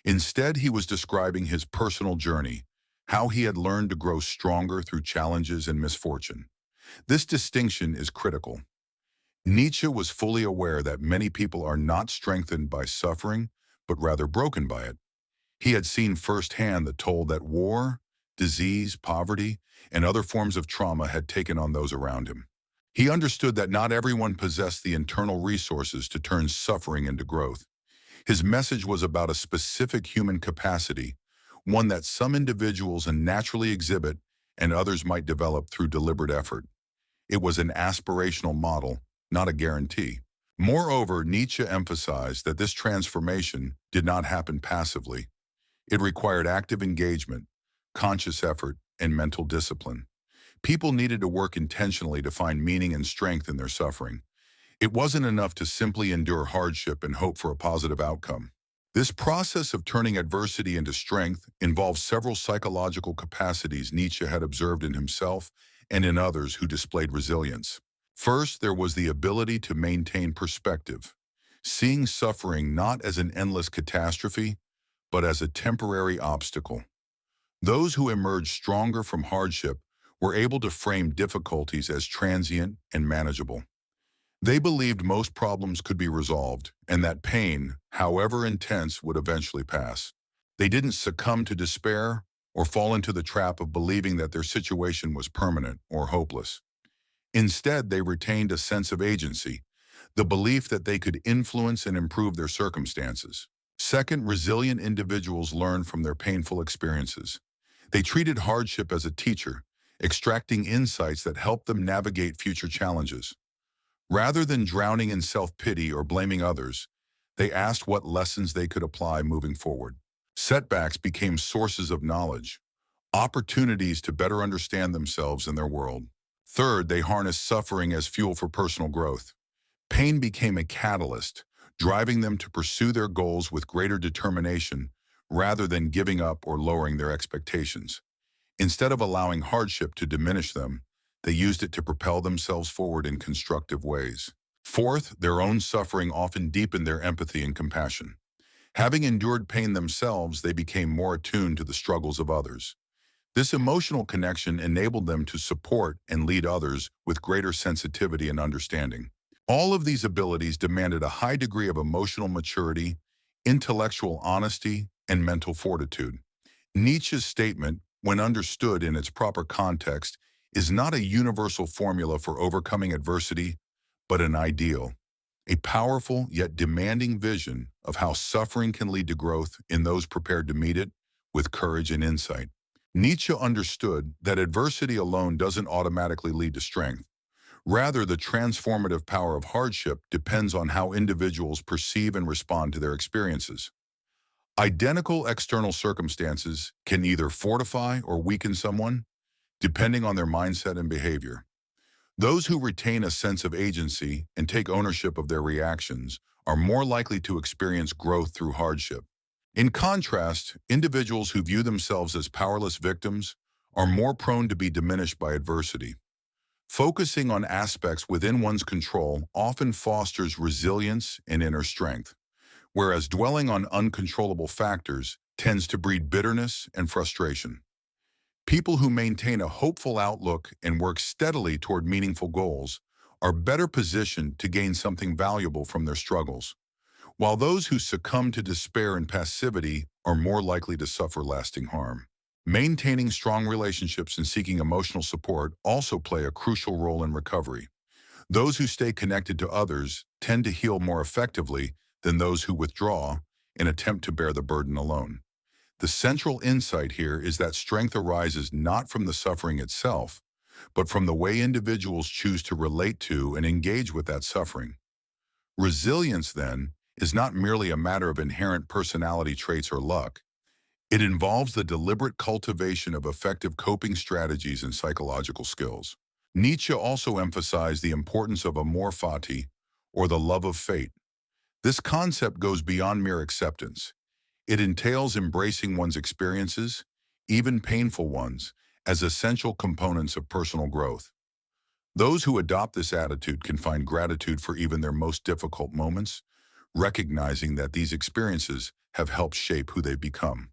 Instead, he was describing his personal journey, how he had learned to grow stronger through challenges and misfortune. This distinction is critical. Nietzsche was fully aware that many people are not strengthened by suffering, but rather broken by it. He had seen firsthand the toll that war, disease, poverty, and other forms of trauma had taken on those around him. He understood that not everyone possessed the internal resources to turn suffering into growth. His message was about a specific human capacity, one that some individuals naturally exhibit and others might develop through deliberate effort. It was an aspirational model, not a guarantee. Moreover, Nietzsche emphasized that this transformation did not happen passively. It required active engagement, conscious effort, and mental discipline. People needed to work intentionally to find meaning and strength in their suffering. It wasn't enough to simply endure hardship and hope for a positive outcome. This process of turning adversity into strength involved several psychological capacities Nietzsche had observed in himself and in others who displayed resilience. First, there was the ability to maintain perspective, seeing suffering not as an endless catastrophe, but as a temporary obstacle. Those who emerged stronger from hardship were able to frame difficulties as transient and manageable. They believed most problems could be resolved and that pain, however intense, would eventually pass. They didn't succumb to despair or fall into the trap of believing that their situation was permanent or hopeless. Instead, they retained a sense of agency, the belief that they could influence and improve their circumstances. Second, resilient individuals learn from their painful experiences. They treated hardship as a teacher, extracting insights that helped them navigate future challenges. Rather than drowning in self-pity or blaming others, they asked what lessons they could apply moving forward. Setbacks became sources of knowledge, opportunities to better understand themselves and their world. Third, they harnessed suffering as fuel for personal growth. Pain became a catalyst, driving them to pursue their goals with greater determination rather than giving up or lowering their expectations. Instead of allowing hardship to diminish them, they used it to propel themselves forward in constructive ways. Fourth, their own suffering often deepened their empathy and compassion. Having endured pain themselves, they became more attuned to the struggles of others. This emotional connection enabled them to support and lead others with greater sensitivity and understanding. All of these abilities demanded a high degree of emotional maturity, intellectual honesty, and mental fortitude. Nietzsche's statement, when understood in its proper context, is not a universal formula for overcoming adversity, but an ideal, a powerful yet demanding vision of how suffering can lead to growth in those prepared to meet it with courage and insight. Nietzsche understood that adversity alone doesn't automatically lead to strength. Rather, the transformative power of hardship depends on how individuals perceive and respond to their experiences. Identical external circumstances can either fortify or weaken someone, depending on their mindset and behavior. Those who retain a sense of agency and take ownership of their reactions are more likely to experience growth through hardship. In contrast, individuals who view themselves as powerless victims are more prone to be diminished by adversity. Focusing on aspects within one's control often fosters resilience and inner strength, whereas dwelling on uncontrollable factors tends to breed bitterness and frustration. People who maintain a hopeful outlook and work steadily toward meaningful goals are better positioned to gain something valuable from their struggles, while those who succumb to despair and passivity are more likely to suffer lasting harm. Maintaining strong relationships and seeking emotional support also play a crucial role in recovery. Those who stay connected to others tend to heal more effectively than those who withdraw and attempt to bear the burden alone. The central insight here is that strength arises not from the suffering itself, but from the way individuals choose to relate to and engage with that suffering. Resilience, then, is not merely a matter of inherent personality traits or luck. It involves the deliberate cultivation of effective coping strategies and psychological skills. Nietzsche also emphasized the importance of Amor Fati, or the love of fate. This concept goes beyond mere acceptance. It entails embracing one's experiences, even painful ones, as essential components of personal growth. Those who adopt this attitude can find gratitude for even their most difficult moments, recognizing that these experiences have helped shape who they've become.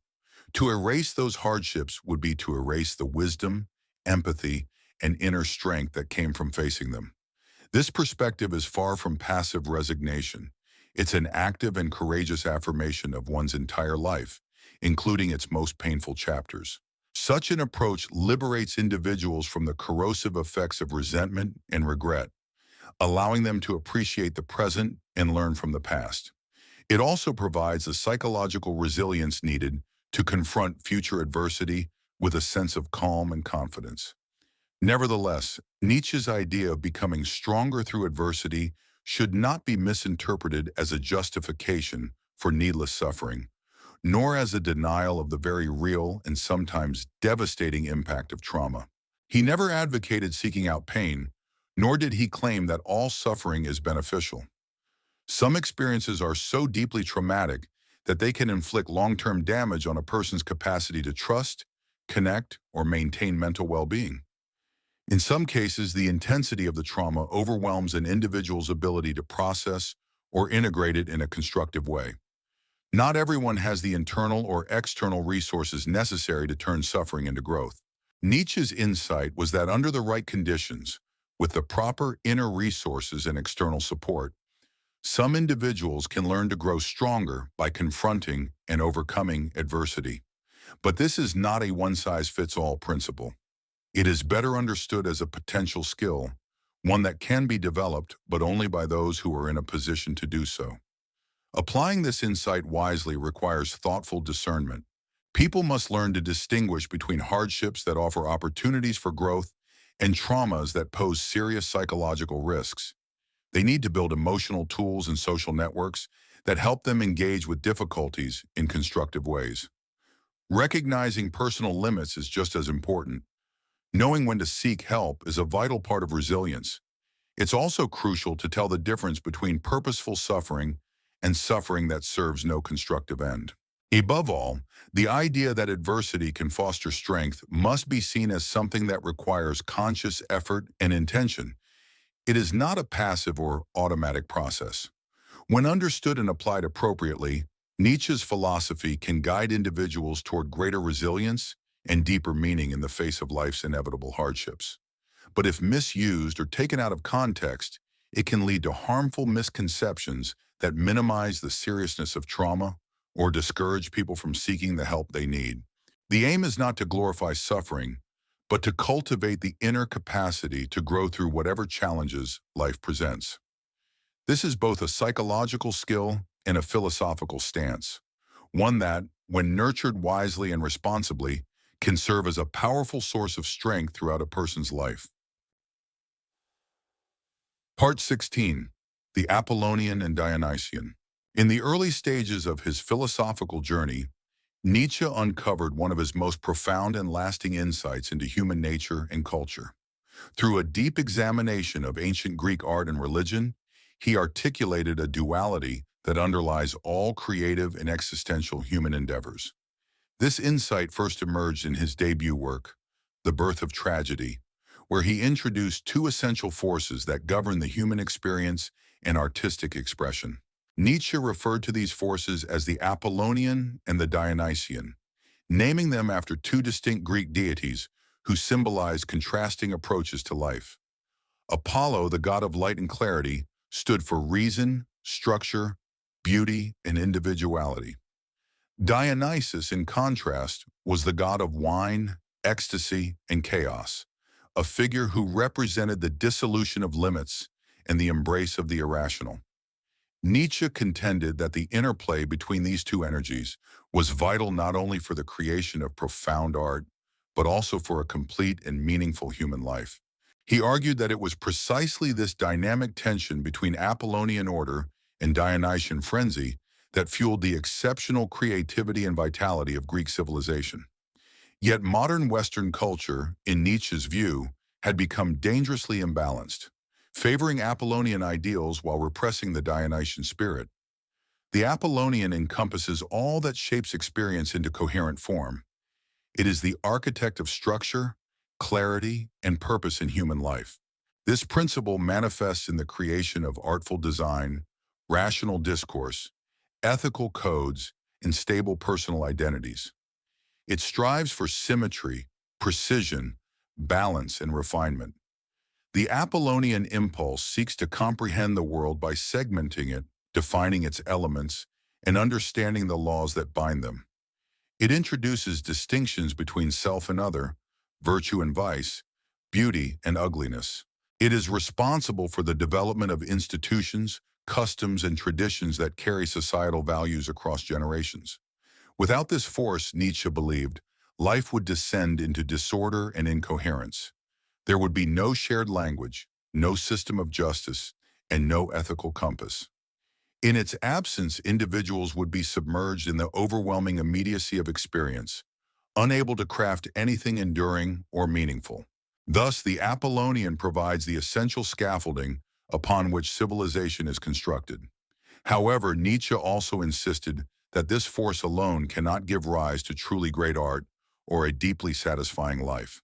To erase those hardships would be to erase the wisdom, empathy, and inner strength that came from facing them. This perspective is far from passive resignation. It's an active and courageous affirmation of one's entire life, including its most painful chapters. Such an approach liberates individuals from the corrosive effects of resentment and regret, allowing them to appreciate the present and learn from the past. It also provides the psychological resilience needed to confront future adversity with a sense of calm and confidence. Nevertheless, Nietzsche's idea of becoming stronger through adversity should not be misinterpreted as a justification for needless suffering, nor as a denial of the very real and sometimes devastating impact of trauma. He never advocated seeking out pain, nor did he claim that all suffering is beneficial. Some experiences are so deeply traumatic that they can inflict long-term damage on a person's capacity to trust, connect, or maintain mental well-being. In some cases, the intensity of the trauma overwhelms an individual's ability to process or integrate it in a constructive way. Not everyone has the internal or external resources necessary to turn suffering into growth. Nietzsche's insight was that under the right conditions, with the proper inner resources and external support, some individuals can learn to grow stronger by confronting and overcoming adversity. But this is not a one-size-fits-all principle. It is better understood as a potential skill, one that can be developed, but only by those who are in a position to do so. Applying this insight wisely requires thoughtful discernment. People must learn to distinguish between hardships that offer opportunities for growth and traumas that pose serious psychological risks. They need to build emotional tools and social networks that help them engage with difficulties in constructive ways. Recognizing personal limits is just as important. Knowing when to seek help is a vital part of resilience. It's also crucial to tell the difference between purposeful suffering and suffering that serves no constructive end. Above all, the idea that adversity can foster strength must be seen as something that requires conscious effort and intention. It is not a passive or automatic process. When understood and applied appropriately, Nietzsche's philosophy can guide individuals toward greater resilience and deeper meaning in the face of life's inevitable hardships. But if misused or taken out of context, it can lead to harmful misconceptions that minimize the seriousness of trauma or discourage people from seeking the help they need. The aim is not to glorify suffering, but to cultivate the inner capacity to grow through whatever challenges life presents. This is both a psychological skill and a philosophical stance, one that, when nurtured wisely and responsibly, can serve as a powerful source of strength throughout a person's life. Part 16. The Apollonian and Dionysian. In the early stages of his philosophical journey, Nietzsche uncovered one of his most profound and lasting insights into human nature and culture. Through a deep examination of ancient Greek art and religion, he articulated a duality that underlies all creative and existential human endeavors. This insight first emerged in his debut work, The Birth of Tragedy, where he introduced two essential forces that govern the human experience and artistic expression. Nietzsche referred to these forces as the Apollonian and the Dionysian, naming them after two distinct Greek deities who symbolize contrasting approaches to life. Apollo, the god of light and clarity, stood for reason, structure, beauty, and individuality. Dionysus, in contrast, was the god of wine, ecstasy, and chaos, a figure who represented the dissolution of limits and the embrace of the irrational. Nietzsche contended that the interplay between these two energies was vital not only for the creation of profound art, but also for a complete and meaningful human life. He argued that it was precisely this dynamic tension between Apollonian order and Dionysian frenzy that fueled the exceptional creativity and vitality of Greek civilization. Yet modern Western culture, in Nietzsche's view, had become dangerously imbalanced, favoring Apollonian ideals while repressing the Dionysian spirit. The Apollonian encompasses all that shapes experience into coherent form. It is the architect of structure, clarity, and purpose in human life. This principle manifests in the creation of artful design, rational discourse, ethical codes, and stable personal identities. It strives for symmetry, precision, balance, and refinement. The Apollonian impulse seeks to comprehend the world by segmenting it, defining its elements, and understanding the laws that bind them. It introduces distinctions between self and other, virtue and vice, beauty and ugliness. It is responsible for the development of institutions, customs, and traditions that carry societal values across generations. Without this force, Nietzsche believed, life would descend into disorder and incoherence. There would be no shared language, no system of justice, and no ethical compass. In its absence, individuals would be submerged in the overwhelming immediacy of experience, unable to craft anything enduring or meaningful. Thus, the Apollonian provides the essential scaffolding upon which civilization is constructed. However, Nietzsche also insisted that this force alone cannot give rise to truly great art or a deeply satisfying life.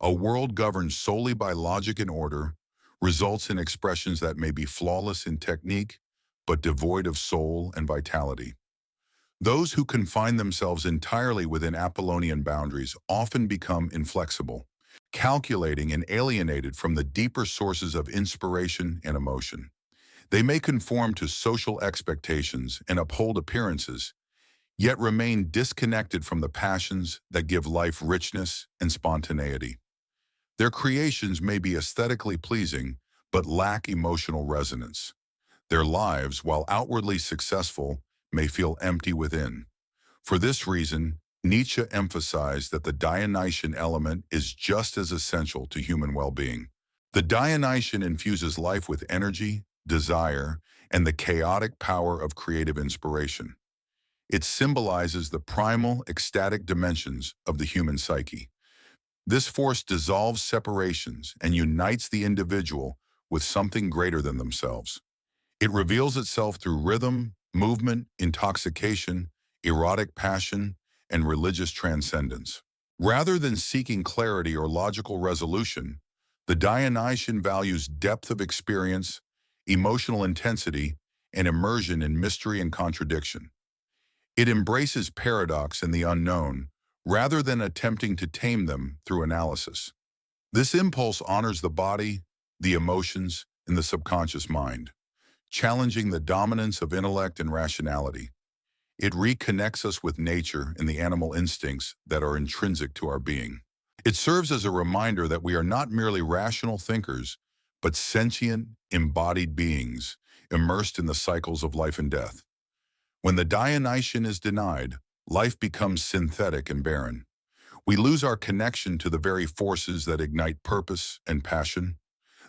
A world governed solely by logic and order results in expressions that may be flawless in technique, but devoid of soul and vitality. Those who confine themselves entirely within Apollonian boundaries often become inflexible, calculating and alienated from the deeper sources of inspiration and emotion. They may conform to social expectations and uphold appearances, yet remain disconnected from the passions that give life richness and spontaneity. Their creations may be aesthetically pleasing, but lack emotional resonance. Their lives, while outwardly successful, may feel empty within. For this reason, Nietzsche emphasized that the Dionysian element is just as essential to human well-being. The Dionysian infuses life with energy, desire, and the chaotic power of creative inspiration. It symbolizes the primal, ecstatic dimensions of the human psyche. This force dissolves separations and unites the individual with something greater than themselves. It reveals itself through rhythm, movement, intoxication, erotic passion, and religious transcendence. Rather than seeking clarity or logical resolution, the Dionysian values depth of experience, emotional intensity, and immersion in mystery and contradiction. It embraces paradox and the unknown, rather than attempting to tame them through analysis. This impulse honors the body, the emotions, and the subconscious mind, challenging the dominance of intellect and rationality. It reconnects us with nature and the animal instincts that are intrinsic to our being. It serves as a reminder that we are not merely rational thinkers, but sentient, embodied beings, immersed in the cycles of life and death. When the Dionysian is denied, life becomes synthetic and barren. We lose our connection to the very forces that ignite purpose and passion.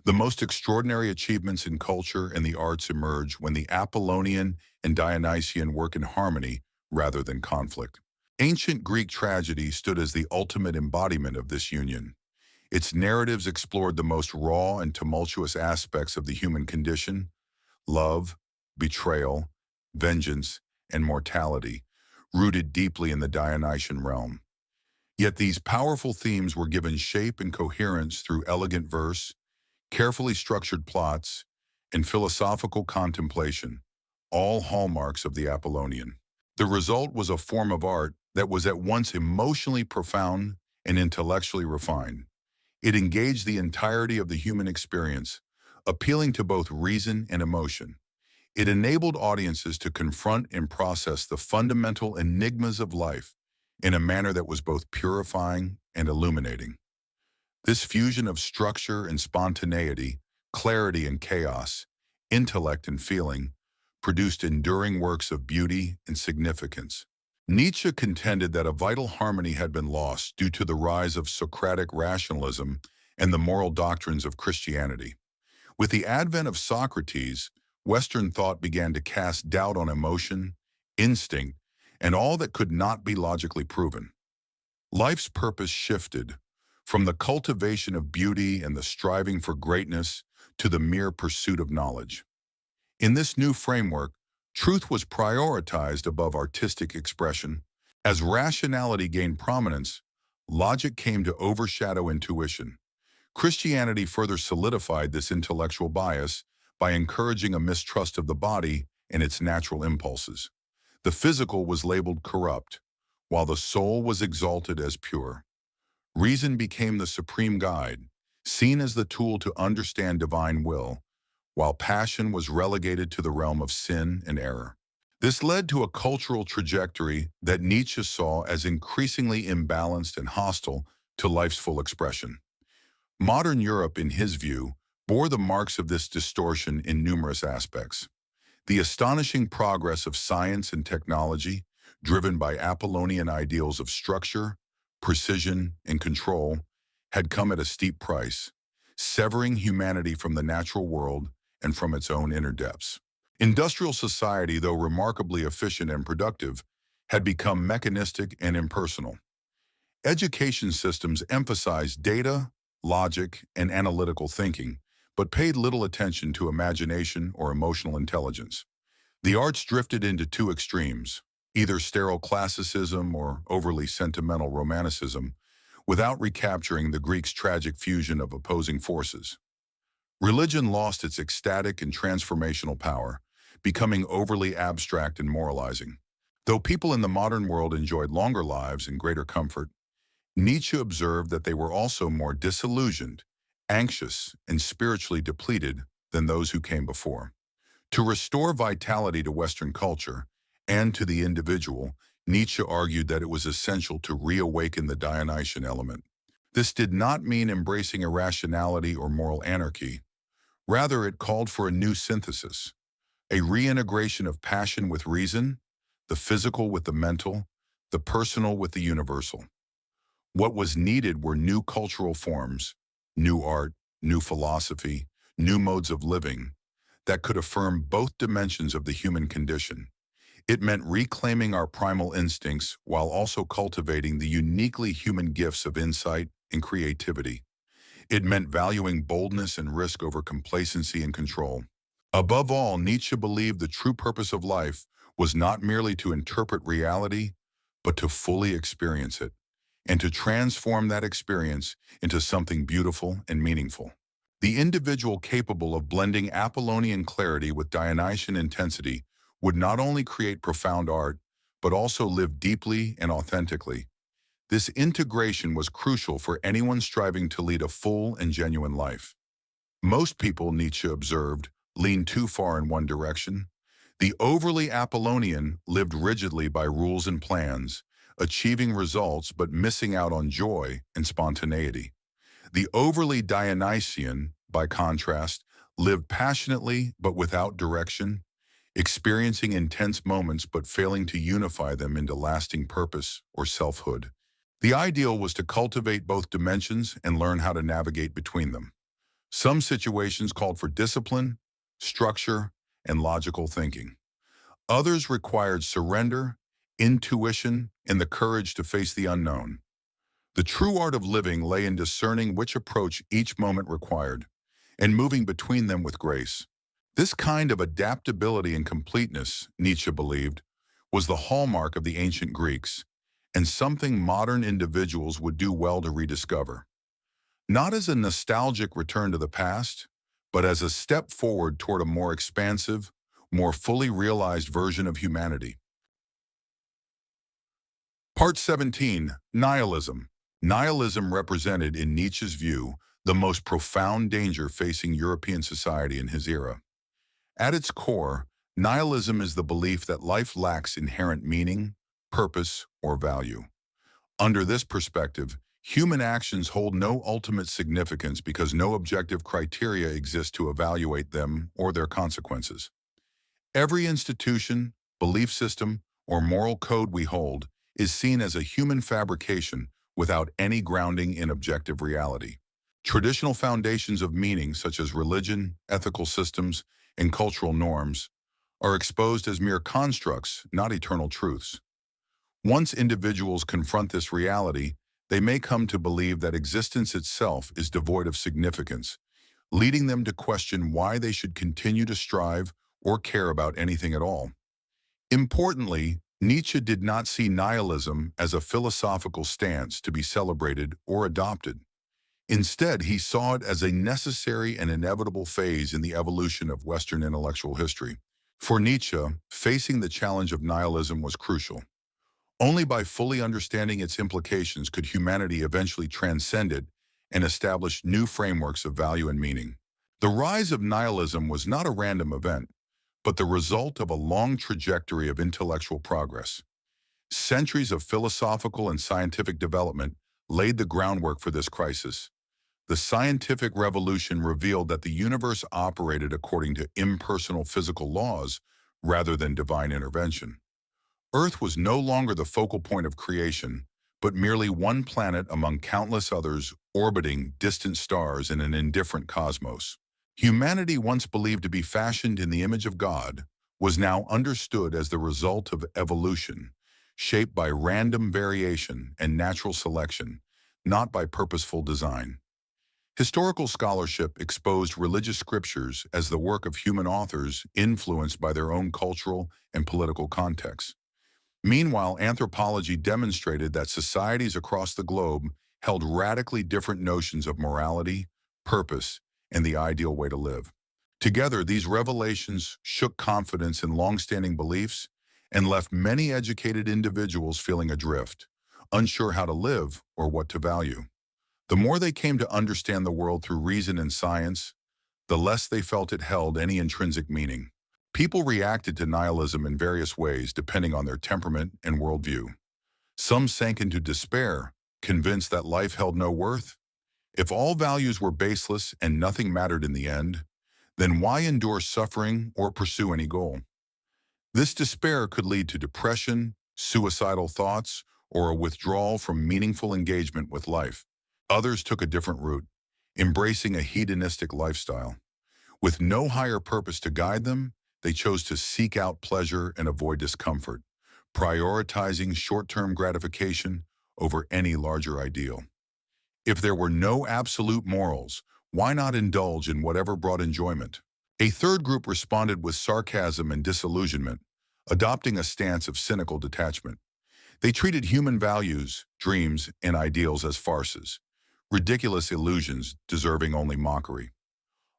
The most extraordinary achievements in culture and the arts emerge when the Apollonian and Dionysian work in harmony rather than conflict. Ancient Greek tragedy stood as the ultimate embodiment of this union. Its narratives explored the most raw and tumultuous aspects of the human condition: love, betrayal, vengeance, and mortality, rooted deeply in the Dionysian realm. Yet these powerful themes were given shape and coherence through elegant verse, carefully structured plots, and philosophical contemplation, all hallmarks of the Apollonian. The result was a form of art that was at once emotionally profound and intellectually refined. It engaged the entirety of the human experience, appealing to both reason and emotion. It enabled audiences to confront and process the fundamental enigmas of life in a manner that was both purifying and illuminating. This fusion of structure and spontaneity, clarity and chaos, intellect and feeling, produced enduring works of beauty and significance. Nietzsche contended that a vital harmony had been lost due to the rise of Socratic rationalism and the moral doctrines of Christianity. With the advent of Socrates, Western thought began to cast doubt on emotion, instinct, and all that could not be logically proven. Life's purpose shifted from the cultivation of beauty and the striving for greatness to the mere pursuit of knowledge. In this new framework, truth was prioritized above artistic expression. As rationality gained prominence, logic came to overshadow intuition. Christianity further solidified this intellectual bias by encouraging a mistrust of the body and its natural impulses. The physical was labeled corrupt, while the soul was exalted as pure. Reason became the supreme guide, seen as the tool to understand divine will, while passion was relegated to the realm of sin and error. This led to a cultural trajectory that Nietzsche saw as increasingly imbalanced and hostile to life's full expression. Modern Europe, in his view, bore the marks of this distortion in numerous aspects. The astonishing progress of science and technology, driven by Apollonian ideals of structure, precision, and control, had come at a steep price, severing humanity from the natural world and from its own inner depths. Industrial society, though remarkably efficient and productive, had become mechanistic and impersonal. Education systems emphasized data, logic, and analytical thinking, but paid little attention to imagination or emotional intelligence. The arts drifted into two extremes, either sterile classicism or overly sentimental romanticism, without recapturing the Greeks' tragic fusion of opposing forces. Religion lost its ecstatic and transformational power, becoming overly abstract and moralizing. Though people in the modern world enjoyed longer lives and greater comfort, Nietzsche observed that they were also more disillusioned, anxious, and spiritually depleted than those who came before. To restore vitality to Western culture and to the individual, Nietzsche argued that it was essential to reawaken the Dionysian element. This did not mean embracing irrationality or moral anarchy. Rather, it called for a new synthesis, a reintegration of passion with reason, the physical with the mental, the personal with the universal. What was needed were new cultural forms, new art, new philosophy, new modes of living that could affirm both dimensions of the human condition. It meant reclaiming our primal instincts while also cultivating the uniquely human gifts of insight and creativity. It meant valuing boldness and risk over complacency and control. Above all, Nietzsche believed the true purpose of life was not merely to interpret reality, but to fully experience it, and to transform that experience into something beautiful and meaningful. The individual capable of blending Apollonian clarity with Dionysian intensity would not only create profound art, but also live deeply and authentically. This integration was crucial for anyone striving to lead a full and genuine life. Most people, Nietzsche observed, lean too far in one direction. The overly Apollonian lived rigidly by rules and plans, achieving results but missing out on joy and spontaneity. The overly Dionysian, by contrast, lived passionately but without direction, experiencing intense moments but failing to unify them into lasting purpose or selfhood. The ideal was to cultivate both dimensions and learn how to navigate between them. Some situations called for discipline, structure, and logical thinking. Others required surrender, intuition, and the courage to face the unknown. The true art of living lay in discerning which approach each moment required, and moving between them with grace. This kind of adaptability and completeness, Nietzsche believed, was the hallmark of the ancient Greeks, and something modern individuals would do well to rediscover. Not as a nostalgic return to the past, but as a step forward toward a more expansive, more fully realized version of humanity. Part 17, Nihilism. Nihilism represented, in Nietzsche's view, the most profound danger facing European society in his era. At its core, nihilism is the belief that life lacks inherent meaning, purpose, or value. Under this perspective, human actions hold no ultimate significance because no objective criteria exist to evaluate them or their consequences. Every institution, belief system, or moral code we hold is seen as a human fabrication without any grounding in objective reality. Traditional foundations of meaning, such as religion, ethical systems, and cultural norms, are exposed as mere constructs, not eternal truths. Once individuals confront this reality, they may come to believe that existence itself is devoid of significance, leading them to question why they should continue to strive or care about anything at all. Importantly, Nietzsche did not see nihilism as a philosophical stance to be celebrated or adopted. Instead, he saw it as a necessary and inevitable phase in the evolution of Western intellectual history. For Nietzsche, facing the challenge of nihilism was crucial. Only by fully understanding its implications could humanity eventually transcend it and establish new frameworks of value and meaning. The rise of nihilism was not a random event, but the result of a long trajectory of intellectual progress. Centuries of philosophical and scientific development laid the groundwork for this crisis. The scientific revolution revealed that the universe operated according to impersonal physical laws rather than divine intervention. Earth was no longer the focal point of creation, but merely one planet among countless others orbiting distant stars in an indifferent cosmos. Humanity, once believed to be fashioned in the image of God, was now understood as the result of evolution, shaped by random variation and natural selection, not by purposeful design. Historical scholarship exposed religious scriptures as the work of human authors influenced by their own cultural and political contexts. Meanwhile, anthropology demonstrated that societies across the globe held radically different notions of morality, purpose, and the ideal way to live. Together, these revelations shook confidence in long-standing beliefs and left many educated individuals feeling adrift, unsure how to live or what to value. The more they came to understand the world through reason and science, the less they felt it held any intrinsic meaning. People reacted to nihilism in various ways depending on their temperament and worldview. Some sank into despair, convinced that life held no worth. If all values were baseless and nothing mattered in the end, then why endure suffering or pursue any goal? This despair could lead to depression, suicidal thoughts, or a withdrawal from meaningful engagement with life. Others took a different route, embracing a hedonistic lifestyle. With no higher purpose to guide them, they chose to seek out pleasure and avoid discomfort, prioritizing short-term gratification over any larger ideal. If there were no absolute morals, why not indulge in whatever brought enjoyment? A third group responded with sarcasm and disillusionment, adopting a stance of cynical detachment. They treated human values, dreams, and ideals as farces, ridiculous illusions deserving only mockery.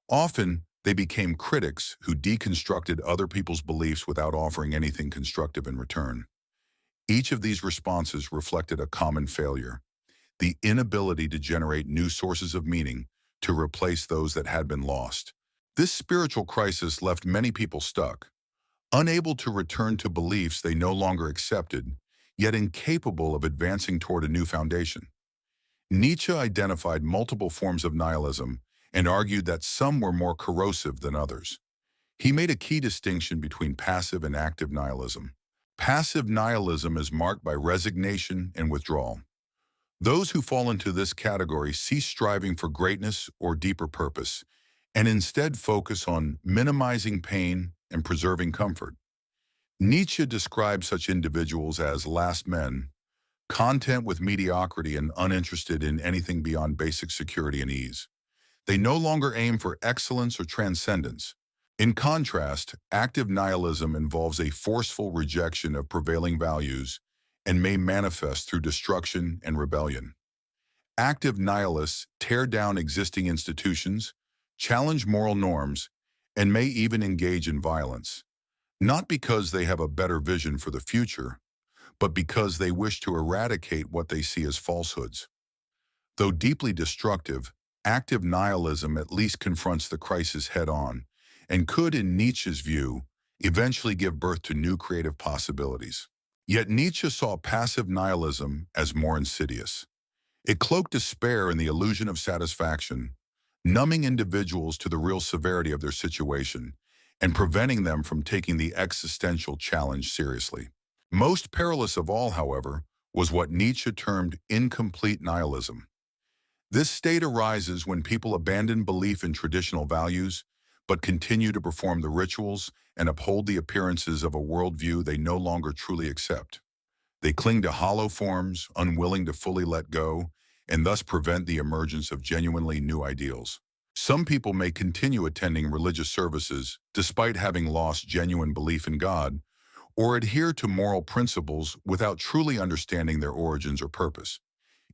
Often, they became critics who deconstructed other people's beliefs without offering anything constructive in return. Each of these responses reflected a common failure: the inability to generate new sources of meaning to replace those that had been lost. This spiritual crisis left many people stuck, unable to return to beliefs they no longer accepted, yet incapable of advancing toward a new foundation. Nietzsche identified multiple forms of nihilism and argued that some were more corrosive than others. He made a key distinction between passive and active nihilism. Passive nihilism is marked by resignation and withdrawal. Those who fall into this category cease striving for greatness or deeper purpose, and instead focus on minimizing pain and preserving comfort. Nietzsche described such individuals as last men, content with mediocrity and uninterested in anything beyond basic security and ease. They no longer aim for excellence or transcendence. In contrast, active nihilism involves a forceful rejection of prevailing values and may manifest through destruction and rebellion. Active nihilists tear down existing institutions, challenge moral norms, and may even engage in violence, not because they have a better vision for the future, but because they wish to eradicate what they see as falsehoods. Though deeply destructive, active nihilism at least confronts the crisis head-on and could, in Nietzsche's view, eventually give birth to new creative possibilities. Yet Nietzsche saw passive nihilism as more insidious. It cloaked despair in the illusion of satisfaction, numbing individuals to the real severity of their situation and preventing them from taking the existential challenge seriously. Most perilous of all, however, was what Nietzsche termed incomplete nihilism. This state arises when people abandon belief in traditional values, but continue to perform the rituals and uphold the appearances of a worldview they no longer truly accept. They cling to hollow forms, unwilling to fully let go, and thus prevent the emergence of genuinely new ideals. Some people may continue attending religious services despite having lost genuine belief in God, or adhere to moral principles without truly understanding their origins or purpose.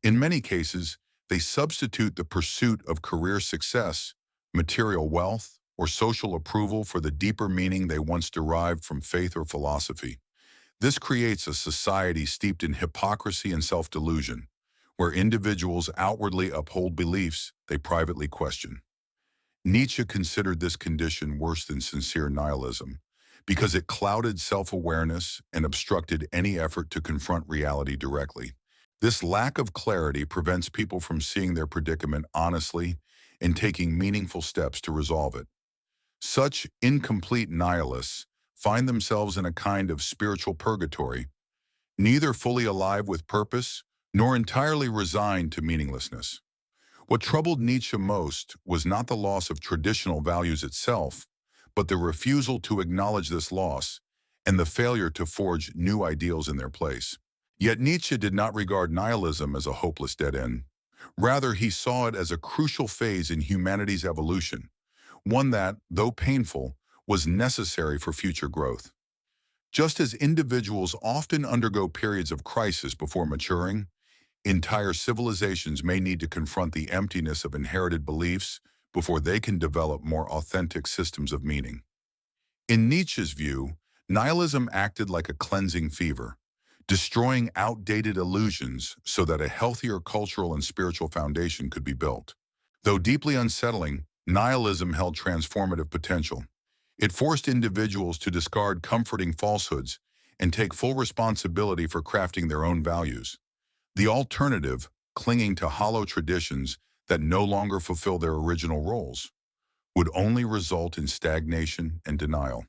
In many cases, they substitute the pursuit of career success, material wealth, or social approval for the deeper meaning they once derived from faith or philosophy. This creates a society steeped in hypocrisy and self-delusion, where individuals outwardly uphold beliefs they privately question. Nietzsche considered this condition worse than sincere nihilism, because it clouded self-awareness and obstructed any effort to confront reality directly. This lack of clarity prevents people from seeing their predicament honestly and taking meaningful steps to resolve it. Such incomplete nihilists find themselves in a kind of spiritual purgatory, neither fully alive with purpose nor entirely resigned to meaninglessness. What troubled Nietzsche most was not the loss of traditional values itself, but the refusal to acknowledge this loss and the failure to forge new ideals in their place. Yet Nietzsche did not regard nihilism as a hopeless dead end. Rather, he saw it as a crucial phase in humanity's evolution, one that, though painful, was necessary for future growth. Just as individuals often undergo periods of crisis before maturing, entire civilizations may need to confront the emptiness of inherited beliefs before they can develop more authentic systems of meaning. In Nietzsche's view, Nihilism acted like a cleansing fever, destroying outdated illusions so that a healthier cultural and spiritual foundation could be built. Though deeply unsettling, nihilism held transformative potential. It forced individuals to discard comforting falsehoods and take full responsibility for crafting their own values. The alternative, clinging to hollow traditions that no longer fulfill their original roles, would only result in stagnation and denial.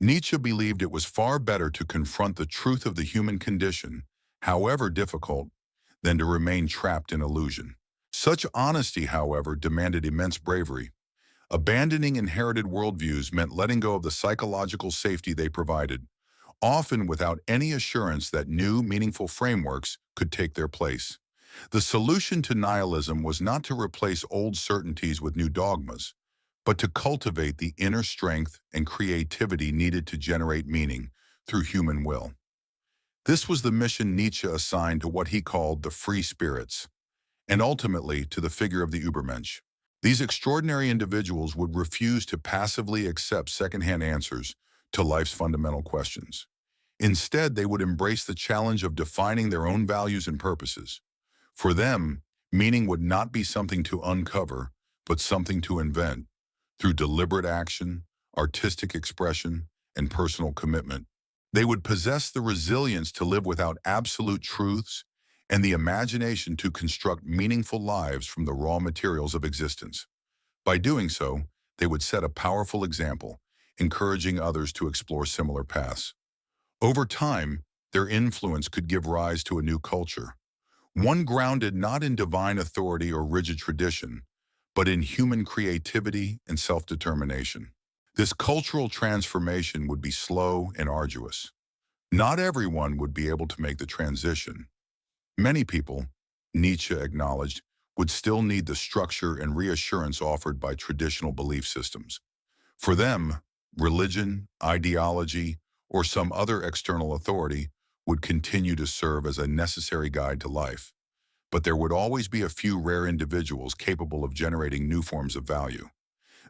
Nietzsche believed it was far better to confront the truth of the human condition, however difficult, than to remain trapped in illusion. Such honesty, however, demanded immense bravery. Abandoning inherited worldviews meant letting go of the psychological safety they provided, often without any assurance that new, meaningful frameworks could take their place. The solution to nihilism was not to replace old certainties with new dogmas, but to cultivate the inner strength and creativity needed to generate meaning through human will. This was the mission Nietzsche assigned to what he called the free spirits, and ultimately to the figure of the Übermensch. These extraordinary individuals would refuse to passively accept secondhand answers to life's fundamental questions. Instead, they would embrace the challenge of defining their own values and purposes. For them, meaning would not be something to uncover, but something to invent, through deliberate action, artistic expression, and personal commitment. They would possess the resilience to live without absolute truths and the imagination to construct meaningful lives from the raw materials of existence. By doing so, they would set a powerful example, encouraging others to explore similar paths. Over time, their influence could give rise to a new culture, one grounded not in divine authority or rigid tradition, but in human creativity and self-determination. This cultural transformation would be slow and arduous. Not everyone would be able to make the transition. Many people, Nietzsche acknowledged, would still need the structure and reassurance offered by traditional belief systems. For them, religion, ideology, or some other external authority would continue to serve as a necessary guide to life. But there would always be a few rare individuals capable of generating new forms of value.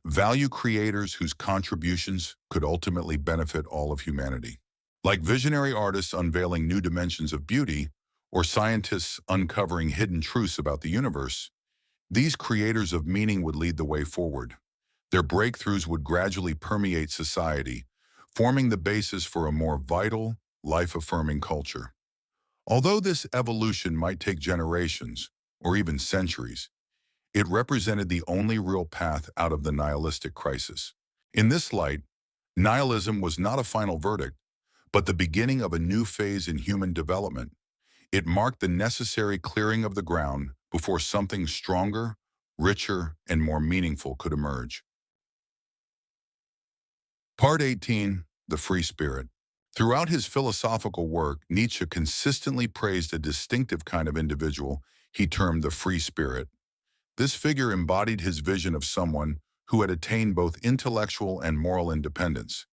Value creators whose contributions could ultimately benefit all of humanity. Like visionary artists unveiling new dimensions of beauty, or scientists uncovering hidden truths about the universe, these creators of meaning would lead the way forward. Their breakthroughs would gradually permeate society, forming the basis for a more vital, life-affirming culture. Although this evolution might take generations, or even centuries, it represented the only real path out of the nihilistic crisis. In this light, nihilism was not a final verdict, but the beginning of a new phase in human development. It marked the necessary clearing of the ground before something stronger, richer, and more meaningful could emerge. Part 18, The Free Spirit. Throughout his philosophical work, Nietzsche consistently praised a distinctive kind of individual he termed the free spirit. This figure embodied his vision of someone who had attained both intellectual and moral independence,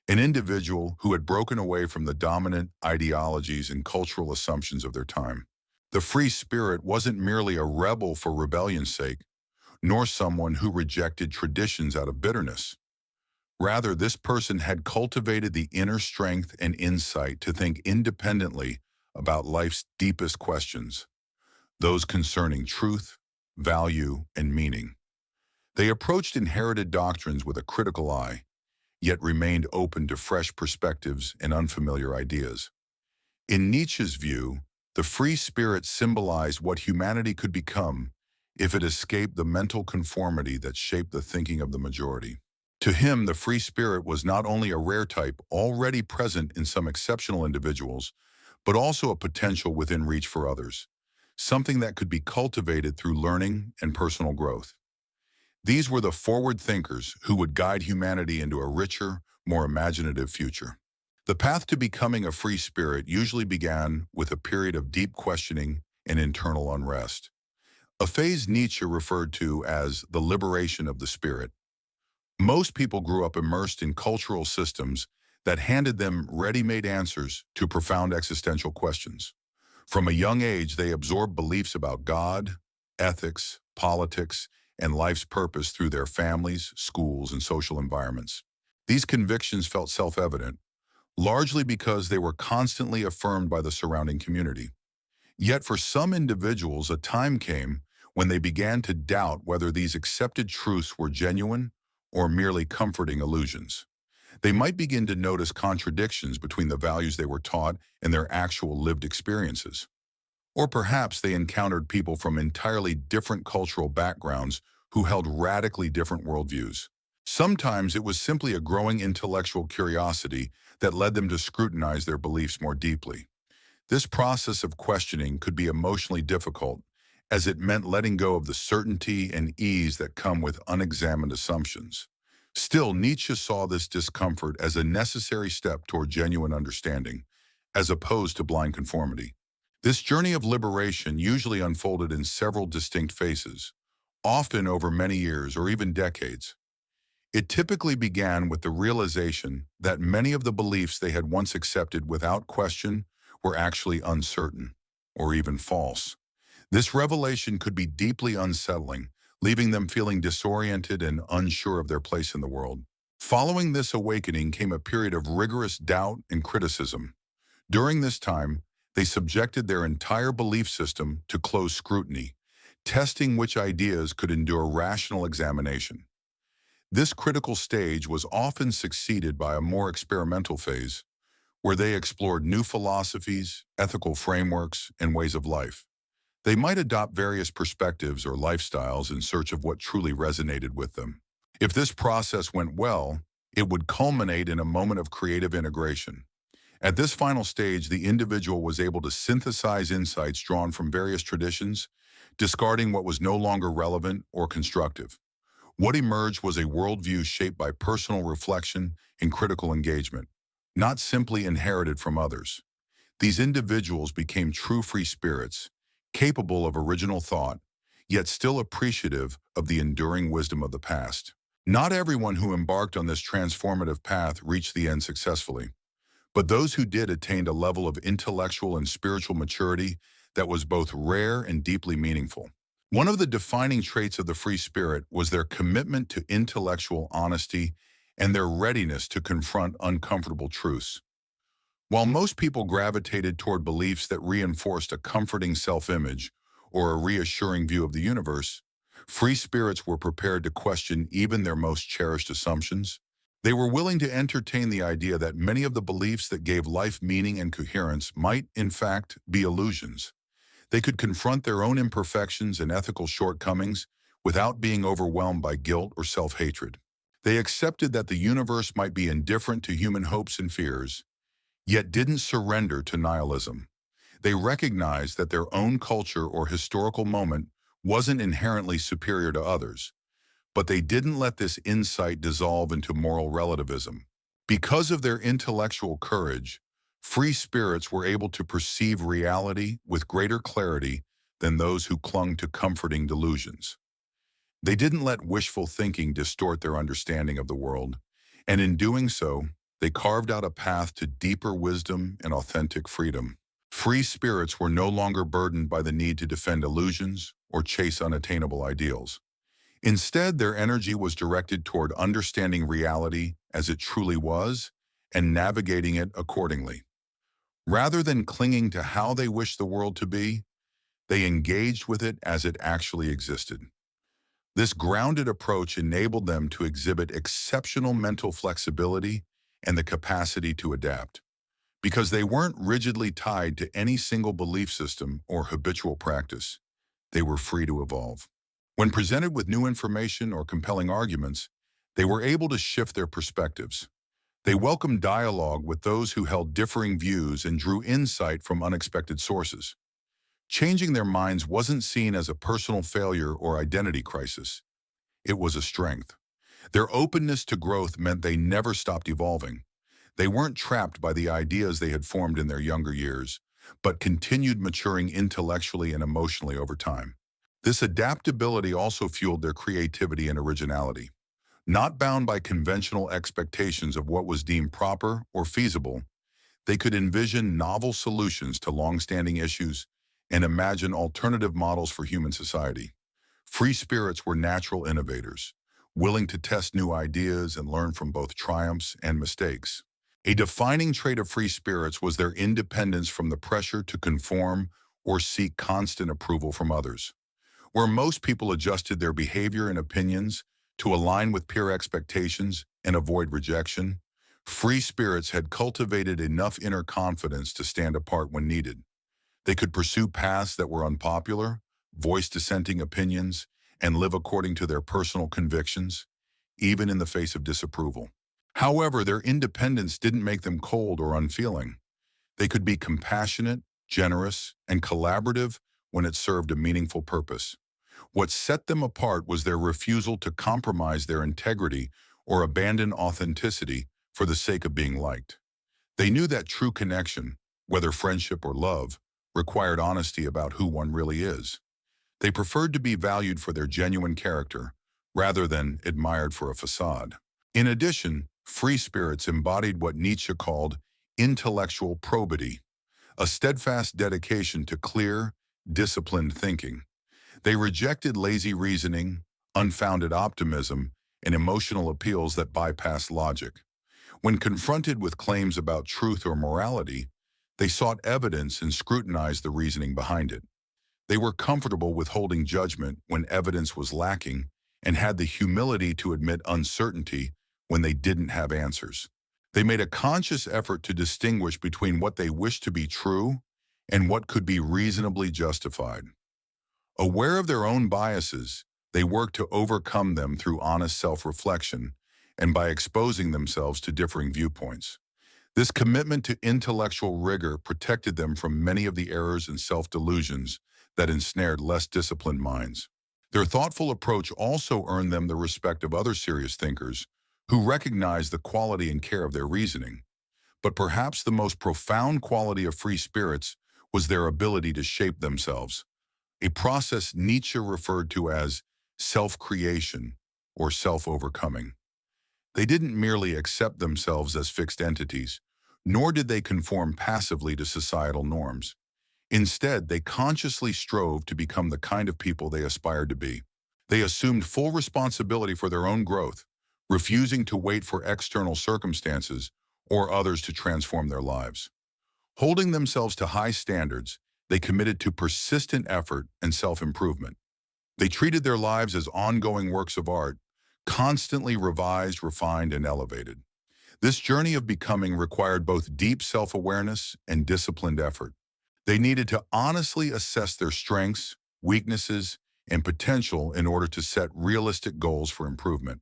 an individual who had broken away from the dominant ideologies and cultural assumptions of their time. The free spirit wasn't merely a rebel for rebellion's sake, nor someone who rejected traditions out of bitterness. Rather, this person had cultivated the inner strength and insight to think independently about life's deepest questions, those concerning truth, value, and meaning. They approached inherited doctrines with a critical eye, yet remained open to fresh perspectives and unfamiliar ideas. In Nietzsche's view, the free spirit symbolized what humanity could become if it escaped the mental conformity that shaped the thinking of the majority. To him, the free spirit was not only a rare type already present in some exceptional individuals, but also a potential within reach for others, something that could be cultivated through learning and personal growth. These were the forward thinkers who would guide humanity into a richer, more imaginative future. The path to becoming a free spirit usually began with a period of deep questioning and internal unrest, a phase Nietzsche referred to as the liberation of the spirit. Most people grew up immersed in cultural systems that handed them ready-made answers to profound existential questions. From a young age, they absorbed beliefs about God, ethics, politics, and life's purpose through their families, schools, and social environments. These convictions felt self-evident, largely because they were constantly affirmed by the surrounding community. Yet for some individuals, a time came when they began to doubt whether these accepted truths were genuine or merely comforting illusions. They might begin to notice contradictions between the values they were taught and their actual lived experiences. Or perhaps they encountered people from entirely different cultural backgrounds who held radically different worldviews. Sometimes it was simply a growing intellectual curiosity that led them to scrutinize their beliefs more deeply. This process of questioning could be emotionally difficult, as it meant letting go of the certainty and ease that come with unexamined assumptions. Still, Nietzsche saw this discomfort as a necessary step toward genuine understanding, as opposed to blind conformity. This journey of liberation usually unfolded in several distinct phases, often over many years or even decades. It typically began with the realization that many of the beliefs they had once accepted without question were actually uncertain or even false. This revelation could be deeply unsettling, leaving them feeling disoriented and unsure of their place in the world. Following this awakening came a period of rigorous doubt and criticism. During this time, they subjected their entire belief system to close scrutiny, testing which ideas could endure rational examination. This critical stage was often succeeded by a more experimental phase, where they explored new philosophies, ethical frameworks, and ways of life. They might adopt various perspectives or lifestyles in search of what truly resonated with them. If this process went well, it would culminate in a moment of creative integration. At this final stage, the individual was able to synthesize insights drawn from various traditions, discarding what was no longer relevant or constructive. What emerged was a worldview shaped by personal reflection and critical engagement, not simply inherited from others. These individuals became true free spirits, capable of original thought, yet still appreciative of the enduring wisdom of the past. Not everyone who embarked on this transformative path reached the end successfully, but those who did attained a level of intellectual and spiritual maturity that was both rare and deeply meaningful. One of the defining traits of the free spirit was their commitment to intellectual honesty and their readiness to confront uncomfortable truths. While most people gravitated toward beliefs that reinforced a comforting self-image or a reassuring view of the universe, free spirits were prepared to question even their most cherished assumptions. They were willing to entertain the idea that many of the beliefs that gave life meaning and coherence might, in fact, be illusions. They could confront their own imperfections and ethical shortcomings without being overwhelmed by guilt or self-hatred. They accepted that the universe might be indifferent to human hopes and fears, yet didn't surrender to nihilism. They recognized that their own culture or historical moment wasn't inherently superior to others, but they didn't let this insight dissolve into moral relativism. Because of their intellectual courage, free spirits were able to perceive reality with greater clarity than those who clung to comforting delusions. They didn't let wishful thinking distort their understanding of the world, and in doing so, they carved out a path to deeper wisdom and authentic freedom. Free spirits were no longer burdened by the need to defend illusions or chase unattainable ideals. Instead, their energy was directed toward understanding reality as it truly was and navigating it accordingly. Rather than clinging to how they wished the world to be, they engaged with it as it actually existed. This grounded approach enabled them to exhibit exceptional mental flexibility and the capacity to adapt, because they weren't rigidly tied to any single belief system or habitual practice. They were free to evolve. When presented with new information or compelling arguments, they were able to shift their perspectives. They welcomed dialogue with those who held differing views and drew insight from unexpected sources. Changing their minds wasn't seen as a personal failure or identity crisis. It was a strength. Their openness to growth meant they never stopped evolving. They weren't trapped by the ideas they had formed in their younger years, but continued maturing intellectually and emotionally over time. This adaptability also fueled their creativity and originality. Not bound by conventional expectations of what was deemed proper or feasible, they could envision novel solutions to long-standing issues and imagine alternative models for human society. Free spirits were natural innovators, willing to test new ideas and learn from both triumphs and mistakes. A defining trait of free spirits was their independence from the pressure to conform or seek constant approval from others. Where most people adjusted their behavior and opinions to align with peer expectations and avoid rejection, free spirits had cultivated enough inner confidence to stand apart when needed. They could pursue paths that were unpopular, voice dissenting opinions, and live according to their personal convictions, even in the face of disapproval. However, their independence didn't make them cold or unfeeling. They could be compassionate, generous, and collaborative when it served a meaningful purpose. What set them apart was their refusal to compromise their integrity or abandon authenticity for the sake of being liked. They knew that true connection, whether friendship or love, required honesty about who one really is. They preferred to be valued for their genuine character, rather than admired for a facade. In addition, free spirits embodied what Nietzsche called intellectual probity, a steadfast dedication to clear, disciplined thinking. They rejected lazy reasoning, unfounded optimism, and emotional appeals that bypass logic. When confronted with claims about truth or morality, they sought evidence and scrutinized the reasoning behind it. They were comfortable with holding judgment when evidence was lacking and had the humility to admit uncertainty when they didn't have answers. They made a conscious effort to distinguish between what they wished to be true and what could be reasonably justified. Aware of their own biases, they worked to overcome them through honest self-reflection and by exposing themselves to differing viewpoints. This commitment to intellectual rigor protected them from many of the errors and self-delusions that ensnared less disciplined minds. Their thoughtful approach also earned them the respect of other serious thinkers who recognized the quality and care of their reasoning. But perhaps the most profound quality of free spirits was their ability to shape themselves, a process Nietzsche referred to as self-creation or self-overcoming. They didn't merely accept themselves as fixed entities, nor did they conform passively to societal norms. Instead, they consciously strove to become the kind of people they aspired to be. They assumed full responsibility for their own growth, refusing to wait for external circumstances or others to transform their lives. Holding themselves to high standards, they committed to persistent effort and self-improvement. They treated their lives as ongoing works of art, constantly revised, refined, and elevated. This journey of becoming required both deep self-awareness and disciplined effort. They needed to honestly assess their strengths, weaknesses, and potential in order to set realistic goals for improvement.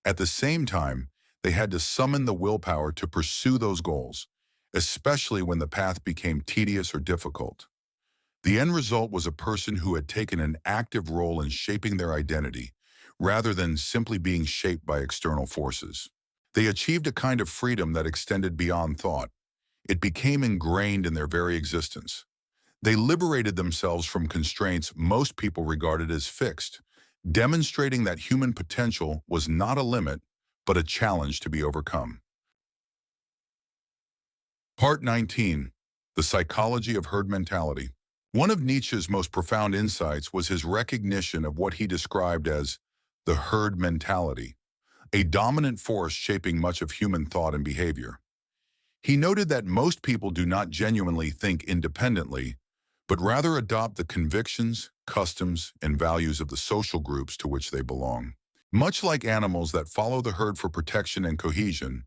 At the same time, they had to summon the willpower to pursue those goals, especially when the path became tedious or difficult. The end result was a person who had taken an active role in shaping their identity, rather than simply being shaped by external forces. They achieved a kind of freedom that extended beyond thought. It became ingrained in their very existence. They liberated themselves from constraints most people regarded as fixed, demonstrating that human potential was not a limit, but a challenge to be overcome. Part 19. The Psychology of Herd Mentality. One of Nietzsche's most profound insights was his recognition of what he described as the herd mentality, a dominant force shaping much of human thought and behavior. He noted that most people do not genuinely think independently, but rather adopt the convictions, customs, and values of the social groups to which they belong. Much like animals that follow the herd for protection and cohesion,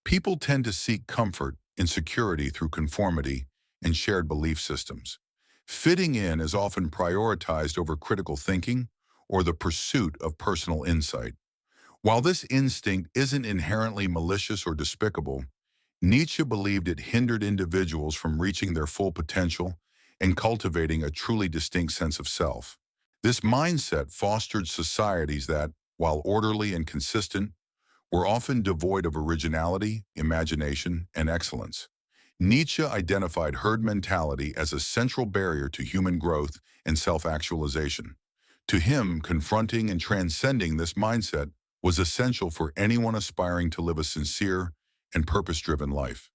people tend to seek comfort and security through conformity and shared belief systems. Fitting in is often prioritized over critical thinking or the pursuit of personal insight. While this instinct isn't inherently malicious or despicable, Nietzsche believed it hindered individuals from reaching their full potential and cultivating a truly distinct sense of self. This mindset fostered societies that, while orderly and consistent, were often devoid of originality, imagination, and excellence. Nietzsche identified herd mentality as a central barrier to human growth and self-actualization. To him, confronting and transcending this mindset was essential for anyone aspiring to live a sincere and purpose-driven life.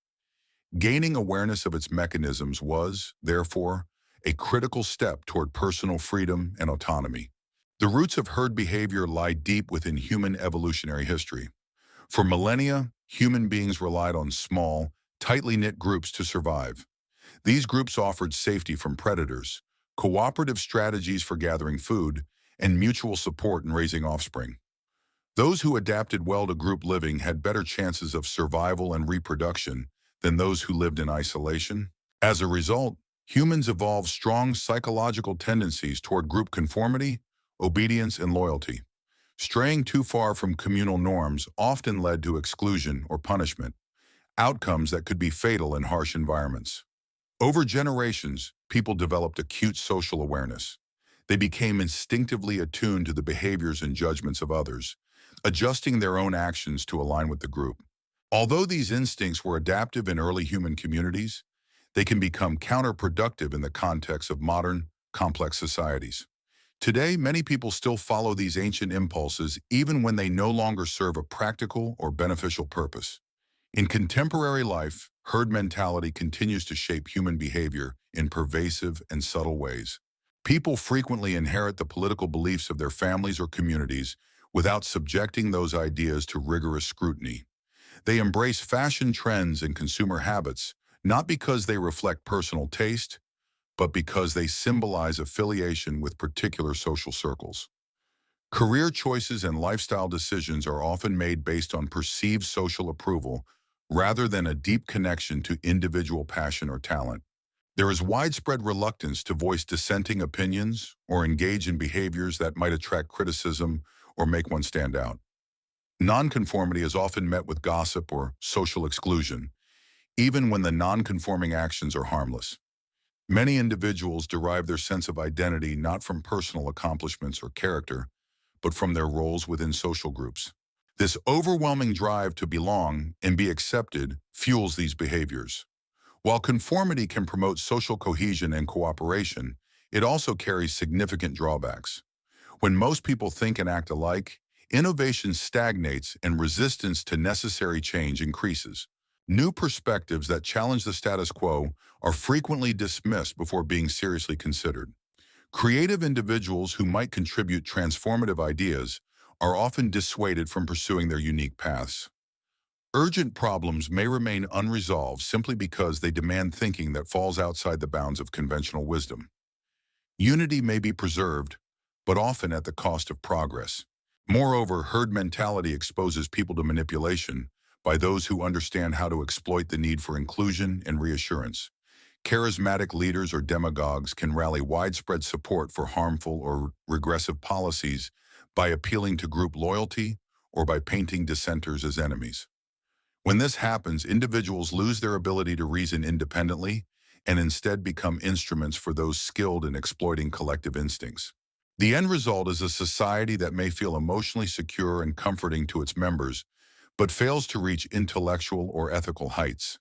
Gaining awareness of its mechanisms was, therefore, a critical step toward personal freedom and autonomy. The roots of herd behavior lie deep within human evolutionary history. For millennia, human beings relied on small, tightly knit groups to survive. These groups offered safety from predators, cooperative strategies for gathering food, and mutual support in raising offspring. Those who adapted well to group living had better chances of survival and reproduction than those who lived in isolation. As a result, humans evolved strong psychological tendencies toward group conformity, obedience, and loyalty. Straying too far from communal norms often led to exclusion or punishment, outcomes that could be fatal in harsh environments. Over generations, people developed acute social awareness. They became instinctively attuned to the behaviors and judgments of others, adjusting their own actions to align with the group. Although these instincts were adaptive in early human communities, they can become counterproductive in the context of modern, complex societies. Today, many people still follow these ancient impulses even when they no longer serve a practical or beneficial purpose. In contemporary life, herd mentality continues to shape human behavior in pervasive and subtle ways. People frequently inherit the political beliefs of their families or communities without subjecting those ideas to rigorous scrutiny. They embrace fashion trends and consumer habits, not because they reflect personal taste, but because they symbolize affiliation with particular social circles. Career choices and lifestyle decisions are often made based on perceived social approval rather than a deep connection to individual passion or talent. There is widespread reluctance to voice dissenting opinions or engage in behaviors that might attract criticism or make one stand out. Nonconformity is often met with gossip or social exclusion, even when the nonconforming actions are harmless. Many individuals derive their sense of identity not from personal accomplishments or character, but from their roles within social groups. This overwhelming drive to belong and be accepted fuels these behaviors. While conformity can promote social cohesion and cooperation, it also carries significant drawbacks. When most people think and act alike, innovation stagnates and resistance to necessary change increases. New perspectives that challenge the status quo are frequently dismissed before being seriously considered. Creative individuals who might contribute transformative ideas are often dissuaded from pursuing their unique paths. Urgent problems may remain unresolved simply because they demand thinking that falls outside the bounds of conventional wisdom. Unity may be preserved, but often at the cost of progress. Moreover, herd mentality exposes people to manipulation by those who understand how to exploit the need for inclusion and reassurance. Charismatic leaders or demagogues can rally widespread support for harmful or regressive policies by appealing to group loyalty or by painting dissenters as enemies. When this happens, individuals lose their ability to reason independently and instead become instruments for those skilled in exploiting collective instincts. The end result is a society that may feel emotionally secure and comforting to its members, but fails to reach intellectual or ethical heights.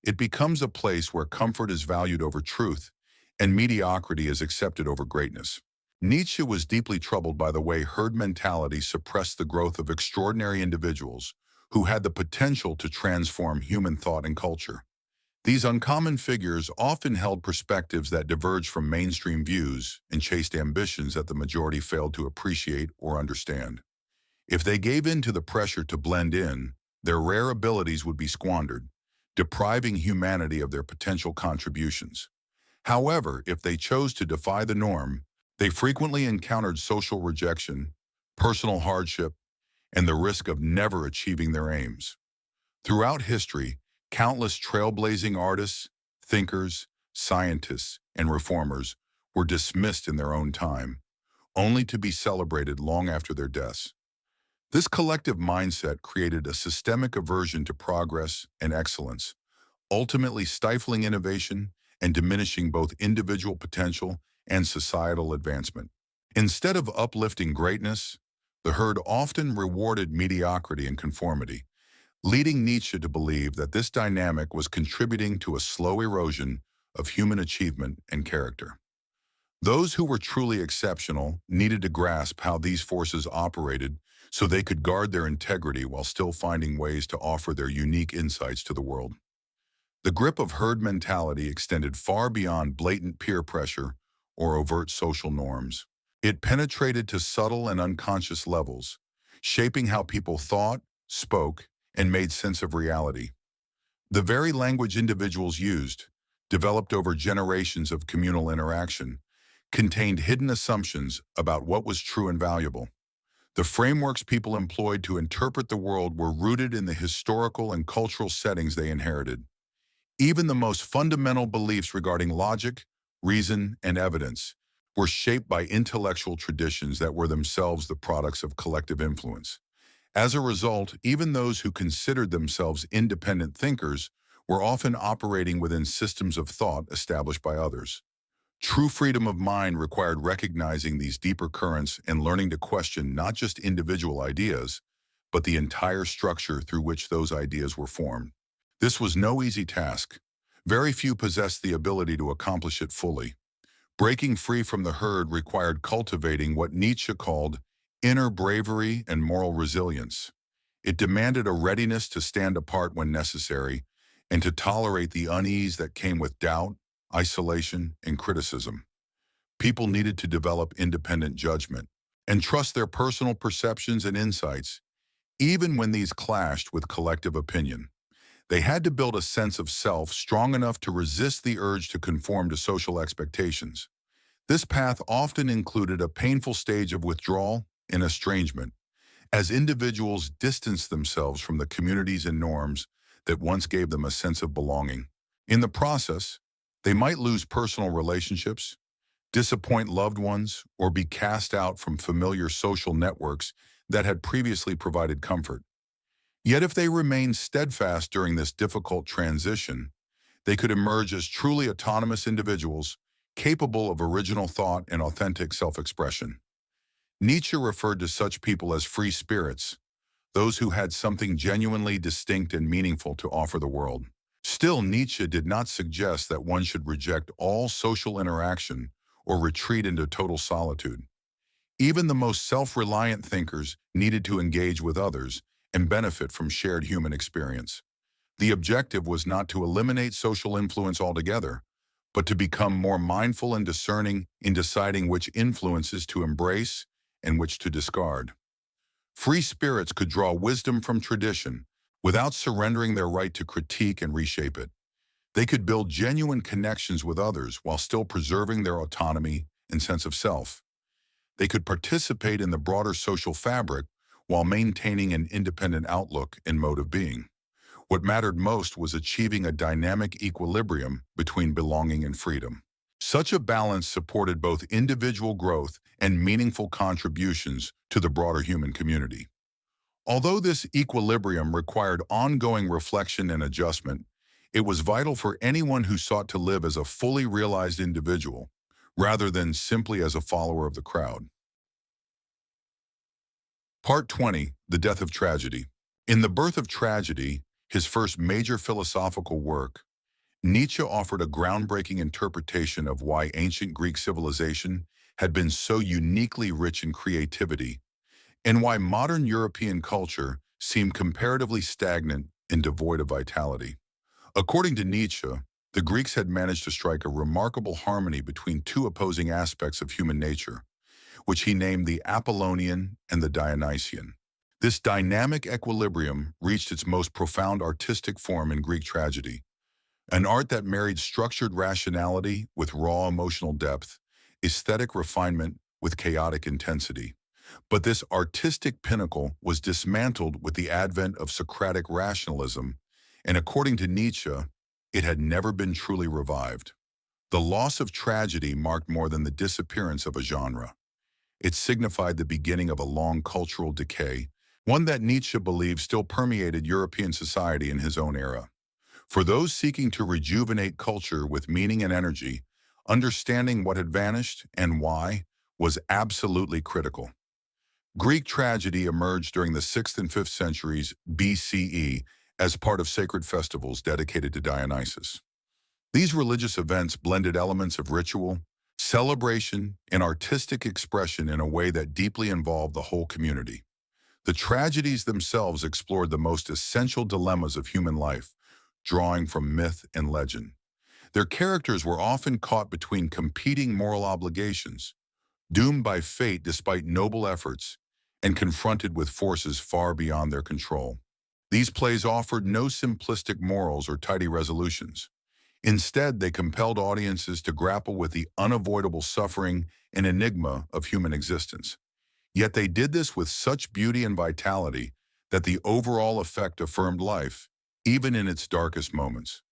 It becomes a place where comfort is valued over truth and mediocrity is accepted over greatness. Nietzsche was deeply troubled by the way herd mentality suppressed the growth of extraordinary individuals who had the potential to transform human thought and culture. These uncommon figures often held perspectives that diverged from mainstream views and chased ambitions that the majority failed to appreciate or understand. If they gave in to the pressure to blend in, their rare abilities would be squandered, depriving humanity of their potential contributions. However, if they chose to defy the norm, they frequently encountered social rejection, personal hardship, and the risk of never achieving their aims. Throughout history, countless trailblazing artists, thinkers, scientists, and reformers were dismissed in their own time, only to be celebrated long after their deaths. This collective mindset created a systemic aversion to progress and excellence, ultimately stifling innovation and diminishing both individual potential and societal advancement. Instead of uplifting greatness, the herd often rewarded mediocrity and conformity, leading Nietzsche to believe that this dynamic was contributing to a slow erosion of human achievement and character. Those who were truly exceptional needed to grasp how these forces operated so they could guard their integrity while still finding ways to offer their unique insights to the world. The grip of herd mentality extended far beyond blatant peer pressure or overt social norms. It penetrated to subtle and unconscious levels, shaping how people thought, spoke, and made sense of reality. The very language individuals used, developed over generations of communal interaction, contained hidden assumptions about what was true and valuable. The frameworks people employed to interpret the world were rooted in the historical and cultural settings they inherited. Even the most fundamental beliefs regarding logic, reason, and evidence were shaped by intellectual traditions that were themselves the products of collective influence. As a result, even those who considered themselves independent thinkers were often operating within systems of thought established by others. True freedom of mind required recognizing these deeper currents and learning to question not just individual ideas, but the entire structure through which those ideas were formed. This was no easy task. Very few possessed the ability to accomplish it fully. Breaking free from the herd required cultivating what Nietzsche called inner bravery and moral resilience. It demanded a readiness to stand apart when necessary and to tolerate the unease that came with doubt, isolation, and criticism. People needed to develop independent judgment and trust their personal perceptions and insights, even when these clashed with collective opinion. They had to build a sense of self strong enough to resist the urge to conform to social expectations. This path often included a painful stage of withdrawal and estrangement, as individuals distanced themselves from the communities and norms that once gave them a sense of belonging. In the process, they might lose personal relationships, disappoint loved ones, or be cast out from familiar social networks that had previously provided comfort. Yet if they remained steadfast during this difficult transition, they could emerge as truly autonomous individuals capable of original thought and authentic self-expression. Nietzsche referred to such people as free spirits, those who had something genuinely distinct and meaningful to offer the world. Still, Nietzsche did not suggest that one should reject all social interaction or retreat into total solitude. Even the most self-reliant thinkers needed to engage with others and benefit from shared human experience. The objective was not to eliminate social influence altogether, but to become more mindful and discerning in deciding which influences to embrace and which to discard. Free spirits could draw wisdom from tradition without surrendering their right to critique and reshape it. They could build genuine connections with others while still preserving their autonomy and sense of self. They could participate in the broader social fabric while maintaining an independent outlook and mode of being. What mattered most was achieving a dynamic equilibrium between belonging and freedom. Such a balance supported both individual growth and meaningful contributions to the broader human community. Although this equilibrium required ongoing reflection and adjustment, it was vital for anyone who sought to live as a fully realized individual, rather than simply as a follower of the crowd. Part 20, The Death of Tragedy. In The Birth of Tragedy, his first major philosophical work, Nietzsche offered a groundbreaking interpretation of why ancient Greek civilization had been so uniquely rich in creativity, and why modern European culture seemed comparatively stagnant and devoid of vitality. According to Nietzsche, the Greeks had managed to strike a remarkable harmony between two opposing aspects of human nature, which he named the Apollonian and the Dionysian. This dynamic equilibrium reached its most profound artistic form in Greek tragedy, an art that married structured rationality with raw emotional depth, aesthetic refinement with chaotic intensity. But this artistic pinnacle was dismantled with the advent of Socratic rationalism, and according to Nietzsche, it had never been truly revived. The loss of tragedy marked more than the disappearance of a genre. It signified the beginning of a long cultural decay, one that Nietzsche believed still permeated European society in his own era. For those seeking to rejuvenate culture with meaning and energy, understanding what had vanished and why was absolutely critical. Greek tragedy emerged during the 6th and 5th centuries BCE as part of sacred festivals dedicated to Dionysus. These religious events blended elements of ritual, celebration, and artistic expression in a way that deeply involved the whole community. The tragedies themselves explored the most essential dilemmas of human life, drawing from myth and legend. Their characters were often caught between competing moral obligations, doomed by fate despite noble efforts, and confronted with forces far beyond their control. These plays offered no simplistic morals or tidy resolutions. Instead, they compelled audiences to grapple with the unavoidable suffering and enigma of human existence. Yet they did this with such beauty and vitality that the overall effect affirmed life, even in its darkest moments.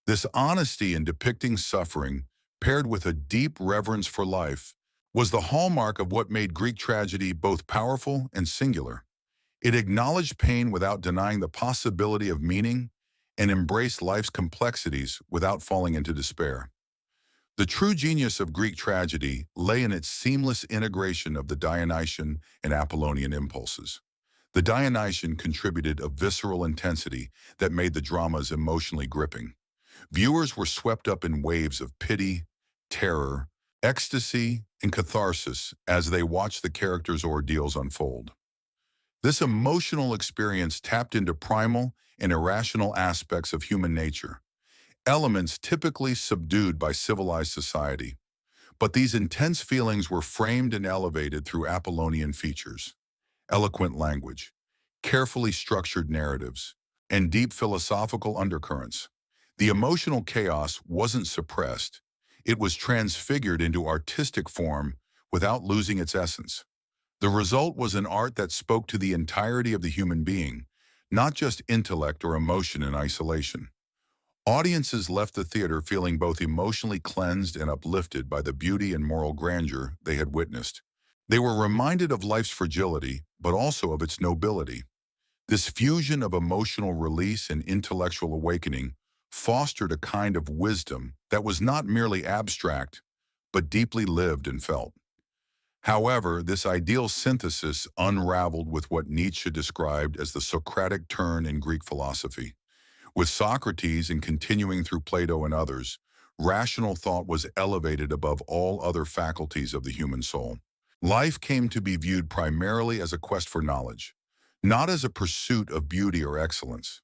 This honesty in depicting suffering, paired with a deep reverence for life, was the hallmark of what made Greek tragedy both powerful and singular. It acknowledged pain without denying the possibility of meaning and embraced life's complexities without falling into despair. The true genius of Greek tragedy lay in its seamless integration of the Dionysian and Apollonian impulses. The Dionysian contributed a visceral intensity that made the dramas emotionally gripping. Viewers were swept up in waves of pity, terror, ecstasy, and catharsis as they watched the characters' ordeals unfold. This emotional experience tapped into primal and irrational aspects of human nature, elements typically subdued by civilized society. But these intense feelings were framed and elevated through Apollonian features: eloquent language, carefully structured narratives, and deep philosophical undercurrents. The emotional chaos wasn't suppressed. It was transfigured into artistic form without losing its essence. The result was an art that spoke to the entirety of the human being, not just intellect or emotion in isolation. Audiences left the theater feeling both emotionally cleansed and uplifted by the beauty and moral grandeur they had witnessed. They were reminded of life's fragility, but also of its nobility. This fusion of emotional release and intellectual awakening fostered a kind of wisdom that was not merely abstract, but deeply lived and felt. However, this ideal synthesis unraveled with what Nietzsche described as the Socratic turn in Greek philosophy. With Socrates and continuing through Plato and others, rational thought was elevated above all other faculties of the human soul. Life came to be viewed primarily as a quest for knowledge, not as a pursuit of beauty or excellence.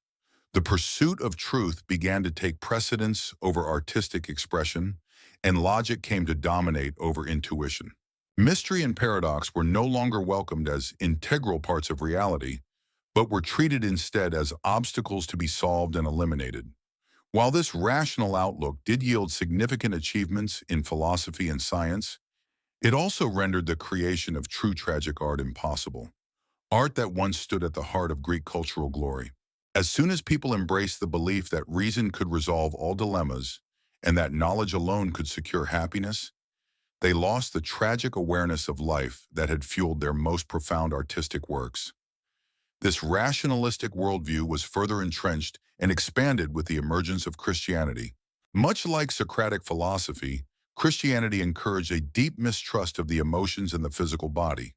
The pursuit of truth began to take precedence over artistic expression, and logic came to dominate over intuition. Mystery and paradox were no longer welcomed as integral parts of reality, but were treated instead as obstacles to be solved and eliminated. While this rational outlook did yield significant achievements in philosophy and science, it also rendered the creation of true tragic art impossible, art that once stood at the heart of Greek cultural glory. As soon as people embraced the belief that reason could resolve all dilemmas and that knowledge alone could secure happiness, they lost the tragic awareness of life that had fueled their most profound artistic works. This rationalistic worldview was further entrenched and expanded with the emergence of Christianity. Much like Socratic philosophy, Christianity encouraged a deep mistrust of the emotions and the physical body.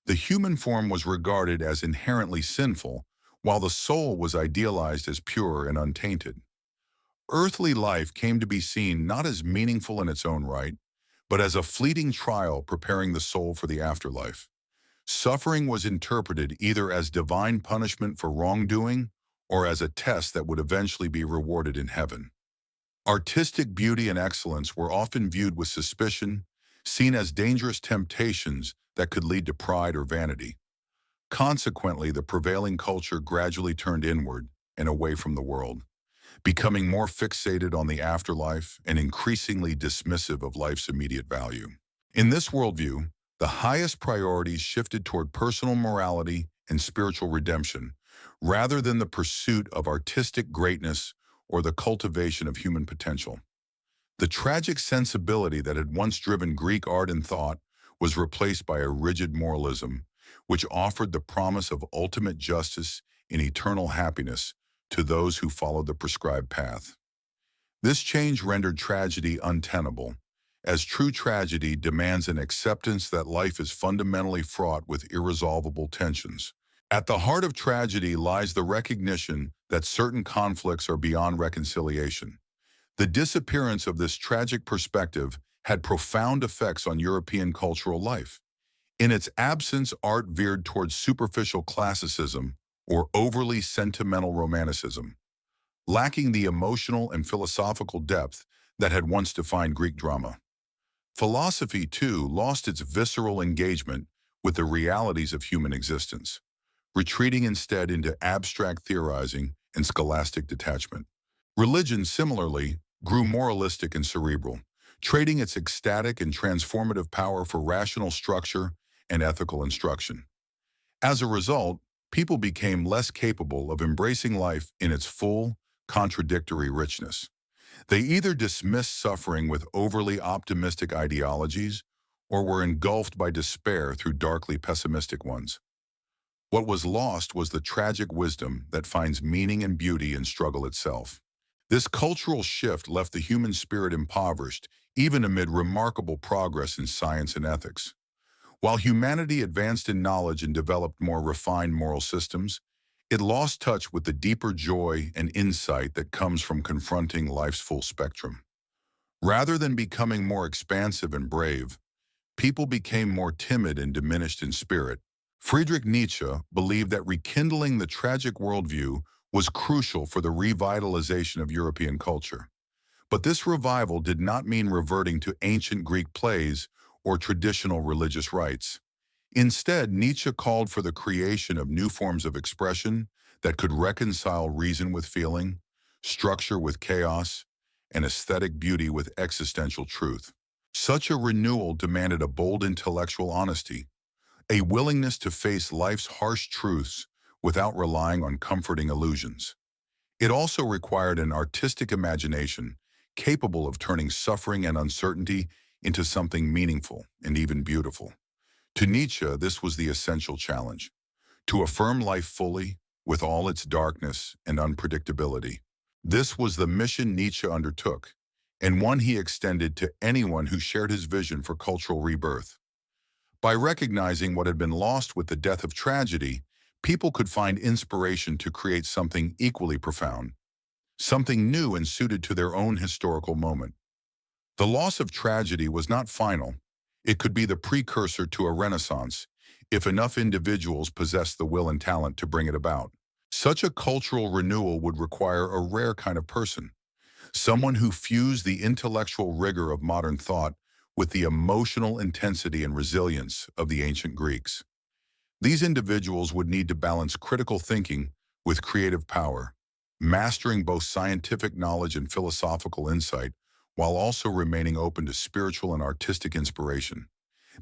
The human form was regarded as inherently sinful, while the soul was idealized as pure and untainted. Earthly life came to be seen not as meaningful in its own right, but as a fleeting trial preparing the soul for the afterlife. Suffering was interpreted either as divine punishment for wrongdoing or as a test that would eventually be rewarded in heaven. Artistic beauty and excellence were often viewed with suspicion, seen as dangerous temptations that could lead to pride or vanity. Consequently, the prevailing culture gradually turned inward and away from the world, becoming more fixated on the afterlife and increasingly dismissive of life's immediate value. In this worldview, the highest priorities shifted toward personal morality and spiritual redemption, rather than the pursuit of artistic greatness or the cultivation of human potential. The tragic sensibility that had once driven Greek art and thought was replaced by a rigid moralism, which offered the promise of ultimate justice and eternal happiness to those who followed the prescribed path. This change rendered tragedy untenable, as true tragedy demands an acceptance that life is fundamentally fraught with irresolvable tensions. At the heart of tragedy lies the recognition that certain conflicts are beyond reconciliation. The disappearance of this tragic perspective had profound effects on European cultural life. In its absence, art veered towards superficial classicism or overly sentimental romanticism, lacking the emotional and philosophical depth that had once defined Greek drama. Philosophy, too, lost its visceral engagement with the realities of human existence. retreating instead into abstract theorizing and scholastic detachment. Religion, similarly, grew moralistic and cerebral, trading its ecstatic and transformative power for rational structure and ethical instruction. As a result, people became less capable of embracing life in its full, contradictory richness. They either dismissed suffering with overly optimistic ideologies or were engulfed by despair through darkly pessimistic ones. What was lost was the tragic wisdom that finds meaning and beauty in struggle itself. This cultural shift left the human spirit impoverished, even amid remarkable progress in science and ethics. While humanity advanced in knowledge and developed more refined moral systems, it lost touch with the deeper joy and insight that comes from confronting life's full spectrum. Rather than becoming more expansive and brave, people became more timid and diminished in spirit. Friedrich Nietzsche believed that rekindling the tragic worldview was crucial for the revitalization of European culture. But this revival did not mean reverting to ancient Greek plays or traditional religious rites. Instead, Nietzsche called for the creation of new forms of expression that could reconcile reason with feeling, structure with chaos, and aesthetic beauty with existential truth. Such a renewal demanded a bold intellectual honesty, a willingness to face life's harsh truths without relying on comforting illusions. It also required an artistic imagination capable of turning suffering and uncertainty into something meaningful and even beautiful. To Nietzsche, this was the essential challenge, to affirm life fully with all its darkness and unpredictability. This was the mission Nietzsche undertook, and one he extended to anyone who shared his vision for cultural rebirth. By recognizing what had been lost with the death of tragedy, people could find inspiration to create something equally profound, something new and suited to their own historical moment. The loss of tragedy was not final. It could be the precursor to a renaissance, if enough individuals possessed the will and talent to bring it about. Such a cultural renewal would require a rare kind of person, someone who fused the intellectual rigor of modern thought with the emotional intensity and resilience of the ancient Greeks. These individuals would need to balance critical thinking with creative power, mastering both scientific knowledge and philosophical insight, while also remaining open to spiritual and artistic inspiration.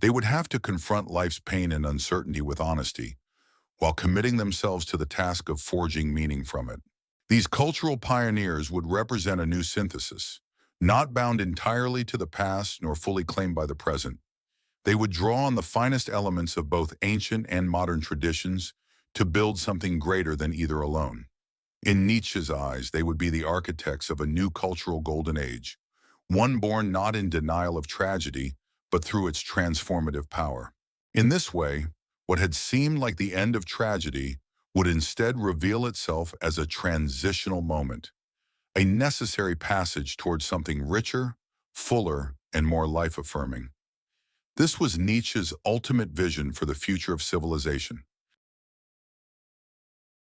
They would have to confront life's pain and uncertainty with honesty, while committing themselves to the task of forging meaning from it. These cultural pioneers would represent a new synthesis, not bound entirely to the past nor fully claimed by the present. They would draw on the finest elements of both ancient and modern traditions to build something greater than either alone. In Nietzsche's eyes, they would be the architects of a new cultural golden age, one born not in denial of tragedy, but through its transformative power. In this way, what had seemed like the end of tragedy would instead reveal itself as a transitional moment, a necessary passage towards something richer, fuller, and more life-affirming. This was Nietzsche's ultimate vision for the future of civilization,